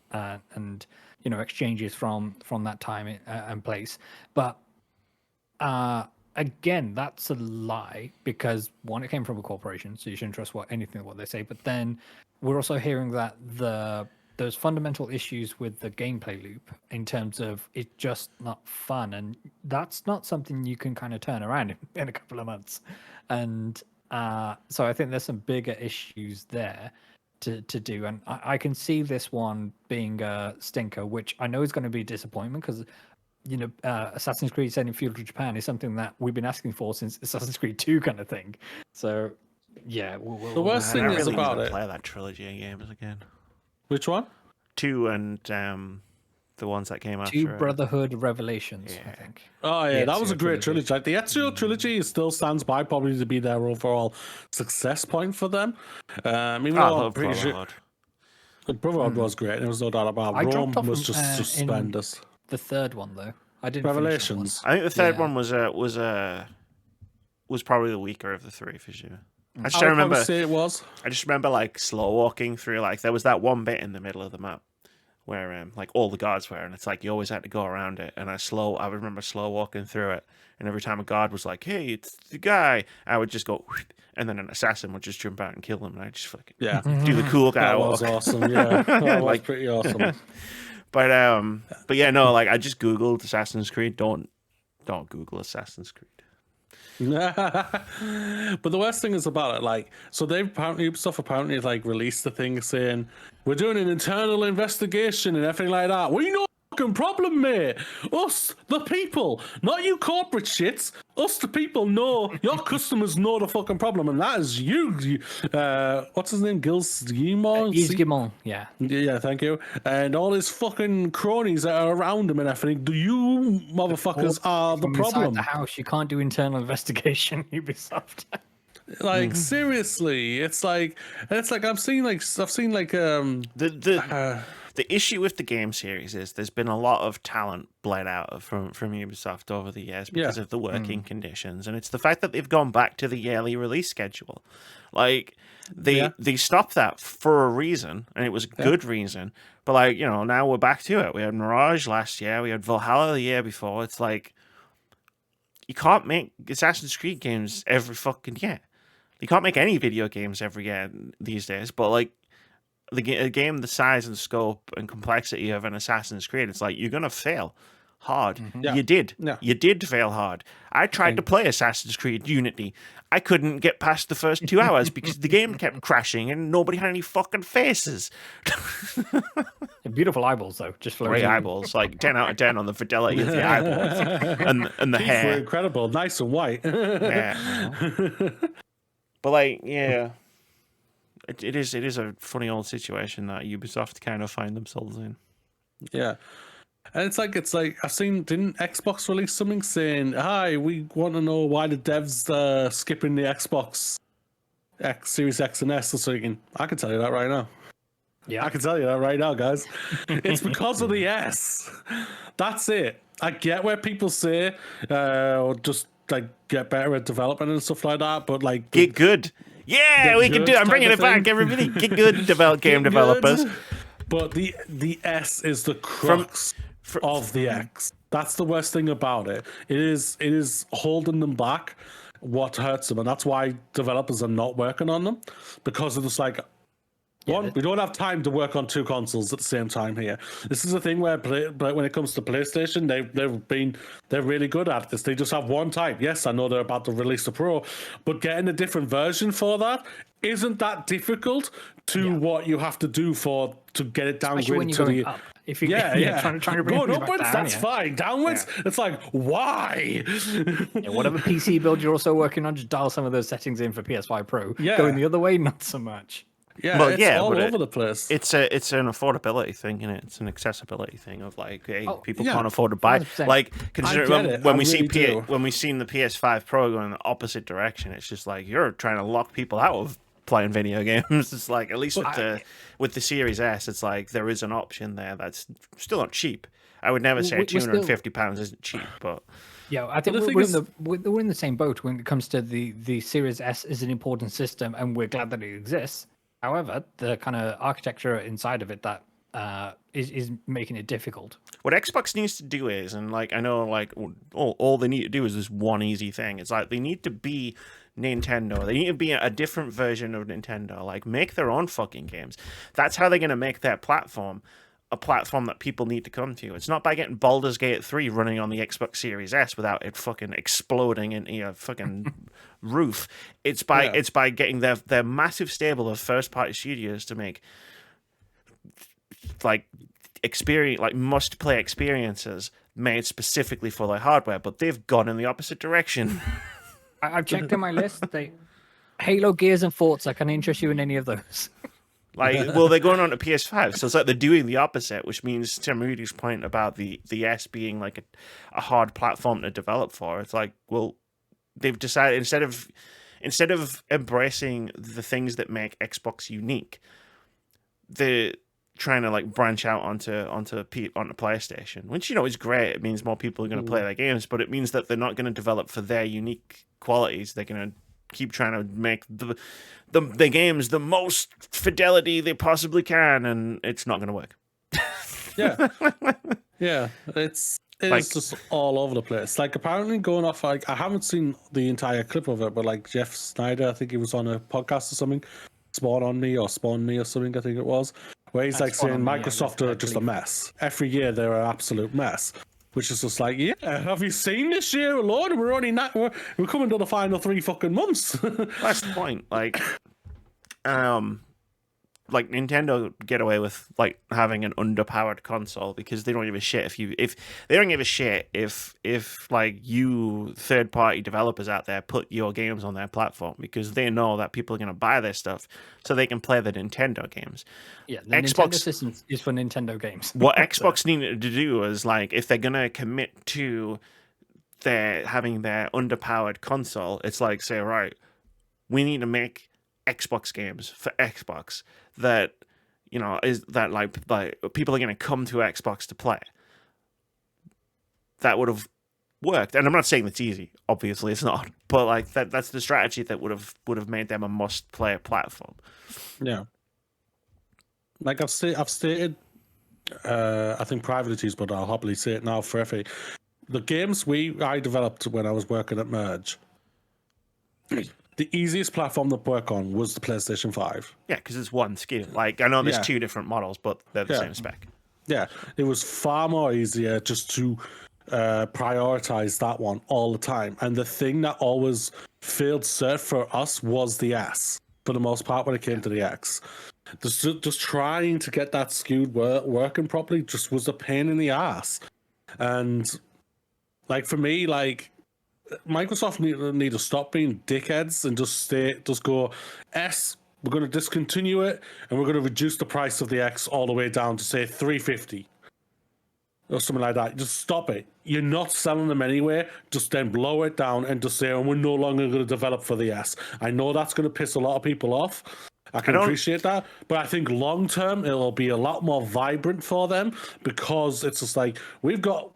you know, exchanges from that time and place. But again, that's a lie, because one, it came from a corporation, so you shouldn't trust anything what they say. But then we're also hearing that there's fundamental issues with the gameplay loop in terms of it's just not fun, and that's not something you can kind of turn around in a couple of months. And so I think there's some bigger issues there to do, and I can see this one being a stinker, which I know is going to be a disappointment, because, you know, Assassin's Creed set in feudal Japan is something that we've been asking for since Assassin's Creed 2 kind of thing. So yeah, The worst thing I is really about need to it. play that trilogy of games again. Which one? 2 and the ones that came after 2 it. Brotherhood Revelations, I Yeah. think. Oh yeah, The that was a Ezio great trilogy. trilogy. Like, the Ezio trilogy still stands by probably to be their overall success point for them. Even though I'm pretty sure the Brotherhood was great, there was no doubt about it. I Rome dropped off was from, just in stupendous. The third one, though, I didn't finish that one. Revelations. I think the third Yeah. one was probably the weaker of the 3 for sure. I just I would remember. probably say it was. I just remember like slow walking through. Like there was that one bit in the middle of the map where like all the guards were, and it's like you always had to go around it. And I remember slow walking through it, and every time a guard was like, "Hey, it's the guy," I would just go, and then an assassin would just jump out and kill him, and I just fucking Yeah, do the cool guy that was walk. awesome. Yeah, that was Like- pretty awesome. But yeah, no, like I just googled Assassin's Creed. Don't Google Assassin's Creed. But the worst thing is about it, like, so Ubisoft apparently like released the thing saying we're doing an internal investigation and everything like that. We know the fucking problem, mate. Us, the people, not you corporate shits. Us, the people, know your customers know the fucking problem, and that is you. What's his name? Yves Guillemot, yeah. Yeah, thank you. And all his fucking cronies that are around him and everything. Do you motherfuckers are the From inside problem? the house, you can't do internal investigation, Ubisoft. Like seriously, it's like I've seen like The issue with the game series is there's been a lot of talent bled out from Ubisoft over the years because of the working conditions, and it's the fact that they've gone back to the yearly release schedule. Like they stopped that for a reason, and it was a good reason. But like, you know, now we're back to it. We had Mirage last year, we had Valhalla the year before. It's like you can't make Assassin's Creed games every fucking year. You can't make any video games every year these days. But like a game the size and scope and complexity of an Assassin's Creed, it's like you're gonna fail hard. You did. You did fail hard. I tried to play Assassin's Creed Unity. I couldn't get past the first 2 hours because the game kept crashing and nobody had any fucking faces. Beautiful eyeballs, though. Just great eyeballs, like 10 out of 10 on the fidelity of the eyeballs and the hair. Were incredible, nice and white. Yeah. But like, yeah, it is a funny old situation that Ubisoft kind of find themselves in. Yeah. And it's like I've seen, didn't Xbox release something saying, "Hi, we want to know why the devs skipping the Xbox X Series X and S or something." I can tell you that right now. Yeah, I can tell you that right now, guys. It's because of the S. That's it. I get where people say, just like get better at development and stuff like that, but like get good. Yeah, we can do it. I'm bringing it back, everybody. Get good, game developers. But the S is the crux of the X. That's the worst thing about it. It is holding them back. What hurts them, and that's why developers are not working on them, because it's like, one, we don't have time to work on two consoles at the same time here. This is a thing where when it comes to PlayStation, they're really good at this. They just have one type. Yes, I know they're about to release the Pro, but getting a different version for that isn't that difficult to what you have to do to get it downgraded to the up. If you trying to bring going it upwards, back down, that's fine. Downwards, it's like, why? Whatever PC build you're also working on, just dial some of those settings in for PS5 Pro. Going the other way, not so much. Yeah, well, it's all over the place. It's an affordability thing, and it's an accessibility thing of like, hey, people can't afford to buy. 100%. Like, considering when we really when we seen the PS5 Pro going in the opposite direction, it's just like you're trying to lock people out of playing video games. It's like, at least with the Series S, it's like there is an option there that's still not cheap. I would never say £250 isn't cheap, but yeah, I think we're in the same boat when it comes to the Series S is an important system, and we're glad that it exists. However, the kind of architecture inside of it that is making it difficult. What Xbox needs to do is, and like I know, like all they need to do is this one easy thing. It's like they need to be Nintendo. They need to be a different version of Nintendo. Like, make their own fucking games. That's how they're going to make their platform a platform that people need to come to. It's not by getting Baldur's Gate 3 running on the Xbox Series S without it fucking exploding into your fucking roof. It's by getting their massive stable of first party studios to make like must play experiences made specifically for their hardware, but they've gone in the opposite direction. I've checked in my list. Halo, Gears, and Forza. Can I interest you in any of those? Like, well, they're going on to PS5, so it's like they're doing the opposite, which means to Moody's point about the S being like a hard platform to develop for. It's like, well, they've decided instead of embracing the things that make Xbox unique, they're trying to like branch out onto PlayStation, which, you know, is great. It means more people are going to play their games, but it means that they're not going to develop for their unique qualities. They're going to keep trying to make the games the most fidelity they possibly can, and it's not going to work. yeah, it's just all over the place. Like, apparently going off, like, I haven't seen the entire clip of it, but like Jeff Snyder, I think he was on a podcast or something, Spawn Me or something, I think it was, where he's like saying Microsoft are just a mess. Every year they're an absolute mess. Which is just like, yeah, have you seen this year alone? We're only we're coming to the final 3 fucking months. That's the point. Like Nintendo get away with like having an underpowered console because they don't give a shit if they don't give a shit if like you third party developers out there put your games on their platform, because they know that people are going to buy their stuff so they can play the Nintendo games. Yeah, the Xbox Nintendo system is for Nintendo games. What Xbox needed to do is, like, if they're going to commit to having their underpowered console, it's like, say, right, we need to make Xbox games for Xbox that, you know, is that like people are going to come to Xbox to play. That would have worked, and I'm not saying that's easy. Obviously, it's not. But like that's the strategy that would have made them a must-play platform. Yeah. Like I've stated, I think privately, but I'll happily say it now for Effie. The games I developed when I was working at Merge, the easiest platform to work on was the PlayStation 5. Yeah, because it's one SKU. Like, I know there's two different models, but they're the same spec. Yeah, it was far more easier just to prioritize that one all the time. And the thing that always failed cert for us was the S, for the most part, when it came to the X. Just trying to get that SKU working properly just was a pain in the ass. And, like, for me, like, Microsoft need to stop being dickheads and just go, S, we're going to discontinue it, and we're going to reduce the price of the X all the way down to, say, $350 or something like that. Just stop it. You're not selling them anyway. Just then blow it down and just say, we're no longer going to develop for the S. I know that's going to piss a lot of people off. I can appreciate that, but I think long term it'll be a lot more vibrant for them, because it's just like, we've got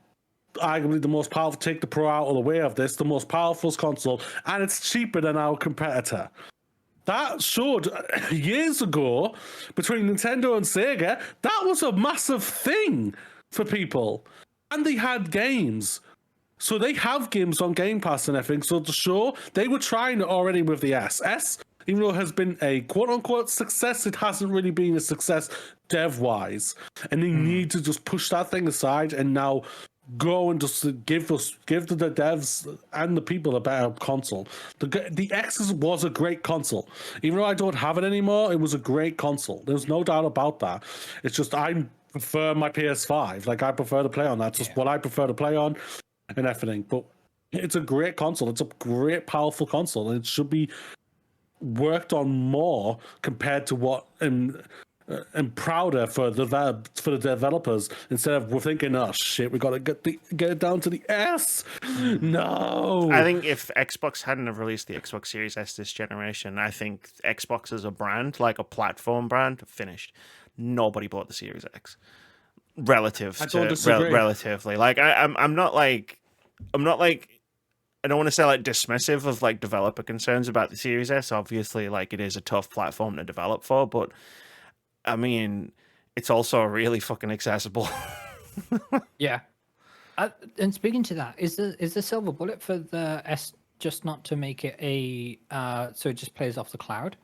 arguably the most powerful, take the Pro out of the way of this, the most powerful console, and it's cheaper than our competitor. That showed years ago between Nintendo and Sega, that was a massive thing for people. And they had games. So they have games on Game Pass and everything. So to show, they were trying it already with the S. S, even though it has been a quote-unquote success, it hasn't really been a success dev-wise. And they need to just push that thing aside and now go and just give the devs and the people a better console. The X was a great console. Even though I don't have it anymore, it was a great console. There's no doubt about that. It's just I prefer my PS5. Like, I prefer to play on that. Just what I prefer to play on and everything. But it's a great console. It's a great, powerful console. And it should be worked on more compared to what... and prouder for the developers, instead of we're thinking, oh shit, we got to get it down to the S. No, I think if Xbox hadn't have released the Xbox Series S this generation, I think Xbox as a brand, like a platform brand, finished. Nobody bought the Series X. Relatively, like I'm not like I don't want to say like dismissive of like developer concerns about the Series S. Obviously, like, it is a tough platform to develop for, but I mean, it's also really fucking accessible. Yeah. And speaking to that, is the silver bullet for the S just not to make it so it just plays off the cloud?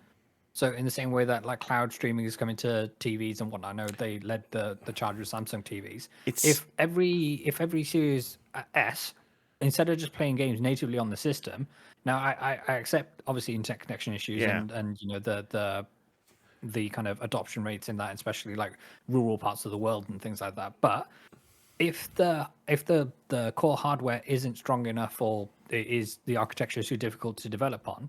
So in the same way that like cloud streaming is coming to TVs and whatnot, I know they led the charge with Samsung TVs. If every Series S, instead of just playing games natively on the system, now I accept obviously internet connection issues and you know the kind of adoption rates in that, especially like rural parts of the world and things like that. But if the core hardware isn't strong enough, or the architecture is too difficult to develop on,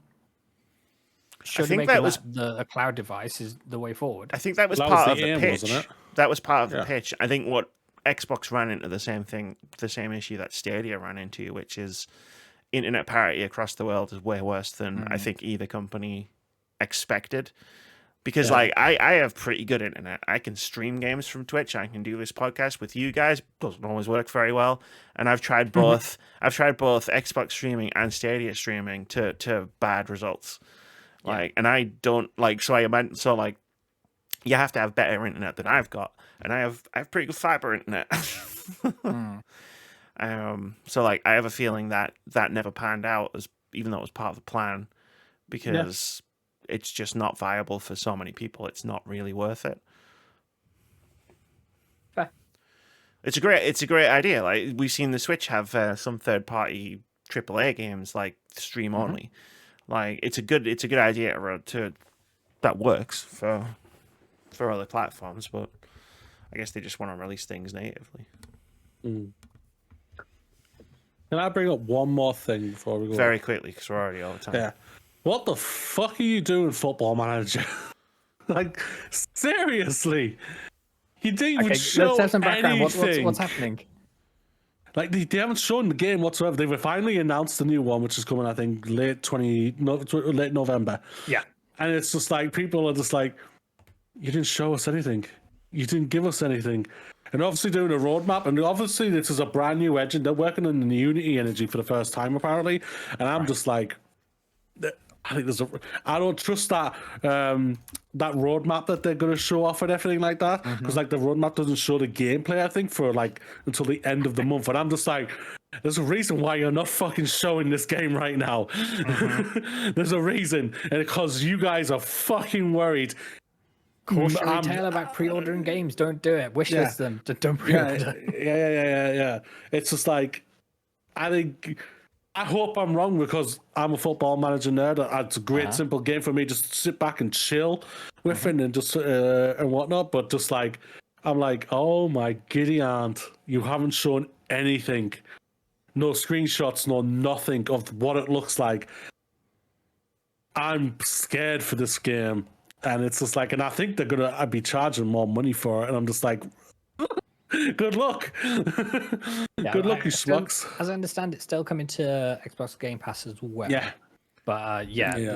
should make a cloud device is the way forward. I think that was part of the pitch. Wasn't it? That was part of the pitch. I think what Xbox ran into the same issue that Stadia ran into, which is internet parity across the world is way worse than I think either company expected. Because like I have pretty good internet. I can stream games from Twitch. I can do this podcast with you guys. Doesn't always work very well. And I've tried both. I've tried both Xbox streaming and Stadia streaming to bad results. Like, and I don't like. So like, you have to have better internet than I've got, and I have pretty good fiber internet. So like, I have a feeling that never panned out, even though it was part of the plan, because. It's just not viable for so many people. It's not really worth it. Fair. It's a great idea. Like, we've seen the Switch have some third-party AAA games like stream only. Like, it's a good idea that works for other platforms, but I guess they just want to release things natively. Can I bring up one more thing before we go? Very quickly, because we're already over time. Yeah. What the fuck are you doing, Football Manager? Like, seriously, you didn't even show let's have some background. anything. What's happening? Like they haven't shown the game whatsoever. They've finally announced the new one, which is coming, I think, late November. Yeah. And it's just like people are just like, you didn't show us anything. You didn't give us anything. And obviously doing a roadmap, and obviously this is a brand new engine. They're working on the Unity engine for the first time, apparently. And I'm just like, I think I don't trust that that roadmap that they're going to show off and everything like that. Because like the roadmap doesn't show the gameplay, I think, for like until the end of the month. And I'm just like, there's a reason why you're not fucking showing this game right now. There's a reason, and because you guys are fucking worried. Cautionary tale about pre-ordering games. Don't do it. Wishlist them. Don't pre-order. Yeah. It's just like, I hope I'm wrong because I'm a football manager nerd. It's a great simple game for me just to sit back and chill with it and just and whatnot. But just like, I'm like, oh my giddy aunt, you haven't shown anything. No screenshots, no nothing of what it looks like. I'm scared for this game. And it's just like, and I think they're going to be charging more money for it. And I'm just like, good luck. Good luck, you schmucks. As I understand, it's still coming to Xbox Game Pass as well. Yeah. But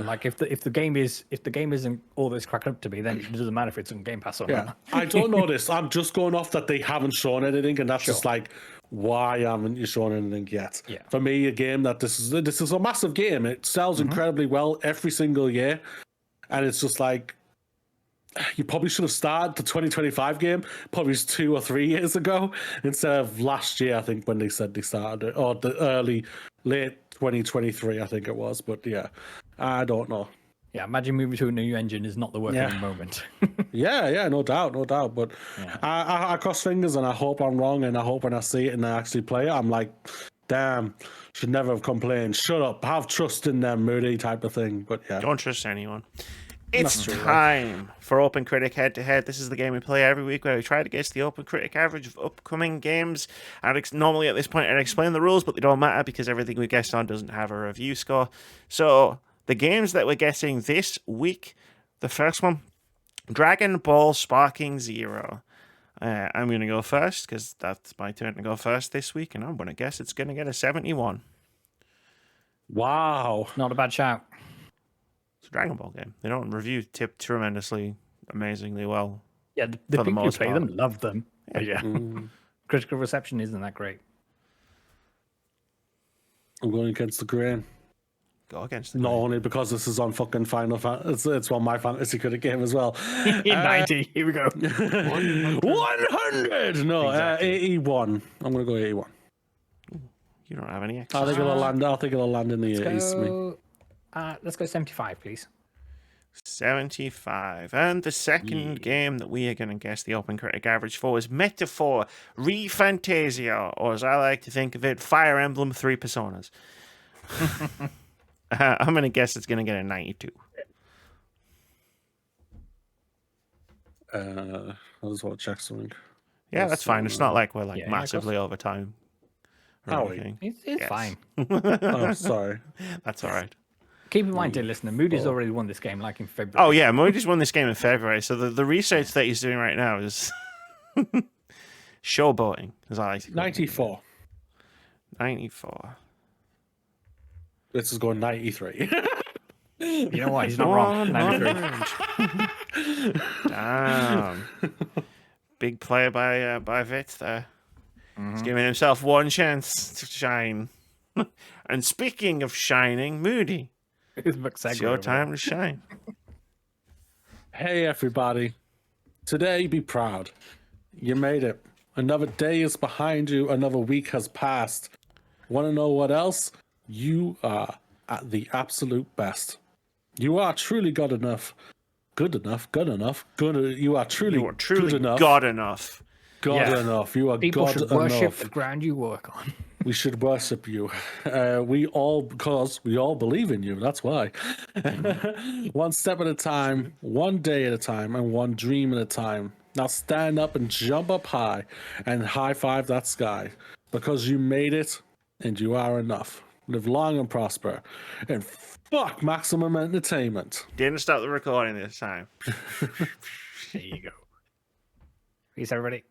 like if the game isn't all this cracked up to be, then it doesn't matter if it's on Game Pass or not. I don't know this. I'm just going off that they haven't shown anything, and that's just like, why haven't you shown anything yet? Yeah. For me, a game that this is a massive game. It sells incredibly well every single year. And it's just like, you probably should have started the 2025 game probably 2 or 3 years ago instead of last year, I think, when they said they started it, or the late 2023, I think it was. But yeah, I don't know. Yeah, imagine moving to a new engine is not the work at the moment. yeah, no doubt. But I cross fingers and I hope I'm wrong, and I hope when I see it and I actually play it, I'm like, damn, should never have complained. Shut up, have trust in them, Moody type of thing. But yeah, don't trust anyone. It's time for OpenCritic Head-to-Head. This is the game we play every week where we try to guess the OpenCritic average of upcoming games. Normally at this point I'd explain the rules, but they don't matter because everything we guessed on doesn't have a review score. So the games that we're guessing this week, the first one, Dragon Ball Sparking Zero. I'm going to go first because that's my turn to go first this week, and I'm going to guess it's going to get a 71. Wow. Not a bad shout. It's a Dragon Ball game. They don't review tip tremendously, amazingly well. Yeah, the people who play them love them. Yeah. Critical reception isn't that great. I'm going against the grain. Go against the Not grain. only because this is on fucking Final Fantasy, it's on my Fantasy Critic game as well. 90, here we go. 100! No, Exactly. 81. I'm going to go 81. You don't have any extra. I think it'll land in the 80s. Let's go 75, please. 75. And the second game that we are going to guess the OpenCritic average for is Metaphor Refantasia, or as I like to think of it, Fire Emblem 3 Personas. I'm going to guess it's going to get a 92. I just want to check something. Yeah, that's fine. It's not like we're like yeah, massively over time. Are It's Yes. fine. Oh, sorry. That's all right. Keep in mind, dear listener, Moody's already won this game like in February. Oh, yeah. Moody's won this game in February. So the research that he's doing right now is showboating, as I like to call it. 94. 94. This is going 93. You know what? He's not wrong. 93. Damn. Big play by Vitz there. He's giving himself one chance to shine. And speaking of shining, Moody, it's your time to shine. Hey, everybody. Today, be proud. You made it. Another day is behind you. Another week has passed. Want to know what else? You are at the absolute best. You are truly good enough. Good enough. You are truly good enough. God enough. God enough. You are People God should enough. worship the ground you work on. We should worship you. Because we all believe in you. That's why. One step at a time, one day at a time, and one dream at a time. Now stand up and jump up high and high five that sky. Because you made it and you are enough. Live long and prosper. And fuck Maximum Entertainment. Didn't stop the recording this time. There you go. Peace, everybody.